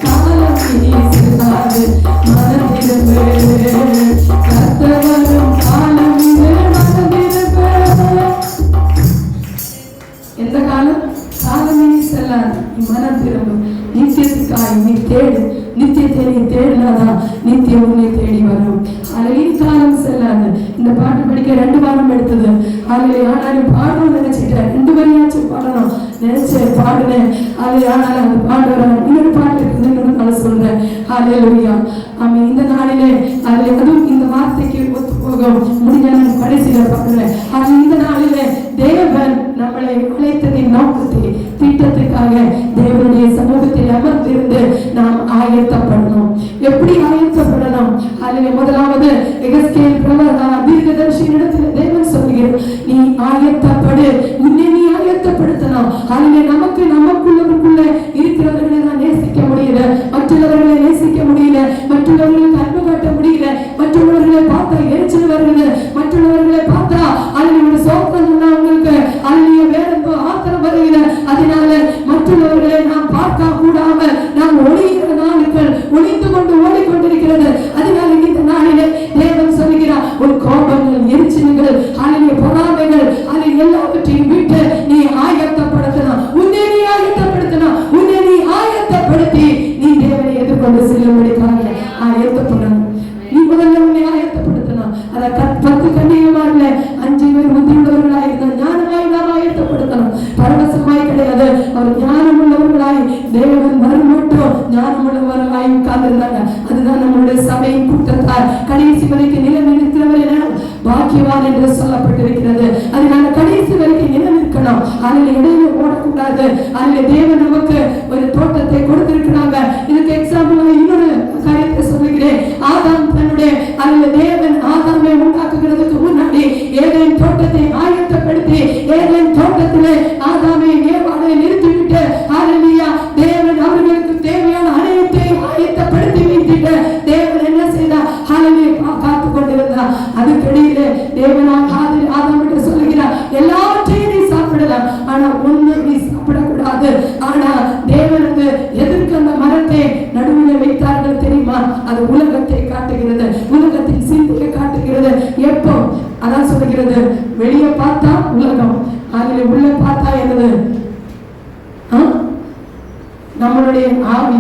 காலம் இனி செல்லாது மனம் திரும்பு, கர்த்தவரும் காலம் இனி மனம் திரும்பு. எந்த காலம்? காலம் இனி செல்லாது, நீ மனம் திரும்பு. நித்தியத்துக்காய் நீ தேடு, நித்தியத்தை நீ தேடினாதான் நித்தியம் உன்னை தேடி வரும். அதில் காலம் செல்லாது. இந்த பாட்டு படிக்க 2 வாரம் எடுத்தது. அதில் ஆனாலும் பாடணும்னு நினைச்சிட்டேன், 2 வரையாச்சும் பாடணும் நினைச்சேன், பாடுனேன். அதில் ஆனாலும் அந்த பாட்டு வர இன்னொரு பாட்டு இருக்குதுன்னு நான் சொல்றேன். ஹalleluya ஆமென். இந்த நாளிலே அதில் அதுவும் இந்த வார்த்தைக்கு ஒத்து போகும். முடிஞ்ச நான் கடைசியில பாடுறேன். அது இந்த நாளிலே தேவன் நம்மளை அழைத்ததின் நோக்கத்தை திட்டத்துக்காக தேவனுடைய சமூகத்தில் அமர்ந்திருந்து நாம் ஆயத்தப்படணும். எப்படி ஆயத்தப்படணும்? அதில் முதலாவது எகஸ்கேல் தீர்க்கதரிசியின் இடத்துல தேவன் சொல்லுகிறார், நீ ஆயத்தப்படு, உன்னை நீ ஆயத்தப்படுத்தணும். அதில் நமக்கு நமக்குள்ளவருக்குள்ள இருக்கிறவர்களை நான் நேசிக்க முடியல, மற்றவர்களை நேசிக்க முடியல, மற்றவர்களுக்கு அன்பு காட்ட முடியல, மற்றவர்களை பார்த்தா எரிச்சல் வருகிறது, மற்றவர்களை பார்த்தா அதில் ஒரு சோகம் உங்களுக்கு அதில் வேற ஆத்திரம் வருகிறது. அதனால மற்றவர்களை நாம் பார்க்க கூடாம நாம் ஒளிகிற நாட்கள் ஒளிந்து கொண்டு ஓடிக்கொண்டிருக்கிறது. அதனால இந்த நாளிலே தேவன் சொல்கிறார், உன் கோபங்கள், எரிச்சல்கள், அதில் பொறாமைகள், அதில் எல்லாவற்றையும் விட்டு நீ ஆயத்தப்படுத்தணும். உன்னை நீ ஆயத்தப்படுத்தணும். உன்னை நீ ஆயத்தப்படுத்தி நீ தேவனை எதிர்கொண்டு செல்லும்படிக்காக ஆயத்தப்படணும். நீ முதல்ல உன்னை ஆயத்தப்படுத்தணும். அதை 10 கன்னிகைமார்ல 5 பேர் முந்தியுள்ளவர்களாக இருந்த ஞானமாய் நாம் ஆயத்தப்படுத்தணும். பரவசமாய் கிடையாது, அவர் ஞானம் உள்ளவர்களாய் தேவன் வரும் மட்டும் ஞானம் உள்ளவர்களாய் உட்கார்ந்திருந்தாங்க. அதுதான் நம்மளுடைய சபையின் கூட்டத்தார் கடைசி வரைக்கும் நிலைநிறுத்தினவரை பாக்கியவான் என்று சொல்லப்பட்டிருக்கிறது. அதனால கடைசி வரைக்கும் நிலைநிற்கணும். அதில் இடையில ஓடக்கூடாது. அதில் தேவன் நமக்கு ஒரு தோட்டத்தை கொடுத்திருக்கிறாங்க. இதுக்கு எக்ஸாம்பிள் இன்னொரு காரியத்தை சொல்லுகிறேன். ஆதாம் தன்னுடைய அதில் தேவன் ஆதாமை உண்டாக்குகிறதுக்கு முன்னாடி ஏதேன் தோட்டத்தை ஆயத்தப்படுத்தி ஏதேன் தோட்டத்திலே ஆதாமை ஏவாளை நிறுத்திவிட்டு ஹalleluya தேவன் அவர்களுக்கு தேவையான அனைத்தையும் ஆயத்தப்படுத்தி வைத்திட்டு தேவன் என்ன செய்தார்? ஹalleluya காத்துக்கொண்டு சொல்லுகிறது, வெளியே பார்த்தா உலகம், அதில் உள்ள பார்த்தா என்னது? நம்மளுடைய ஆவி.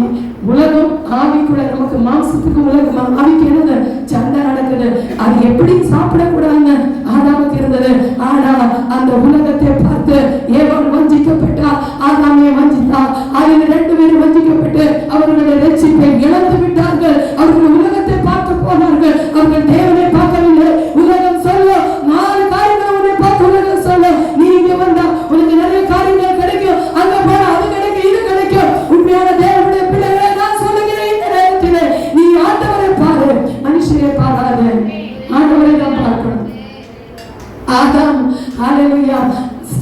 உலகம் ஆவிக்குள்ள, நமக்கு மாம்சத்துக்கு உலகம் ஆவிக்கு என்னது? சண்டை நடக்குது. அது எப்படி சாப்பிடக்கூடாதுன்னு ஆதாமுக்கு இருந்தது. ஆனா அந்த உலகத்தை பார்த்து ஏவாள் வஞ்சிக்கப்பட்டா, ஆதாமே வஞ்சித்தா. அதில் 2 பேரும் வஞ்சிக்கப்பட்டு அவர்களுடைய ரட்சிப்பை இழந்து விட்டார்கள். அவர்கள் உலகத்தை பார்த்து போனார்கள், அவர்கள் தேவனை பார்க்கவில்லை. உலகம் சொல்ல 4 காரியங்கள் உன்னை பார்த்து உலகம் சொல்ல, நீ இங்க வந்தா உனக்கு நிறைய காரியங்கள் கிடைக்கும், அங்க போனா அது கிடைக்கும், இது கிடைக்கும். உண்மையான தேவனுடைய பிள்ளைகளை நான் சொல்லுகிறேன், இந்த நேரத்திலே நீ ஆண்டவரை பாரு, மனுஷரை பாராது, ஆண்டவரை தான் பார்க்கணும். ஆதாம் ஹல்லேலூயா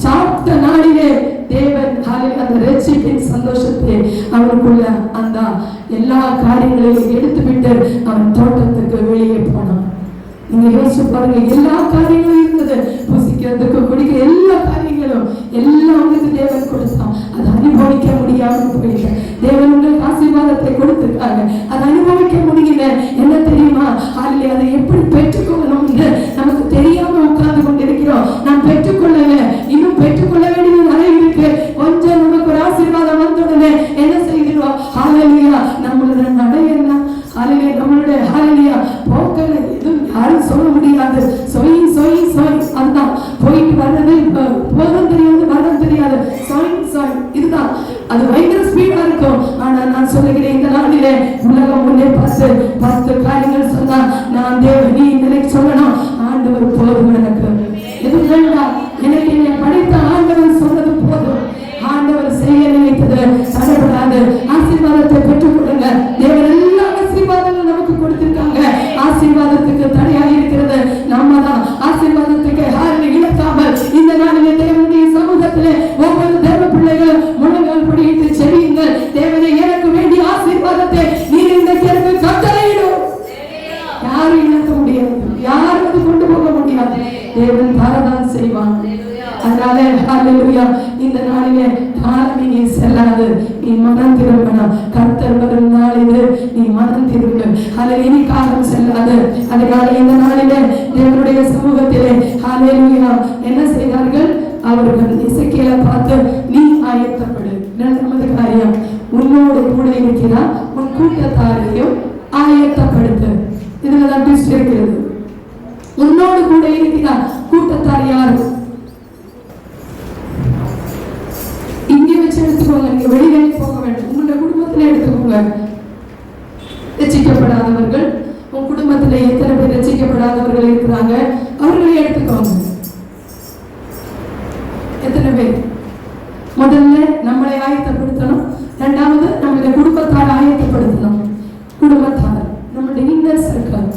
சாப்பிட்ட நாளிலே தேவன் ஹல்லேலூயா அந்த ரட்சிப்பின் சந்தோஷத்தை அவனுக்குள்ள அந்த எல்லா காரியங்களையும் எடுத்துவிட்டு அவன் தோட்டத்துக்கு வெளியே போனான். நீங்க யோசிச்சு பாருங்க, எல்லா காரியங்களும் இருந்தது, புசிக்கிறதுக்கு குடிக்க எல்லா காரியங்களும் எல்லாம் உங்களுக்கு தேவன் கொடுத்தான். அதை அனுபவிக்க முடியாமல் போயிட்ட. தேவன் உங்களுக்கு ஆசீர்வாதத்தை கொடுத்திருக்காங்க, அதை அனுபவிக்க முடியல. என்ன தெரியுமா? அதில் அதை எப்படி பெற்றுக்கொள்ளணும்னு நமக்கு தெரியாம உட்கார்ந்து கொண்டிருக்கிறோம். நான் பெற்றுக்கொள்ளல, இன்னும் பெற்றுக்கொள்ள வேண்டியது நிறைய இருக்கு. கொஞ்சம் நமக்கு ஒரு ஆசீர்வாதம் வந்தவுடனே என்ன செய்கிறோம்? ஹல்லேலூயா நம்மளோட நடையெல்லாம் ஹல்லேலூயா, நம்மளுடைய ஹல்லேலூயா போக்கல எதுவும் யாரும் சொல்ல முடியாது. சொய் சொய் சொய், அதுதான் போயிட்டு வர்றது. போதும் தெரியாது, வர்றது தெரியாது, சொய் சொய், இதுதான். அது பயங்கர ஸ்பீடா இருக்கும். ஆனா நான் சொல்லுகிறேன், இந்த நாளிலே உலகம் முன்னே பார்த்து 10 காரியங்கள் சொன்னா, நான் தேவன் நீ நினைக்க சொல்லணும், ஆண்டவர் போதும், எனக்கு எது வேண்டாம், எனக்கு என்னை படைத்த ஆண்டவர் சொன்னது போதும். ஆண்டவர் செய்ய நினைத்தது தடைபடாது. ஆசீர்வாதத்தை பெற்றுக் கொடுங்க. தேவன் எல்லா ஆசீர்வாதங்களும் நமக்கு கொடுத்திருக்காங்க. ஆசீர்வாதத்துக்கு தடையாக இருக்கிறது நம்ம தான். ஆசீர்வாதத்துக்கு யாரும் இழக்காமல் இந்த நாளிலே தேவனுடைய சமூகத்திலே ஒவ்வொரு தேவ பிள்ளைகள் முழங்கால் படியிட்டு செவியுங்கள். தேவனை எனக்கு வேண்டிய ஆசீர்வாதத்தை நீர் இன்றைக்கு எனக்கு கட்டளையிடும். யாரும் இழக்க முடியாது, யாரும் அது கொண்டு போக முடியாது. தேவன் தரதான் செய்வான். அதனால ஹல்லேலூயா இந்த நாளிலே காலம் நீ செல்லாது, நீ மனம் திரும்பணும். கர்த்தர் வரும் நாள் இது, நீ மனம் திரும்ப. அதில் இனி காலம் செல்லாது. அதனால இந்த நாளிலே தேவனுடைய சமூகத்திலே ஹல்லேலூயா என்ன செய்தார்கள்? அவர்கள் எசேக்கியேலை பார்த்து, நீ ஆயத்தப்படு, நமது காரியம் உன்னோடு கூட இருக்கிறார், உன் கூட்டத்தாரையும் ஆயத்தப்படுத்து. இதுலதான் ட்விஸ்ட் இருக்கிறது. உன்னோடு கூட இருக்கிறார், கூட்டத்தார் யாரு? இங்கே வச்சு எடுத்துக்கோங்க, நீங்க வெளியே போக வேண்டும். உங்களுடைய குடும்பத்திலே எடுத்துக்கோங்க. ரட்சிக்கப்படாதவர்கள், உங்க குடும்பத்துல எத்தனை பேர் ரட்சிக்கப்படாதவர்கள் இருக்கிறாங்க, அவர்களை எடுத்துக்கோங்க. எத்தனை பேர்? முதல்ல நம்மளை ஆயத்தப்படுத்தணும். 2வது நம்மளுடைய குடும்பத்தார் ஆயத்தப்படுத்தணும். குடும்பத்தார் நம்மளுடைய இன்னர் சர்க்கிள்,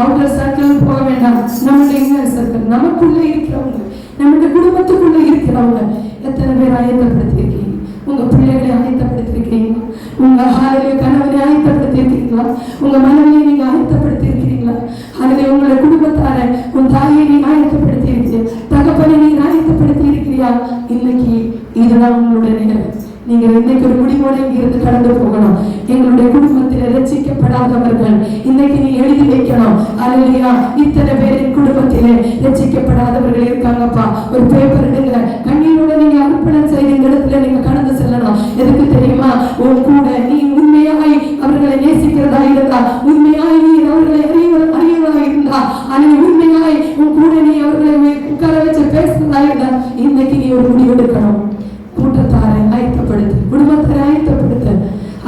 அவுட்டர் சர்க்கிள் போக வேண்டாம். நம்மளுடைய இன்னர் சர்க்கிள், நமக்குள்ள இருக்கிறவங்க, நம்மளுடைய குடும்பத்துக்குள்ள இருக்கிறவங்க எத்தனை பேர் ஆயத்தப்படுத்தியிருக்கீங்க? உங்க பிள்ளைகளை ஆயத்தப்படுத்திருக்கீங்களா? உங்க கணவனை ஆயத்தப்படுத்தியிருக்கீங்களா? உங்க மனைவியை நீங்க ஆயத்தப்படுத்தியிருக்கிறீங்களா? அதில் உங்களுடைய குடும்பத்தார, உன் தாயை நீங்க ஆயத்தப்படுத்தி இருக்கிறீங்க, தகப்பனை நீங்க ஆயத்தப்படுத்தி இருக்கிறியா? இன்னைக்கு இதுதான் உங்களுடைய நேரம். நீங்க இன்னைக்கு ஒரு முடிவோடு இங்கிருந்து கடந்து போகணும். எங்களுடைய குடும்பத்தில் ரட்சிக்கப்படாதவர்கள் இன்னைக்கு நீ எழுதி வைக்கணும். அல்லேலூயா, இத்தனை பேரின் குடும்பத்திலே ரட்சிக்கப்படாதவர்கள் இருக்காங்கப்பா. ஒரு பேப்பர் எடுங்க, கண்ணீரோட நீங்க அர்ப்பணம் செய்த இந்த இடத்துல நீங்க கடந்து செல்லணும். எதுக்கு தெரியுமா? உன் கூட நீ உண்மையாய் அவர்களை நேசிக்கிறதா இருந்தா, உண்மையாய் நீ அவர்களை அறியவதா இருந்தா, அல்லது உண்மையாய் உன் கூட நீ அவர்களை உட்கார வச்சு பேசுறதா இருந்தா, இன்னைக்கு நீ ஒரு முடிவு எடுக்கணும். கூட்டத்தாரை ஆயத்தப்படுத்து, குடும்பத்தாரை ஆயத்தப்படுத்து.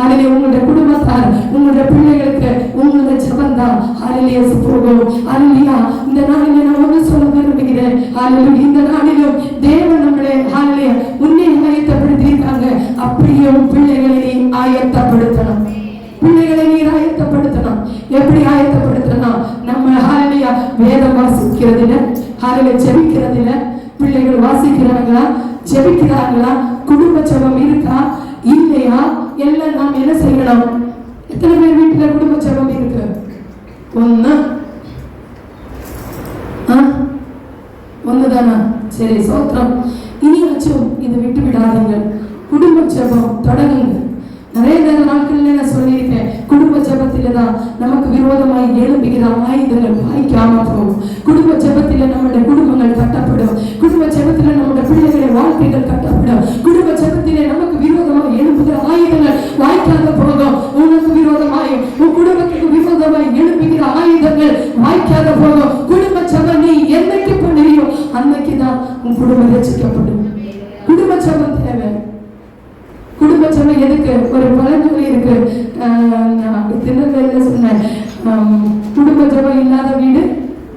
அதிலே உங்களுடைய குடும்பத்தார், உங்களுடைய பிள்ளைகளுக்கு உங்களுடைய ஜபந்தான் அதிலே போகும். அல்லேலூயா, இந்த நாளிலே நான் ஒன்று சொல்ல விரும்புகிறேன். அல்லேலூயா, இந்த நாளிலும் தேவன் நம்மளை அல்லேலூயா உன்னை ஆயத்தப்படுத்தியிருக்காங்க. அப்படியே பிள்ளைகளை நீ ஆயத்தப்படுத்தணும். பிள்ளைகளை நீ ஆயத்தப்படுத்தணும். எப்படி ஆயத்தப்படுத்தணும்? நம்ம அல்லேலூயா வேதம் வாசிக்கிறதுல, அல்லேலூயா ஜெபிக்கிறதுல, பிள்ளைகள் வாசிக்கிறாங்களா, ஜெபிக்கிறாங்களா, குடும்ப ஜெபம் இருக்கா இல்லையா, எல்லாம் நாம் என்ன செய்யணும்? எத்தனை பேர் வீட்டுல குடும்ப ஜெபம் இருக்கு? ஒண்ணுதானா? சரி, சோத்திரம். இனியாச்சும் இதை விட்டு விடாதீங்க. குடும்ப ஜெபம் தொடங்குங்க. நிறைய நாட்கள்ல நான் சொல்லியிருக்கேன், குடும்ப ஜெபத்தில தான் நமக்கு விரோதமாய் எழும்புகிற ஆயுதங்கள் வாய்க்காம போகும். குடும்ப ஜெபத்தில நம்முடைய குடும்பங்கள் கட்டப்படும். குடும்ப ஜெபத்தில நம்முடைய பிள்ளைகளுடைய வாழ்க்கைகள் கட்டப்படும். குடும்ப ஜெபத்திலே நமக்கு விரோதமாய் எழும்புகிற ஆயுதங்கள் வாய்க்காத போகும். உனக்கு விரோதமாய் உன் குடும்பத்துக்கு விரோதமாய் எழும்புகிற ஆயுதங்கள் வாய்க்காத போகும். குடும்ப ஜெபம் நீ என்னைக்கு பண்ணுறியோ அன்னைக்கு தான் உன் குடும்பம் ரட்சிக்கப்படும். குடும்ப ஜெபம் தேவை. குடும்ப ஜெபம் எதுக்கு? ஒரு பழமொழி இருக்கு, திருநெல்வேலியில சொன்னேன், குடும்ப ஜெபம் இல்லாத வீடு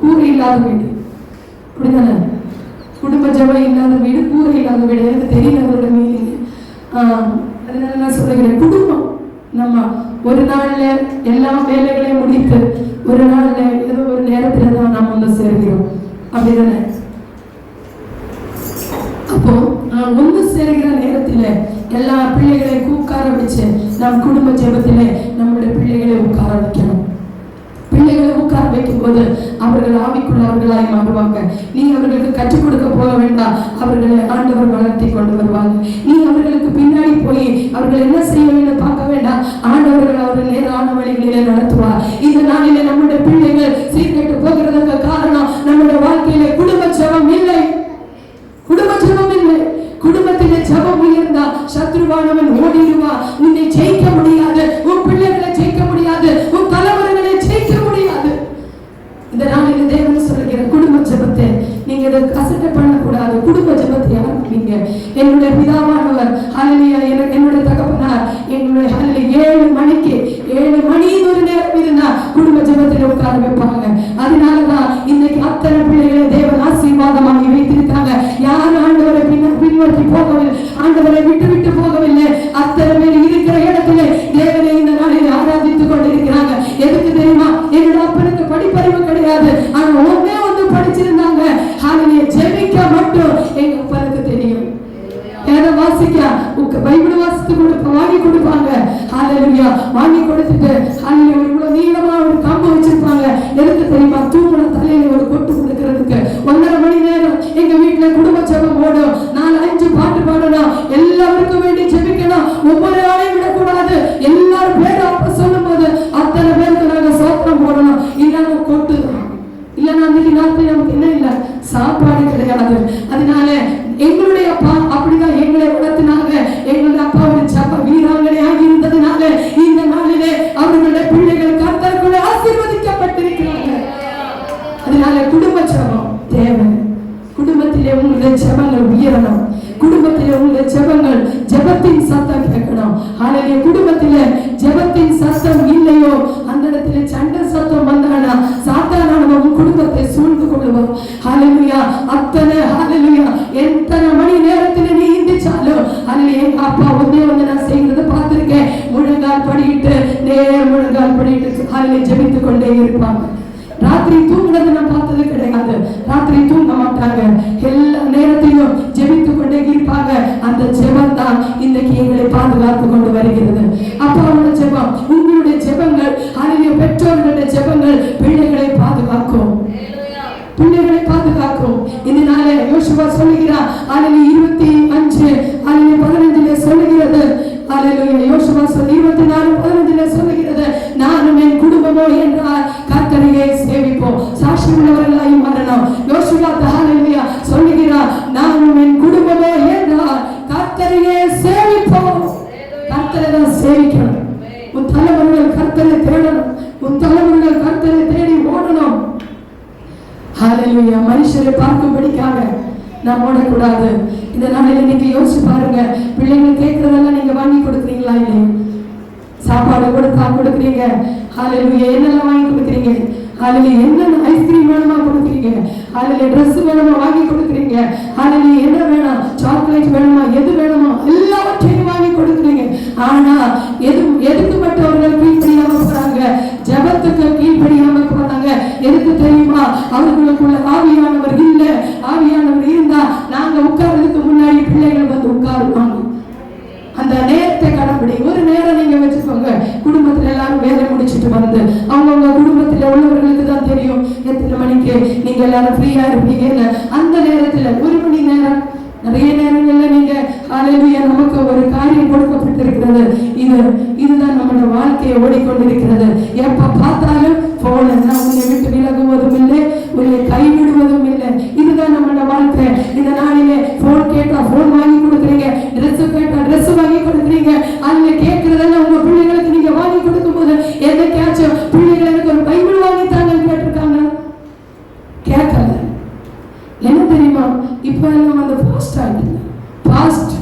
கூரை இல்லாத வீடு. அப்படிதானே? குடும்ப ஜெபம் இல்லாத வீடு கூரை இல்லாத வீடு. எனக்கு தெரியல அதோட மீனிங். அதனால நான் சொல்லுகிறேன், குடும்பம் நம்ம ஒரு நாள்ல எல்லா வேலைகளையும் முடித்து ஒரு நாள்ல ஏதோ ஒரு நேரத்துல தான் நாம் ஒன்று சேர்கிறோம். அப்படிதானே? அப்போ ஒன்று சேர்கிற நேரத்தில் எல்லா பிள்ளைகளையும் உட்கார வச்சு நம் குடும்ப ஜெபத்திலே நம்முடைய பிள்ளைகளை உட்கார வைக்கணும். பிள்ளைகளை உட்கார வைக்கும் போது அவர்கள் ஆவிக்குள்ளவர்களாய் மாறுவாங்க. நீ அவர்களுக்கு கற்றுக் கொடுக்க போக வேண்டாம், அவர்களை ஆண்டவர் வளர்த்தி கொண்டு வருவாங்க. நீ அவர்களுக்கு பின்னாடி போய் அவர்கள் என்ன செய்ய வேண்டும் பார்க்க வேண்டாம், ஆண்டவர்கள் அவர்கள் நேரான வழிகளிலே நடத்துவார். இந்த நாளிலே நம்முடைய பிள்ளைகள் சீர்கெட்டு போகிறதுக்கு காரணம் நம்முடைய வாழ்க்கையிலே குடும்ப ஜெபம் இல்லை. குடும்ப ஜெபம் இல்லை. குடும்பத்திலே ஜெபம் உயர்ந்தா சத்ருவானவன் ஓடிடுவா. உன்னை ஜெயிக்க முடியாது, உன் பிள்ளைகளை ஜெயிக்க முடியாது, உன் தலைவர்களை ஜெயிக்க முடியாது. இந்த நாளில் தேவன் சொல்லுகிற குடும்ப ஜெபத்தை நீங்க இதை கசட்டை பண்ணக்கூடாது. குடும்ப ஜெபத்தை ஆரம்பிங்க. என்னுடைய பிதாவானவர் ஹல்லேலூயா, என்னுடைய தகப்பனார் என்னுடைய ஹல்லேலூயா 7 மணி ஒரு நேரம் இருந்தா குடும்ப ஜெபத்தில் உட்கார வைப்பாங்க. அதனாலதான் இன்னைக்கு அத்தனை பிள்ளைகளை தேவன் ஆசீர்வாதமாக வைத்திருக்காங்க. யாரும் ஆண்டவரை பின்னோக்கி போகவில்லை, ஆண்டவரை விட்டு போகவில்லை. அத்தனை பேர் இருக்கிற இடத்துல தேவனை இந்த நாளில் ஆராதித்துக் கொண்டிருக்கிறாங்க. எதுக்கு தெரியுமா? என்னோட அப்பனுக்கு படிப்பறிவு கிடையாது, ஆனா ஒன்னே ஒன்று படிச்சிருந்தாங்க, ஹல்லேலூயா, ஜெபிக்க மட்டும் எங்க அப்பனுக்கு தெரியும். வேதம் வாசிக்க பைபிள் வாசித்து வாங்கி கொடுப்பாங்க. ஹல்லேலூயா, வாங்கி கொடுத்துட்டு ஹல்லேலூயா இவ்வளவு நீளமா ஒரு கம்பு வச்சிருப்பாங்க. எதுக்கு தெரியுமா? தூங்குன தலையில ஒரு கொட்டு கொடுக்கிறதுக்கு. 1.5 மணி நேரம் எங்க வீட்டுல குடும்ப ஜெபம் ஓடும். 4-5 பாட்டு பாடணும், எல்லாருக்கும் வேண்டி ஜெபிக்கணும். ஒவ்வொரு ஆளையும் விடக்கூடாது. எல்லாரும் பேர் அப்ப சொல்லும் போது அத்தனை பேருக்கு நாங்க சோத்திரம் போடணும். இல்லைன்னா கொட்டு, இல்லைன்னா அன்னைக்கு நாட்கள் நமக்கு என்ன இல்லை, சாப்பாடு கிடையாது. அதனால எங்களுடைய அப்பா அப்படிதான் எங்களை வளர்த்தினாங்க. எங்களுடைய அப்பா ஒரு ஜெப வீராங்கனையாக இருந்ததுனால இந்த நாளிலே அவர்களுடைய பிள்ளைகள் கர்த்தருக்குள்ளே ஆசீர்வதிக்கப்பட்டிருக்கிறாங்க. அதனால குடும்ப ஜெபம் தேவை. குடும்பத்திலே உங்களுடைய ஜெபங்கள் உயரணும். குடும்பத்திலே உங்களுடைய ஜெபங்கள் ஜெபத்தின் சத்தம் கேட்கணும். ஹல்லேலூயா. குடும்பத்திலே ஜெபத்தின் சத்தம் இல்லையோ அந்த இடத்துல சண்டை சத்தம் வந்தானா சாத்தானானவன் குடும்பத்தை சூழ்ந்து கொள்ளுவான். ஹல்லேலூயா. அத்தனை ஹல்லேலூயா எத்தனை மணி நேரத்தில் நீ இந்திச்சாலும் ஹல்லேலூயா, எங்க அப்பா ஒன்னே நான் செய்யறதை பார்த்திருக்கேன். முழங்கால் படிட்டு முழங்கால் படிட்டு ஹல்லேலூயா ஜெபித்துக் கொண்டே இருப்பாங்க. ராத்திரி தூங்குறது நான் பார்த்தது கிடையாது. ராத்திரி தூங்க மாட்டாங்க, எல்லா நேரத்திலும் ஜெபித்துக் கொண்டே இருப்பாங்க. அந்த ஜெபம் தான் இன்னைக்கு எங்களை பாதுகாத்து கொண்டு வருகிறது. அப்பாவோட ஜெபம், உங்களுடைய ஜெபங்கள் ஹல்லேலூயா, பெற்றோர்களுடைய ஜெபங்கள் பிள்ளைகளை பாதுகாக்கும். பிள்ளைகளை பாதுகாக்கும். இதனால யோசுவா சொல்லுகிறார், ஹல்லேலூயா 25:15 சொல்லுகிறது. ஹல்லேலூயா. யோசுவா 24:15 சொல்லுகிறது, நானும் என் குடும்பமோ என்றால் கர்த்தரையே சேவிப்போம். சாட்சி உள்ளவர்களாய் மாறணும். யோசுவா ஹல்லேலூயா சொல்லுகிறார், நானும் என் குடும்பமோ என்றால் கர்த்தரையே சேவிப்போம். கர்த்தரை தான் சேவிக்கணும். உன் தலைவர்கள் கர்த்தரை தேடணும். உன் தலைவர்கள் கர்த்தரை தேடி ஓடணும். ஹல்லேலூயா. மனுஷரை பார்க்கும்படிக்காக நாம் ஓடக்கூடாது. இந்த நாளில் நீங்க யோசிச்சு பாருங்க, பிள்ளைங்க கேட்கறதெல்லாம் நீங்க வாங்கி கொடுக்குறீங்களா இல்லையா? சாப்பாடு கொடுக்குறீங்க. ஹல்லேலூயா. என்னெல்லாம் வாங்கி கொடுக்குறீங்க? ஹல்லேலூயா. என்னென்ன ஐஸ்கிரீம் வேணுமா கொடுக்குறீங்க? ஹல்லேலூயா. ட்ரெஸ் வேணுமா வாங்கி கொடுக்குறீங்க? ஹல்லேலூயா. என்ன வேணும்? சாக்லேட் வேணுமா? எது வேணுமா? எல்லாவற்றையும் வாங்கி கொடுக்குறீங்க. ஆனா எதுக்கு மட்டும் அவர்கள் கீழ்ப்படியாம போறாங்க? ஜெபத்துக்கு கீழ்ப்படியாம போறாங்க. எதுக்கு தெரியுமா? அவர்களுக்குள்ள ஆவியானவர் இல்ல. ஆவியானவர் இருந்தா நாங்க உட்கார்றதுக்கு முன்னாடி பிள்ளைகள் வந்து உட்காருவாங்க. அந்த நேரத்தை கடைப்பிடி. ஒரு நேரம் நீங்க வச்சுக்கோங்க. குடும்பத்துல எல்லாரும் வேலை முடிச்சுட்டு வந்து அவங்கவுங்க குடும்பத்துல உள்ளவர்களுக்கு தான் தெரியும் எத்தனை மணிக்கு நீங்க எல்லாரும் ஃப்ரீயா இருப்பீங்கன்னு. அந்த நேரத்துல 1 மணி நேரம், நிறைய நேரங்கள்ல நீங்க ஹல்லேலூயா நமக்கு ஒரு காரியம் கொடுக்கப்பட்டிருக்கிறது. இது இதுதான் நம்மளோட வாழ்க்கையை ஓடிக்கொண்டிருக்கிறது. எப்ப பார்த்தாலும் போன், உன்னை விட்டு விலகுவதும் இல்லை, உன்னை கைவிடுவதும் இல்லை. இதுதான் நம்மளோட வாழ்க்கை. இந்த நாளிலே போன் கேட்டா போன் வாங்கி கொடுக்குறீங்க, ட்ரெஸ் கேட்டா ட்ரெஸ் வாங்கி கொடுக்குறீங்க. அதுல கேட்கறதெல்லாம் உங்க பிள்ளைகளுக்கு நீங்க வாங்கி கொடுக்கும் போது என்னைக்காச்சும் பிள்ளைகள் எனக்கு ஒரு பைபிள் வாங்கித்தாங்கன்னு கேட்டிருக்காங்க? கேட்கல. என்ன தெரியுமா, இப்ப எல்லாம் அந்த பாஸ்ட் ஆகிட்டு பாஸ்ட்.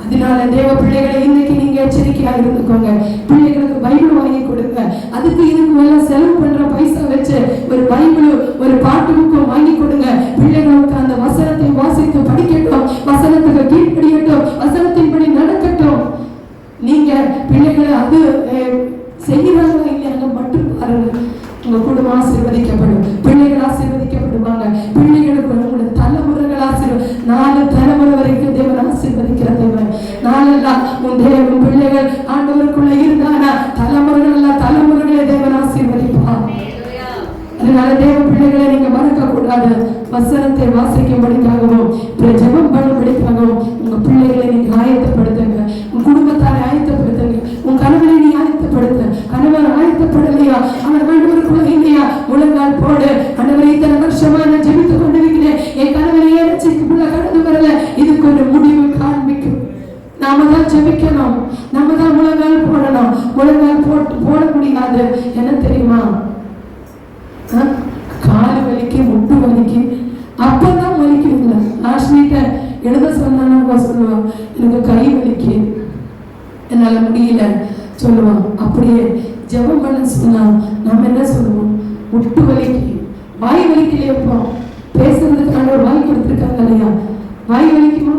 அதனால தேவ பிள்ளைகளை இன்னைக்கு நீங்க எச்சரிக்கையா இருந்துக்கோங்க. பிள்ளைகளுக்கு பைபிள் வாங்கி கொடுங்க. அதுக்கு இதுக்கு எல்லாம் செலவு பண்ற பைசா வச்சு ஒரு பைபிள், ஒரு பாட்டு புக்கும் வாங்கி கொடுங்க. பிள்ளைகளுக்கு அந்த வசனத்தை வாசித்து படிக்கட்டும், வசனத்துக்கு கீழ்ப்படியட்டும், வசனத்தின்படி நடக்கட்டும். நீங்க பிள்ளைகளை அது செய்கிறாங்களா இல்லையா மட்டும் பாருங்க. உங்க குடும்பம் ஆசீர்வதிக்கப்படும், பிள்ளைகள் ஆசீர்வதிக்கப்படுவாங்க. பிள்ளைகளுக்கு உங்களுடைய தலைமுறைகள் 4 தலைமுறை வரைக்கும் தேவன் ஆசீர்வதிக்கிற தேவன். நாளெல்லாம் உன் தேவன் பிள்ளைகள் ஆண்டவருக்குள்ள இருந்தானா தலைமுறைகளை தேவன் ஆசீர்வதிப்பார். அதனால தேவ பிள்ளைகளை நீங்க மறக்க கூடாது. வசனத்தை வாசிக்கும்படிக்காகவும் ஜெபம் பண்ணும்படிக்காகவும் உங்க பிள்ளைகளை நீங்க ஆயத்தப்படுத்துங்க. உன் குடும்பத்தாரை ஆயத்தப்படுத்துங்க. உன் கணவனை நீ ஆயத்தப்படுத்த. கணவர் ஆயத்தப்படலையா, அவர் ஆண்டவருக்குள்ள இல்லையா, முழங்கால் போடு. ஆண்டவரை இத்தனை வருஷமா நான் ஜெபித்துக் கொண்டிருக்கிறேன், என் கணவனை ஏறச்சிக்குள்ள கடந்து வரல, இதுக்கு ஒரு முடிவு காண்பிக்கும். நாம தான் ஜெபிக்கணும், நாம தான் முழங்கால் போடணும். முழங்கால் போட முடியாது. என்ன தெரியுமா, கால் வலிக்கு, முட்டு வலிக்கு, அப்பதான் வலிக்குதுங்களா. ஆஷ்மிட்ட எழுத சொன்னா சொல்லுவான், எனக்கு கை வலிக்கு, என்னால முடியல சொல்லுவான். அப்படியே ஜெபம் பண்ண சொன்னா நம்ம என்ன சொல்லுவோம், முட்டு வலிக்கு, வாய் வலிக்கலையே. இப்போ பேசுறதுக்கான ஒரு வாய் கொடுத்துருக்காங்க இல்லையா, வாய் வலிக்குமா?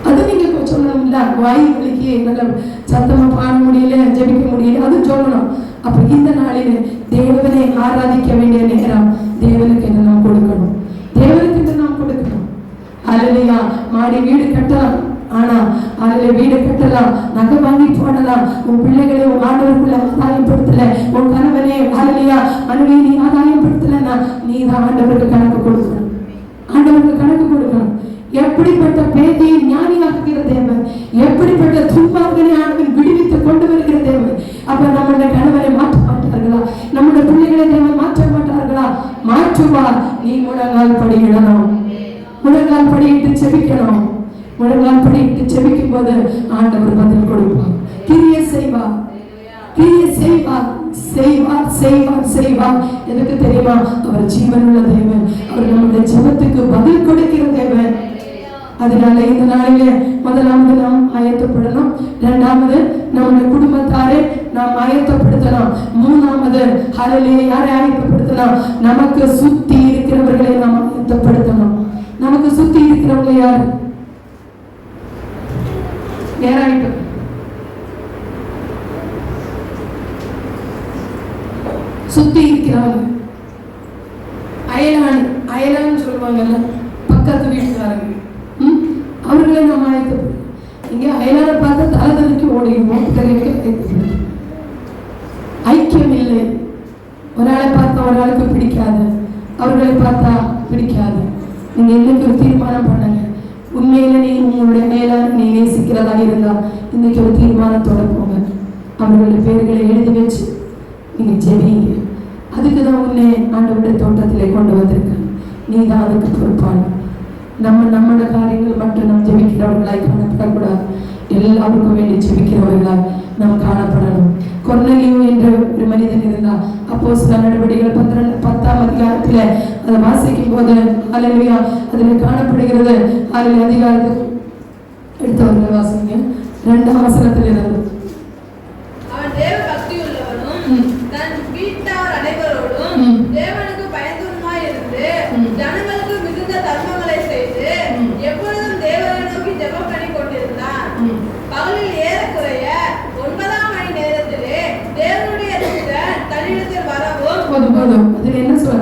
அது நீங்க சொல்லணும் இல்ல, வாய் வலிக்கு, என்னால சத்தமா பாட முடியல, ஜெபிக்க முடியல, அது சொல்லணும். அப்ப இந்த நாளில தேவனை ஆராதிக்க வேண்டிய நேரம் தேவனுக்கு என்ன நாம் கொடுக்கணும், தேவனுக்கு என்ன நாம் கொடுக்கணும். அல்லையா, மாடி வீடு கட்டலாம், ஆனா அதுல வீடு கட்டலாம், நகை வாங்கி போடலாம். உன் பிள்ளைகளை உன் ஆண்டவருக்குள்ள ஆதாயப்படுத்தல, உன் கணவனே அல்லையா மனைவி நீ ஆதாயப்படுத்தலன்னா நீ தான் ஆண்டவருக்கு கணக்கு கொடுக்கணும். ஆண்டவருக்கு கணக்கு கொடுக்கணும். எப்படிப்பட்ட பேதையை ஞானியாக்குகிற தேவன், எப்படிப்பட்ட துன்பார்களை ஆண்டவன் விடுவித்து கொண்டு வருகிற தேவன். அப்ப நம்முடைய கணவனை மாற்ற மாட்டார்களா, நம்முடைய பிள்ளைகளை தேவன் மாற்ற மாட்டார்களா? மாற்றுவார். நீ முழங்கால் படியிடணும், முழங்கால் படியிட்டு செபிக்கணும். முழங்கால் படியிட்டு செபிக்கும் போது ஆண்டவர் பதில் கொடுப்பார், கிரியை செய்வார், கிரியை செய்வார், செய்வார், செய்வார், செய்வார். எதுக்கு தெரியுமா, அவர் ஜீவனுள்ள தேவன், அவர் நம்முடைய ஜெபத்துக்கு பதில் கொடுக்கிற தேவன். அதனால இந்த நாளில முதலாவது நாம் ஆயத்தப்படணும், இரண்டாவது நம்முடைய குடும்பத்தாரை நாம் ஆயத்தப்படுத்தலாம், மூணாவது ஹல்லேலூயா யாரை ஆயத்தப்படுத்தலாம், நமக்கு சுத்தி இருக்கிறவர்களை நாம் ஆயத்தப்படுத்தணும். நமக்கு சுத்தி இருக்கிறவங்க யாரு? யாராயிட்டும் சுத்தி இருக்கிறவங்க, அயலான்னு சொல்லுவாங்கல்ல, பக்கத்து வீட்டுக்காரங்க, அவர்களை நம்ம ஆயத்தப்படும். இங்க அயலான பார்த்தா தலைதறிக்கு ஓடிடுவோம், ஐக்கியம் இல்லை. ஒரு ஆளை பார்த்தா ஒரு ஆளுக்கு பிடிக்காது, அவர்களை பார்த்தா பிடிக்காது. நீங்க இன்னைக்கு ஒரு தீர்மானம் பண்ணுங்க, உண்மையில நீ உங்களுடைய அயலான நீ நேசிக்கிறதா இருந்தா இன்னைக்கு ஒரு தீர்மானத்தோட போங்க. அவர்களுடைய பேர்களை எழுதி வச்சு நீங்க ஜெபிங்க. அதுக்குதான் உன்னை ஆண்டவருடைய தோட்டத்திலே கொண்டு வந்திருக்கேன். நீ தான் அதுக்கு பொறுப்பான. நம்மளோட காரியங்கள் மட்டும் நாம் ஜெபிக்கிறவர்களாய் காணப்படக்கூடாது, எல்லாருக்கும் வேண்டி ஜெபிக்கிறவர்களாய் நாம் காணப்படணும். கொர்நேலியு என்ற ஒரு மனிதன் இருந்தார். அப்போஸ்தலர் நடவடிக்கைகள் 10ஆம் அதிகாரத்துல அதை வாசிக்கும் போது ஹல்லேலூயா அதுல காணப்படுகிறது. அதில் அதிகாரத்தை எடுத்தவர்கள் வாசிங்க, 2ஆம் வசனத்தில் இருந்து. அவன் தேவ பக்தி உள்ளவனும் தன் வீட்டார் அனைவரோடும் தேவனுக்கு பயந்துமாய் இருந்து ஜனங்களுக்கு மிகுந்த தர்மங்களை செய்து எப்பொழுதும் தேவனை நோக்கி ஜெபம் பண்ணி கொண்டிருந்தான். பகலில் ஏறக்குறைய 9ஆம் மணி நேரத்திலே தேவனுடைய தூதன் தன்னிடத்தில் வரவும் போதும். அதில் என்ன சொல்ற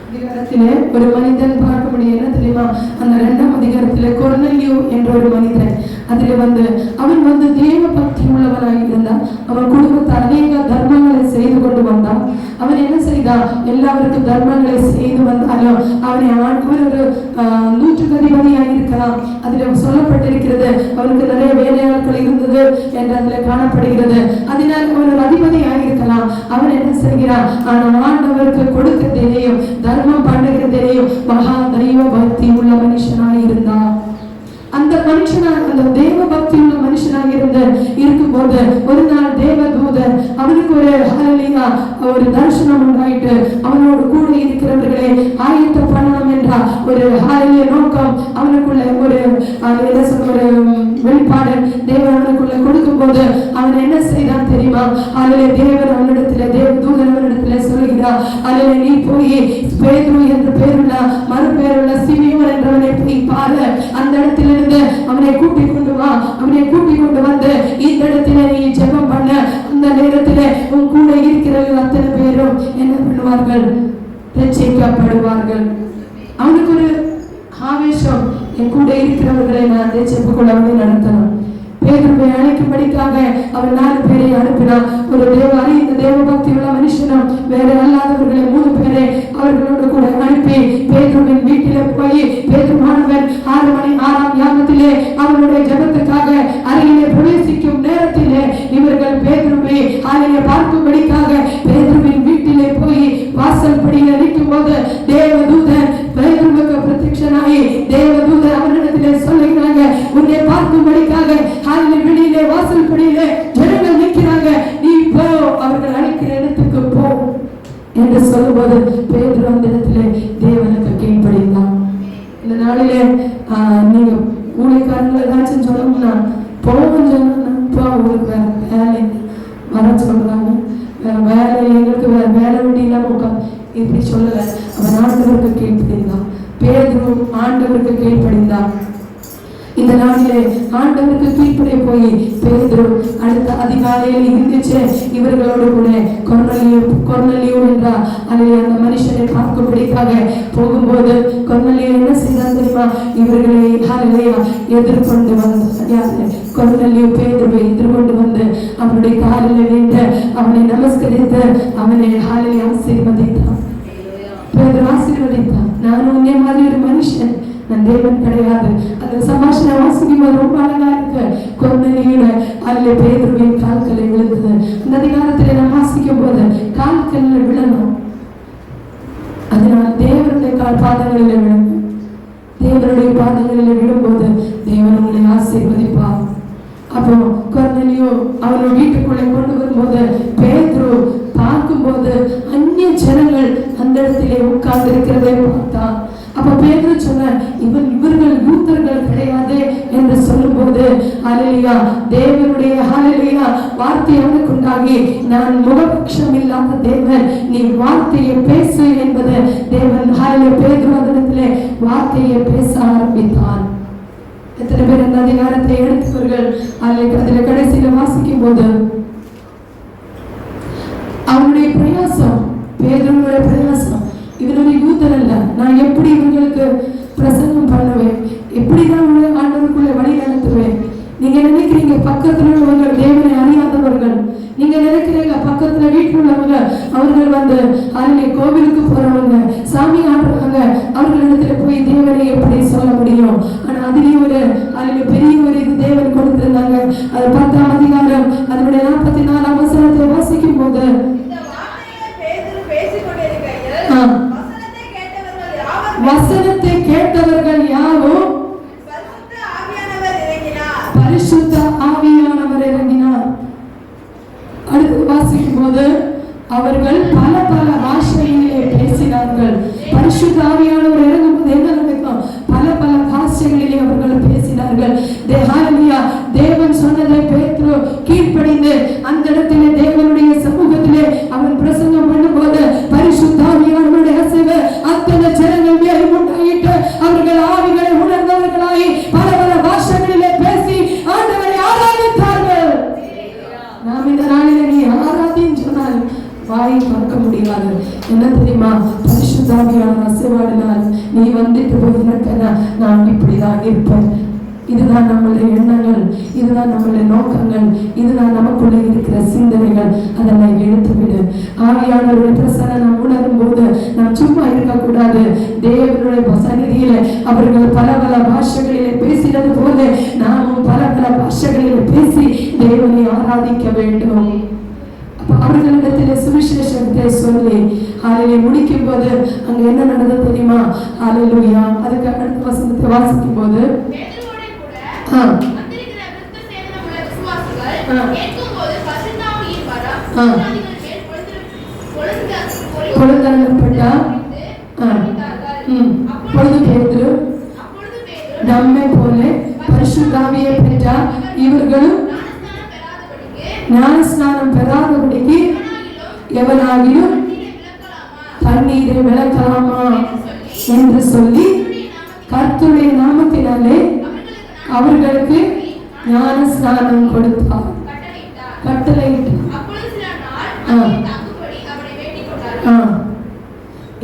அதிகாரத்திலே ஒரு மனிதன் பார்க்க முடியும். என்ன தெரியுமா, அந்த 2ஆம் அதிகாரத்திலே கொர்நேலியு என்ற ஒரு மனிதன் அதில் அவன் தேவ பக்தி உள்ளவனாக இருந்தான். அவன் குடும்பத்தை அநேக தர்மங்களை செய்து கொண்டு வந்தான். அவன் என்ன செய்தான், எல்லாருக்கும் தர்மங்களை செய்து வந்தாலும் அவனை ஒரு 100க்கு அதிபதியாக இருக்கிறான். பார்க்கலாம். அதில் சொல்லப்பட்டிருக்கிறது, அவனுக்கு நிறைய வேலையாட்கள் இருந்தது என்று அதில் காணப்படுகிறது. அதனால் அவன் ஒரு அதிபதியாக இருக்கலாம். அவன் என்ன செய்கிறான்? ஆனால் ஆண்டவருக்கு கொடுக்கிறதிலேயும் தர்மம் பண்ணுகிறதிலேயும் மகா தெய்வ பக்தி உள்ள மனுஷனாக இருந்தான். அந்த மனுஷனாக, அந்த தேவ பக்தி உள்ள மனுஷனாக இருக்கும்போது ஒரு நாள் தேவதூதன் அவனுக்கு ஒரு தரிசனம் உண்டாயிட்டு, அவனோடு கூட இருக்கிறவர்களே ஆயத்த பண்ணணும் என்ற ஒரு நோக்கம் அவனுக்குள்ள ஒரு வெளிப்பாடு தேவன் அவனுக்குள்ள கொடுக்கும் போது அவன் என்ன செய்தான் தெரியுமா? அதில் தேவன் அவனிடத்துல, தேவதூதன் அவனிடத்துல சொல்லுகிறார், அதில் நீ போய் பேதுரு என்று பேருள்ள மறுபேருள்ள சிமியோன் என்றவனை போய் பாரு, அந்த இடத்திலிருந்து அவனை கூட்டிக் கொண்டு வா. அவனை கூட்டிக் கொண்டு வந்து இந்த இடத்துல நீ ஜெபம் பண்ண. அந்த நேரத்தில் உன் கூட இருக்கிறவர்கள் அத்தனை பேரும் என்ன பண்ணுவார்கள்? ரட்சிக்கப்படுவார்கள். அவனுக்கு ஒரு ஆவேசம், என் கூட இருக்கிறவர்களை நான் ஜெபக்குள்ளே நடத்தணும். பேதுருவை அழைக்கும்படிக்காக அவன் 4 பேரை அனுப்பினான். ஒரு இந்த தேவ பக்தி உள்ள மனுஷனும் வேற அல்லாதவர்களை 3 பேரை அவர்களோடு கூட அனுப்பி பேதுருவின் வீட்டிலே போய், பேதுருவானவன் 6 யாமத்திலே அவனுடைய ஜெபத்துக்காக அறையிலே பிரவேசிக்கும் நேரத்திலே இவர்கள் பேதுருவை அறையிலே பார்க்கும்படிக்காக பேதுருவின் வீட்டிலே போய் வாசல் படியில் நிற்கும் போது தேவதூதன் பேதுருவுக்கு பிரத்யட்சனாகி தேவதூதன் அவனிடத்திலே சொல்லுகிறாங்க, உன்னை பார்க்கும்படிக்காக வெளியிலே வாசல் படியிலே ஜனங்கள் நிற்கிறாங்க, நீ போ, அவர்கள் அழைக்கிற இடத்துக்கு போ என்று சொல்லும்போது பேதுரு அந்த இடத்திலே தேவனுக்கு கீழ்ப்படிந்தான். இந்த நாளிலே நீங்க ஊழியக்காரங்களை ஏதாச்சும் சொல்லணும்னா போகும் சொன்னா உங்களுக்கு வேற வேலை வர சொல்றாங்க, வேலை எங்களுக்கு வேற வேலை வேண்டியெல்லாம் உட்காந்து இப்படி சொல்லல. அவன் ஆண்டவருக்கு கீழ்ப்படிந்தான். பேதுரு ஆண்டவருக்கு கீழ்ப்படிந்தான். இந்த நாளிலே ஆண்டவருக்கு கீழ்ப்படிய போய் பேதுரு அடுத்த அதிகாலையில் இருந்துச்சு இவர்களோடு கூட கொர்நேலியு என்றார் அந்த மனுஷனை பார்க்கும்படிக்காக போகும்போது கொர்நேலியு என்ன செய்தான் தெரியுமா? இவர்களை எதிர்கொண்டு வந்து கொர்நேலியு பேதுருவை எதிர்கொண்டு வந்து அவனுடைய காலில் வீழ்ந்து அவனை நமஸ்கரித்து அவனை ஆசீர்வதித்தான். பேதுரு ஆசீர்வதித்தான். நான் உன்னை மாதிரி ஒரு மனுஷன், நான் தேவன் கிடையாது. அந்த சபாஷனை வாசிக்கும் போது ரொம்ப அழகா இருக்கு. கொர்நேலியுட அதில் பேதுருவின் கால்களை விழுந்தது. அந்த அதிகாரத்தில் நான் வாசிக்கும் போது கால்களில் விழணும். அதனால் தேவனுடைய பாதங்களில் விழுங்க. தேவனுடைய பாதங்களில் விழும்போது தேவன் உங்களை ஆசீர்வதிப்பார். அப்போ கொர்நேலியு அவனை வீட்டுக்குள்ளே கொண்டு வரும்போது பேதுரு பார்க்கும்போது அந்நிய ஜனங்கள் அந்த இடத்திலே உட்கார்ந்து இருக்கிறதை பார்த்தான். அப்ப பேதுரு சொன்ன, இவர்கள் யூதர்கள் கிடையாது என்று சொல்லும்போது ஹல்லேலூயா, தேவனுடைய ஹல்லேலூயா வார்த்தை அவனுக்கு உண்டாகி, நான் முகபட்சம் இல்லாத தேவன், நீ வார்த்தையை பேசு என்பது தேவன் ஹல்லேலூயா பேதுரு அதனத்திலே வார்த்தையை பேச ஆரம்பித்தான். எத்தனை பேர் அந்த அதிகாரத்தை எடுத்தவர்கள்? அதில் கடைசியில வாசிக்கும் போது அவனுடைய பிரயாசம், பேதுருவுடைய பிரயாசம், இவனுடைய யூதர் அல்ல, நான் எப்படி இவங்களுக்கு பிரசங்கம் பண்ணுவேன், எப்படிதான் ஆண்டவருக்குள்ள வழி நடத்துவேன்? நீங்க நினைக்கிறீங்க பக்கத்துல உள்ளவங்க தேவனை அறியாதவர்கள், நீங்க நினைக்கிறீங்க பக்கத்துல வீட்டில் உள்ளவங்க அவர்கள் வந்து அருளை கோவிலுக்கு போறவங்க, சாமி ஆடுறவங்க, அவர்களிடத்துல போய் தேவனை எப்படி சொல்ல முடியும்? ஆனா அதுலயும் அதுல பெரிய ஒரு இது தேவன் கொடுத்திருந்தாங்க. அது 10ஆம் அதிகாரம் அதனுடைய 44ஆம் வசனத்தை வாசிக்கும் போது வசனத்தை கேட்டவர்கள் யாரும் பரிசுத்த ஆவியானவர் இறங்கினார். அடுத்து வாசிக்கும் போது அவர்கள் பல பல பாஷைகளிலே பேசினார்கள். பரிசுத்த ஆவியானவர் இறங்கும் போது என்ன நடக்கும்? பல பல பாஷைகளிலே அவர்கள் பேசினார்கள். தேவன் சொன்னதை பேதுரு கீழ்ப்படிந்து அந்த இடத்திலே தேவனுடைய சமூகத்திலே அவன் பிரசங்கம் பண்ணும்போது பரிசுத்த ஆவியானவருடைய அசைவு அத்தனை ஜனங்கள் மேல் உண்டாயிட்டு அவர்கள் ஆவிகளை உணர்ந்தவர்களாய் பல பல பாஷைகளிலே பேசி ஆண்டவரை ஆராதித்தார்கள். நாம் இந்த நாளிலே நீ ஆராதின்னு சொன்னால் வாயை பார்க்க முடியாது. என்ன தெரியுமா? பரிசுத்த ஆவியானவர் அசைவாடினால் நீ வந்துட்டு போய் நான் இப்படிதான் இருப்பேன், இதுதான் நம்மளுடைய எண்ணங்கள், இதுதான் நம்மளுடைய நோக்கங்கள், இதுதான் நமக்குள்ளே இருக்கிற சிந்தனைகள், அதெல்லாம் எடுத்துவிடு. ஆவியானவருடைய பிரசன்னம் நாம் உணரும் போது நாம் சும்மா இருக்கக்கூடாது. தேவனுடைய சந்நிதியில அவர்கள் பல பல பாஷைகளிலே பேசினது போல நாமும் பல பல பாஷைகளிலே பேசி தேவனை ஆராதிக்க வேண்டும். அவர்களிடத்தில் சுவிசேஷத்தை சொல்லி ஹalleluya முடிக்கும் போது அங்க என்ன நடந்தது தெரியுமா? ஹalleluya அதுக்கு அடுத்த வசனத்தை வாசிக்கும் போது பேதுருவோட கூட வந்திருக்கிற கிறிஸ்து சேதன உள்ள விசுவாசிகள் கேட்கும்போது பரிசுத்தாவியின் வரம் விசுவாசிகள் மேல் பொழுதப்பட்டா பொழுது பேதுரு நம்மை போல பரிசுத்தாவியை பெற்றார். இவர்களும் ஞானஸ்நானம் பெறாதபடிக்கு எவனாகிலும் தண்ணீரை விளக்கலாமா என்று சொல்லி கர்த்தருடைய நாமத்தினாலே அவர்களுக்கு ஞானஸ்நானம் கொடுத்தார், கட்டளையிட்டார்.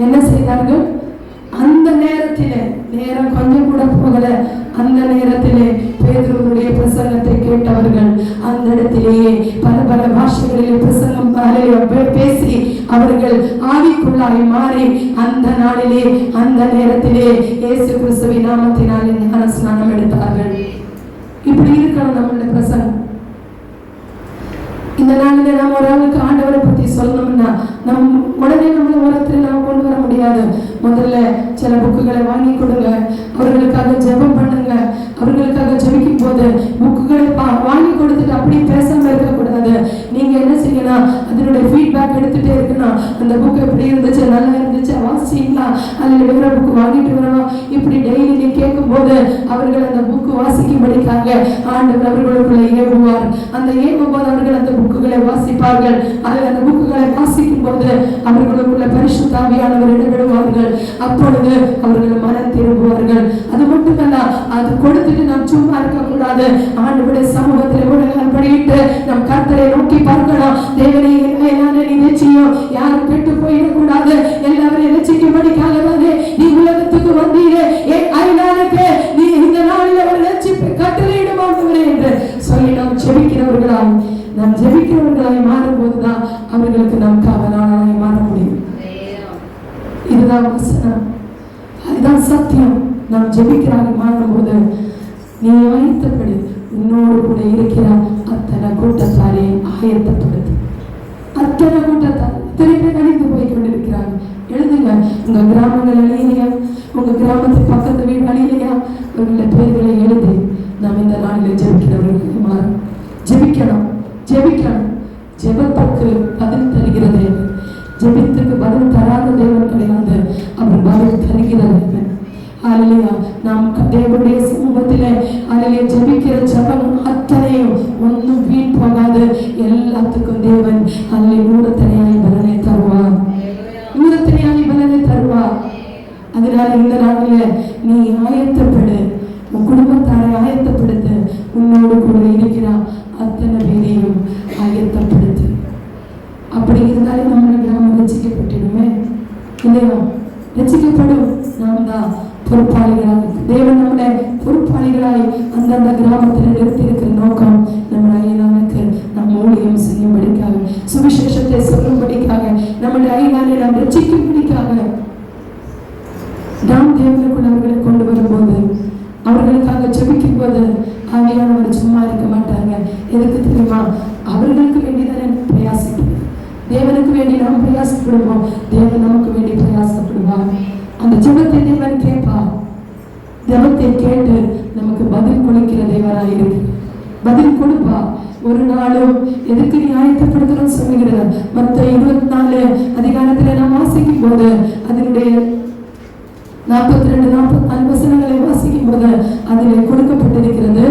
என்ன செய்தார்கள்? அந்த நேரத்திலே, நேரம் கொஞ்சம் கூட போகல, அந்த நேரத்திலே பேதுருவுடைய பிரசங்கத்தை கேட்டவர்கள் அந்த இடத்திலேயே பல பல பாஷைகளிலே பிரசங்கம் பேசி அவர்கள் ஆவிக்குள்ளாய் மாறி அந்த நாளிலே அந்த நேரத்திலே இயேசு கிறிஸ்துவின் நாமத்தினாலே ஞானஸ்நானம் எடுத்தார்கள். இப்படி இருக்கணும் நம்மளுடைய பிரசங்கம். இந்த நாளில நம்ம ஒரு ஆளுக்கு ஆண்டவரை பத்தி சொல்லணும்னா உடனே நம்ம உலகத்தில் நம்ம கொண்டு வர முடியாது. முதல்ல சில புக்குகளை வாங்கி கொடுங்க, அவர்களுக்காக ஜெபம் பண்ணுங்க. அவர்களுக்காக ஜெபிக்கும் போது புக்குகளை வாங்கி கொடுத்துட்டு அப்படி பேசாம இருக்கக்கூடாது. நீங்க என்ன செய்யணும்? அதனுடைய ஃபீட்பேக் எடுத்துட்டே இருக்கணும். அந்த புக் எப்படி இருந்துச்சு, நல்லா இருந்துச்சு, வாசிங்களா, அதில் வேற புக்கு வாங்கிட்டு வரணும். இப்படி டெய்லி நீ கேட்கும் போது அவர்கள் அந்த புக்கு வாசிக்கும்படிக்காக ஆண்டவர் அவர்களுக்குள்ள ஏவுவார். அந்த ஏவும் போது அவர்கள் அந்த புக்குகளை வாசிப்பார்கள். அதில் அந்த புக்குகளை வாசிக்கும் போது அவர்களுக்குள்ள பரிசுத்த ஆவியானவர் இடம்பெறுவார்கள். அப்பொழுது அவர்கள் மனம் திரும்புவார்கள். அது மட்டுமல்ல, அது கொடுத்துட்டு நாம் சும்மா இருக்கக்கூடாது. ஆண்டவருடைய சமூகத்தில் உலகம் படிட்டு நம் கர்த்தரை நோக்கி பார்க்கணும். தேவனை நீ நிச்சயம் யாரும் கெட்டு போயிடக்கூடாது, எல்லாரும் ரட்சிக்கும்படிக்காக நீ உலகத்துக்கு வந்தீரே, அதனாலுக்கு நீ இந்த நாளில் ஒரு ரட்சிப்பை கட்டளையிடுவாங்க என்று சொல்லி நாம் ஜெபிக்கிறவர்களாய் மாறும்போதுதான் அவர்களுக்கு நாம் காவலாளராய் மாற முடியும். இதுதான் வசனம், அதுதான் சத்தியம். நாம் ஜெபிக்கிறாங்க மாறும்போது நீ ஆயத்தப்படு, உன்னோடு கூட இருக்கிற அத்தனை கூட்டத்தாரே ஆயத்தப்படுது. அத்தனை கூட்டத்தார் திருப்பி கணித்து போய் கொண்டிருக்கிறாங்க. எழுதுங்க, உங்க கிராமங்கள் அழியலையா, உங்க கிராமத்துக்கு பக்கத்து வீடு அழியலையா, உங்களுடைய பேர்களை எழுதி நாம் இந்த நாளில் ஜெபிக்கிறவர்கள் மாறும். ஜெபிக்கணும். ஜெபத்துக்கு பதில் தருகிற தேவன், ஜெபத்துக்கு பதில் தராத தேவன் கிடையாது, அவர் பதில் தருகிற தேவன். ஹல்லேலூயா. நாம் தேவனுடைய சமூகத்திலே ஹல்லேலூயா ஜெபிக்கிற ஜெபம் அத்தனையும் ஒன்றும் வீண் போகாது. எல்லாத்துக்கும் தேவன் ஹல்லேலூயா நூறத்தனையாய் பலனை தருவார். அதனால இந்த நாளில நீ ஆயத்தப்படு, உன் குடும்பத்தாரை ஆயத்தப்படுத்து, உன்னோடு கூட இருக்கிறான் அத்தனை பேரையும் ஆயத்தப்படுத்து. அப்படி இருந்தாலே நம்ம கிராமம் ரசிக்கப்பட்டுடுமே இல்லையா? ரசிக்கப்படும். நாம் தான் பொறுப்பாளிகளாய், தேவன் நம்மளை பொறுப்பாளிகளாய் அந்தந்த கிராமத்தில் நிறுத்தியிருக்கிற நோக்கம் நம்ம ஐநானுக்கு நம் ஊழியம் செய்யும்படிக்காக, சுவிசேஷத்தை சொல்லும்படிக்காக, நம்முடைய ஐநானை நாம் ரசிக்கும்படிக்காக நாம் தேவனுக்குள் அவர்களை கொண்டு வரும்போது, அவர்களுக்காக ஜெபிக்கும் போது ஆவியானவர் சும்மா இருக்க மாட்டாங்க. எதுக்கு தெரியுமா? அவர்களுக்கு வேண்டிதானே பிரயாசப்படுவோம். தேவனுக்கு வேண்டி நாம் பிரயாசப்படுவோம், தேவன் நமக்கு வேண்டி பிரயாசப்படுவார். அந்த ஜெபத்தை தேவன் கேட்பார். ஜெபத்தை கேட்டு நமக்கு பதில் கொடுக்கிற தேவனாய் இருக்கு. பதில் கொடுப்பா. ஒரு நாளும் எதுக்கு நீ ஆயத்தப்படுத்தணும்னு சொல்லுகிறது. மற்ற 24 அதிகாரத்துல நாம் வாசிக்கும் போது அதனுடைய 42-44 வசனங்களை வாசிக்கும் போது அதில் கொடுக்கப்பட்டிருக்கிறது.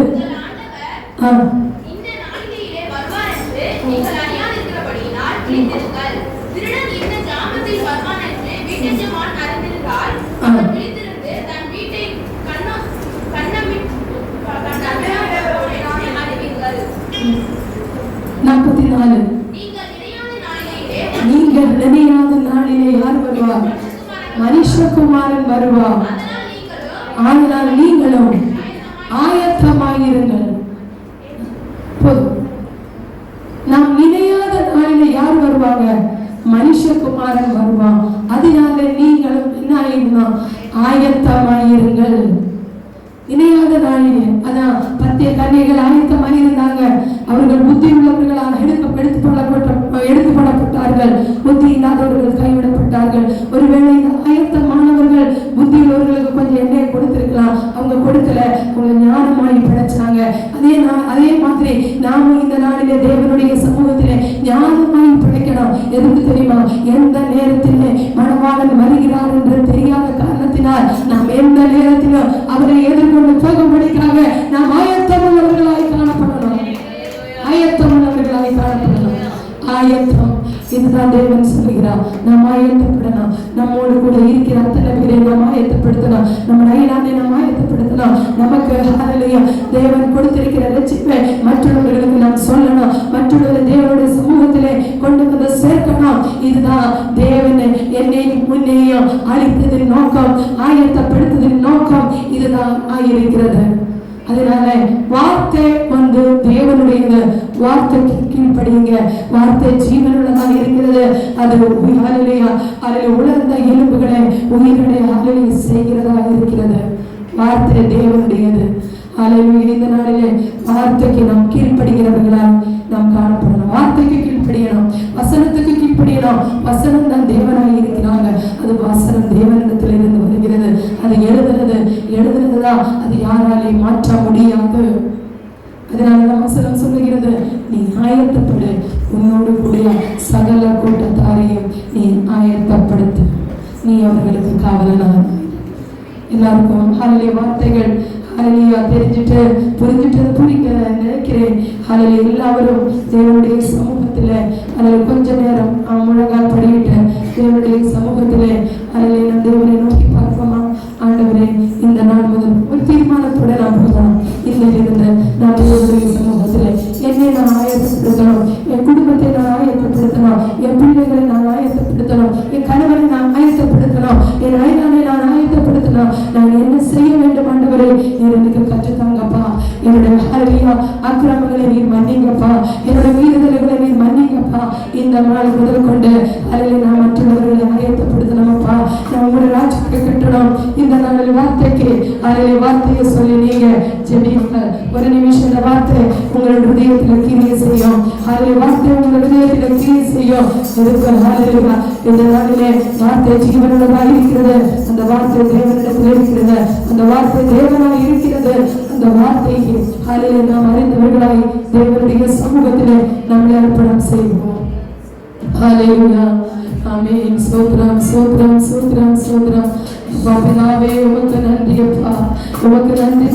நீங்கள் நினையாத நாளிலே யார் வருவார்? மனுஷகுமாரன் வருவார். ஆனால் நீங்களும் ஆயத்தமாயிருங்கள். நாம் நினையாத நாளிலே யார் வருவாங்க? மனுஷகுமாரன் வருவான். அதனால நீங்களும் என்ன ஆயிடணும்? ஆயத்தமாயிருங்கள். இணையாத நாளிலே அதான் 10 கன்னிகைகள் ஆயத்தமாக இருந்தாங்க. அவர்கள் புத்தி உள்ளவர்களாக எடுத்துப்படப்பட்டார்கள். புத்தி இல்லாதவர்கள் கைவிடப்பட்டார்கள். ஒருவேளை இந்த ஆயத்தமானவர்கள் புத்தி உள்ளவர்களுக்கு கொஞ்சம் எண்ணெயை கொடுத்திருக்கலாம், அவங்க கொடுக்கல, அவங்க ஞானமாய் படைச்சாங்க. அதே மாதிரி நாமும் இந்த நாளிலே தேவனுடைய சமூகத்திலே ஞானமாய் படைக்கணும். எதுக்கு தெரியுமா? எந்த நேரத்திலே மணவாளன் வருகிறார் என்று தெரியாத காரணத்தினால் நாம் எந்த நேரத்திலும் அவரை எதிர்கொண்டு போகும்படிக்காக நாம் ஆயத்தமுள்ளவர்களாய் காணப்படணும். ஆயத்தமுள்ளவர்களாய் காணப்படணும். ஆயத்தம், இதுதான் தேவன் சொல்லுகிறார். நாம் ஆயத்தப்படணும். நம்மோடு கூட இருக்கிற அத்தனை பேரை நாம் ஆயத்தப்படுத்தணும். நம்ம நைலானை நாம் ஆயத்தப்படுத்தணும். நமக்கு ஹல்லேலூயா தேவன் கொடுத்திருக்கிற ரட்சிப்பை மற்றவர்களுக்கு நாம் சொல்லணும். மற்றவர்களை தேவனுடைய சமூகத்திலே கொண்டு வந்து சேர்க்கணும். இதுதான் தேவன் என்னையும் முன்னையும் அழித்ததின் நோக்கம், ஆயத்தப்படுத்ததின் நோக்கம் இதுதான் ஆயிருக்கிறது. அதனால வார்த்தை வந்து தேவனுடையது. வார்த்தைக்கு கீழ்ப்படியுங்க. வார்த்தை ஜீவனுள்ளதாக இருக்கிறது. அது ஹல்லேலூயா உலர்ந்த எலும்புகளை உயிர்களை ஹல்லேலூயா செய்கிறதாக இருக்கிறது. வார்த்தை தேவனுடையது. ஹல்லேலூயா இந்த நாளிலே வார்த்தைக்கு நாம் கீழ்ப்படுகிறவர்களால் நாம் காணப்படணும். வார்த்தைக்கு கீழ்ப்படியணும். வசனத்துக்கு கீழ்ப்படியணும். வசனம் தான் தேவனாய் இருக்கிறாங்க. அது வசனம் தேவனிடத்தில் இருந்து வருகிறது. அது எழுதுனதுதான் அது யாராலே மாற்ற முடியாது. அதனால வசனம் சொல்லுகிறது, நீ ஆயத்தப்படு, உன்னோடு கூடிய சகல கூட்டத்தாரையும் நீ ஆயத்தப்படுத்து, நீ அவர்களுக்கு காவலனாக. எல்லாருக்கும் ஹல்லேலூயா வார்த்தைகள் ஹல்லேலூயா தெரிஞ்சுட்டு புரிஞ்சுட்டு புரிக்க நினைக்கிறேன். ஹல்லேலூயா எல்லாரும் தேவனுடைய சமூகத்தில் ஹல்லேலூயா கொஞ்ச நேரம் முழங்கால் படிவிட்டு தேவனுடைய சமூகத்தில் ஹல்லேலூயா தேவனை நோக்கி பார்ப்போமா? ஆண்டவரே, இந்த நாள் முதல் ஒரு தீர்மானத்தோட நான் போகலாம். இருந்து நான் தேவனுடைய சமூகத்தில் என்னை நான் ஆயத்தப்படுத்தணும். என் குடும்பத்தை நான் ஆயத்தப்படுத்தணும். என் பிள்ளைகளை நான் ஆயத்தப்படுத்தணும். என் கணவரை நான் ஆயத்தப்படுத்தணும். என் அயலானை நான் ஆயத்தப்படுத்தணும். நான் என்ன செய்ய வேண்டும் ஆண்டவரே? எனக்கு கற்றுத்தாங்கப்பா. என்னுடைய ஹல்லேலூயா அக்கிரமங்களை நீர் மன்னிங்கப்பா. என்னுடைய மீறுதல்களை நீர் மன்னிங்கப்பா. இந்த நாள் முதல் கொண்டு ஹல்லேலூயா நான் மற்றவர்களை ஆயத்தப்படுத்தணும்ப்பா. நான் உங்களுடைய ராஜ்யத்தை கட்டணும். இந்த நாளில் வார்த்தைக்கு ஹல்லேலூயா வார்த்தையை சொல்லி நீங்க ஜெபிங்க. ஒரு நிமிஷம் இந்த வார்த்தை உங்களுடைய ஹிருதயத்தில் கிரியை செய்யும். ஹல்லேலூயா வார்த்தை உங்களுடைய ஹிருதயத்தில் கிரியை செய்யும். எதுக்கு? ஹல்லேலூயா இந்த நாளிலே வார்த்தை ஜீவனுள்ளதாக இருக்கிறது. அந்த வார்த்தை தேவனிடத்தில் இருக்கிறது. அந்த வார்த்தை தேவனாய் இருக்கிறது. அந்த வார்த்தைக்கு ஹல்லேலூயா நாம் அறிந்தவர்களாய் தேவனுடைய சமூகத்திலே நம்மை அர்ப்பணம் செய்வோம். ஹல்லேலூயா ஆமென். ஸ்தோத்திரம் ஸ்தோத்திரம் ஸ்தோத்திரம் ஸ்தோத்திரம். பிதாவே, உமக்கு நன்றி அப்பா, உமக்கு நன்றி.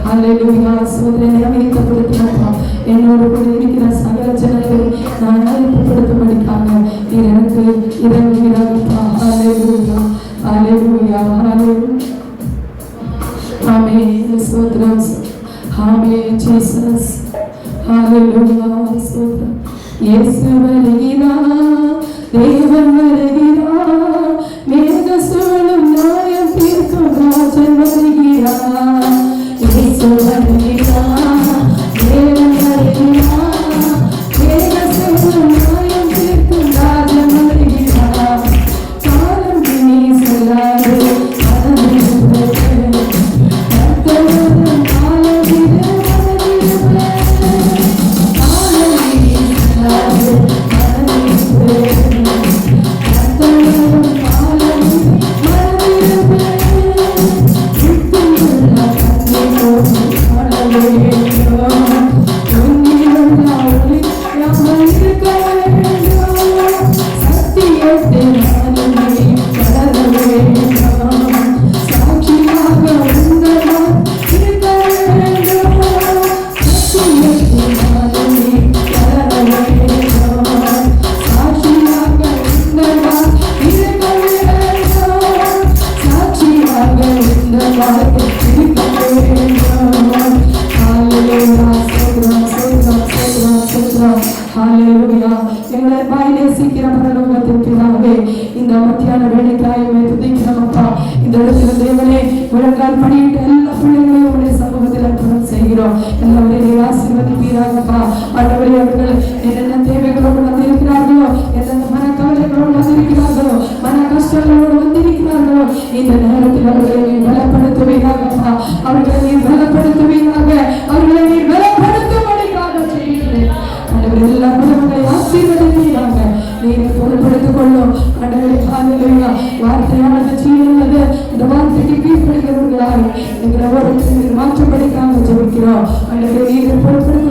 ஹல்லேலூயா சோதரனை ஆயத்தப்படுத்தினப்பா. என்னோடு கூட இருக்கிற சகல ஜனங்களை நான் ஆயத்தப்படுத்தும்படிக்காக நீர் எனக்கு இறங்குகிறாரப்பா. ஹல்லேலூயா ஹல்லேலூயா ஹல்லேலூயா ஆமென். ஸ்தோத்திரம் ஆமென் ஜீசஸ். ஹல்லேலூயா ஸ்தோத்திரம். இயேசு வருகிறார், தேவன் வருகிறார், மேக சூழும் நியாயம் தீர்க்கும் ராஜன் வருகிறார். இயேசு வருகிறார், தேவன் வருகிறார், மேக சூழும் நியாயம் தீர்க்கும் ராஜன் வருகிறார். காலம் இனி செல்லாது, ஆசீர்வதிப்பீராகப்பா. ஆண்டவரே, அவர்கள் என்னென்ன தேவைகளோடு வந்திருக்கிறார்களோ, என்னென்ன மனக்கவலை இந்த நேரத்தில் அவர்களை நீ பலப்படுத்துவீராகப்பா. அவர்களை நீ பலப்படுத்துவீராக. அவர்களை நீ பலப்படுத்தும்படியாக செய்கிறேன். ஆண்டவரே, எல்லா குடும்பங்களை ஆசீர்வதிப்பீராக. நீரை பொருட்படுத்திக் கொள்ளும். ஆண்டவரே, ஹல்லேலூயா. வார்த்தையானது ஜீவனுள்ளது. இந்த வார்த்தைக்கு கீழ்ப்படுகிறவர்களாக எங்களை ஒவ்வொருத்தரும் மாற்றப்படிக்காக ஜெபிக்கிறோம். ஆண்டவரே, நீரை பொருட்படுத்த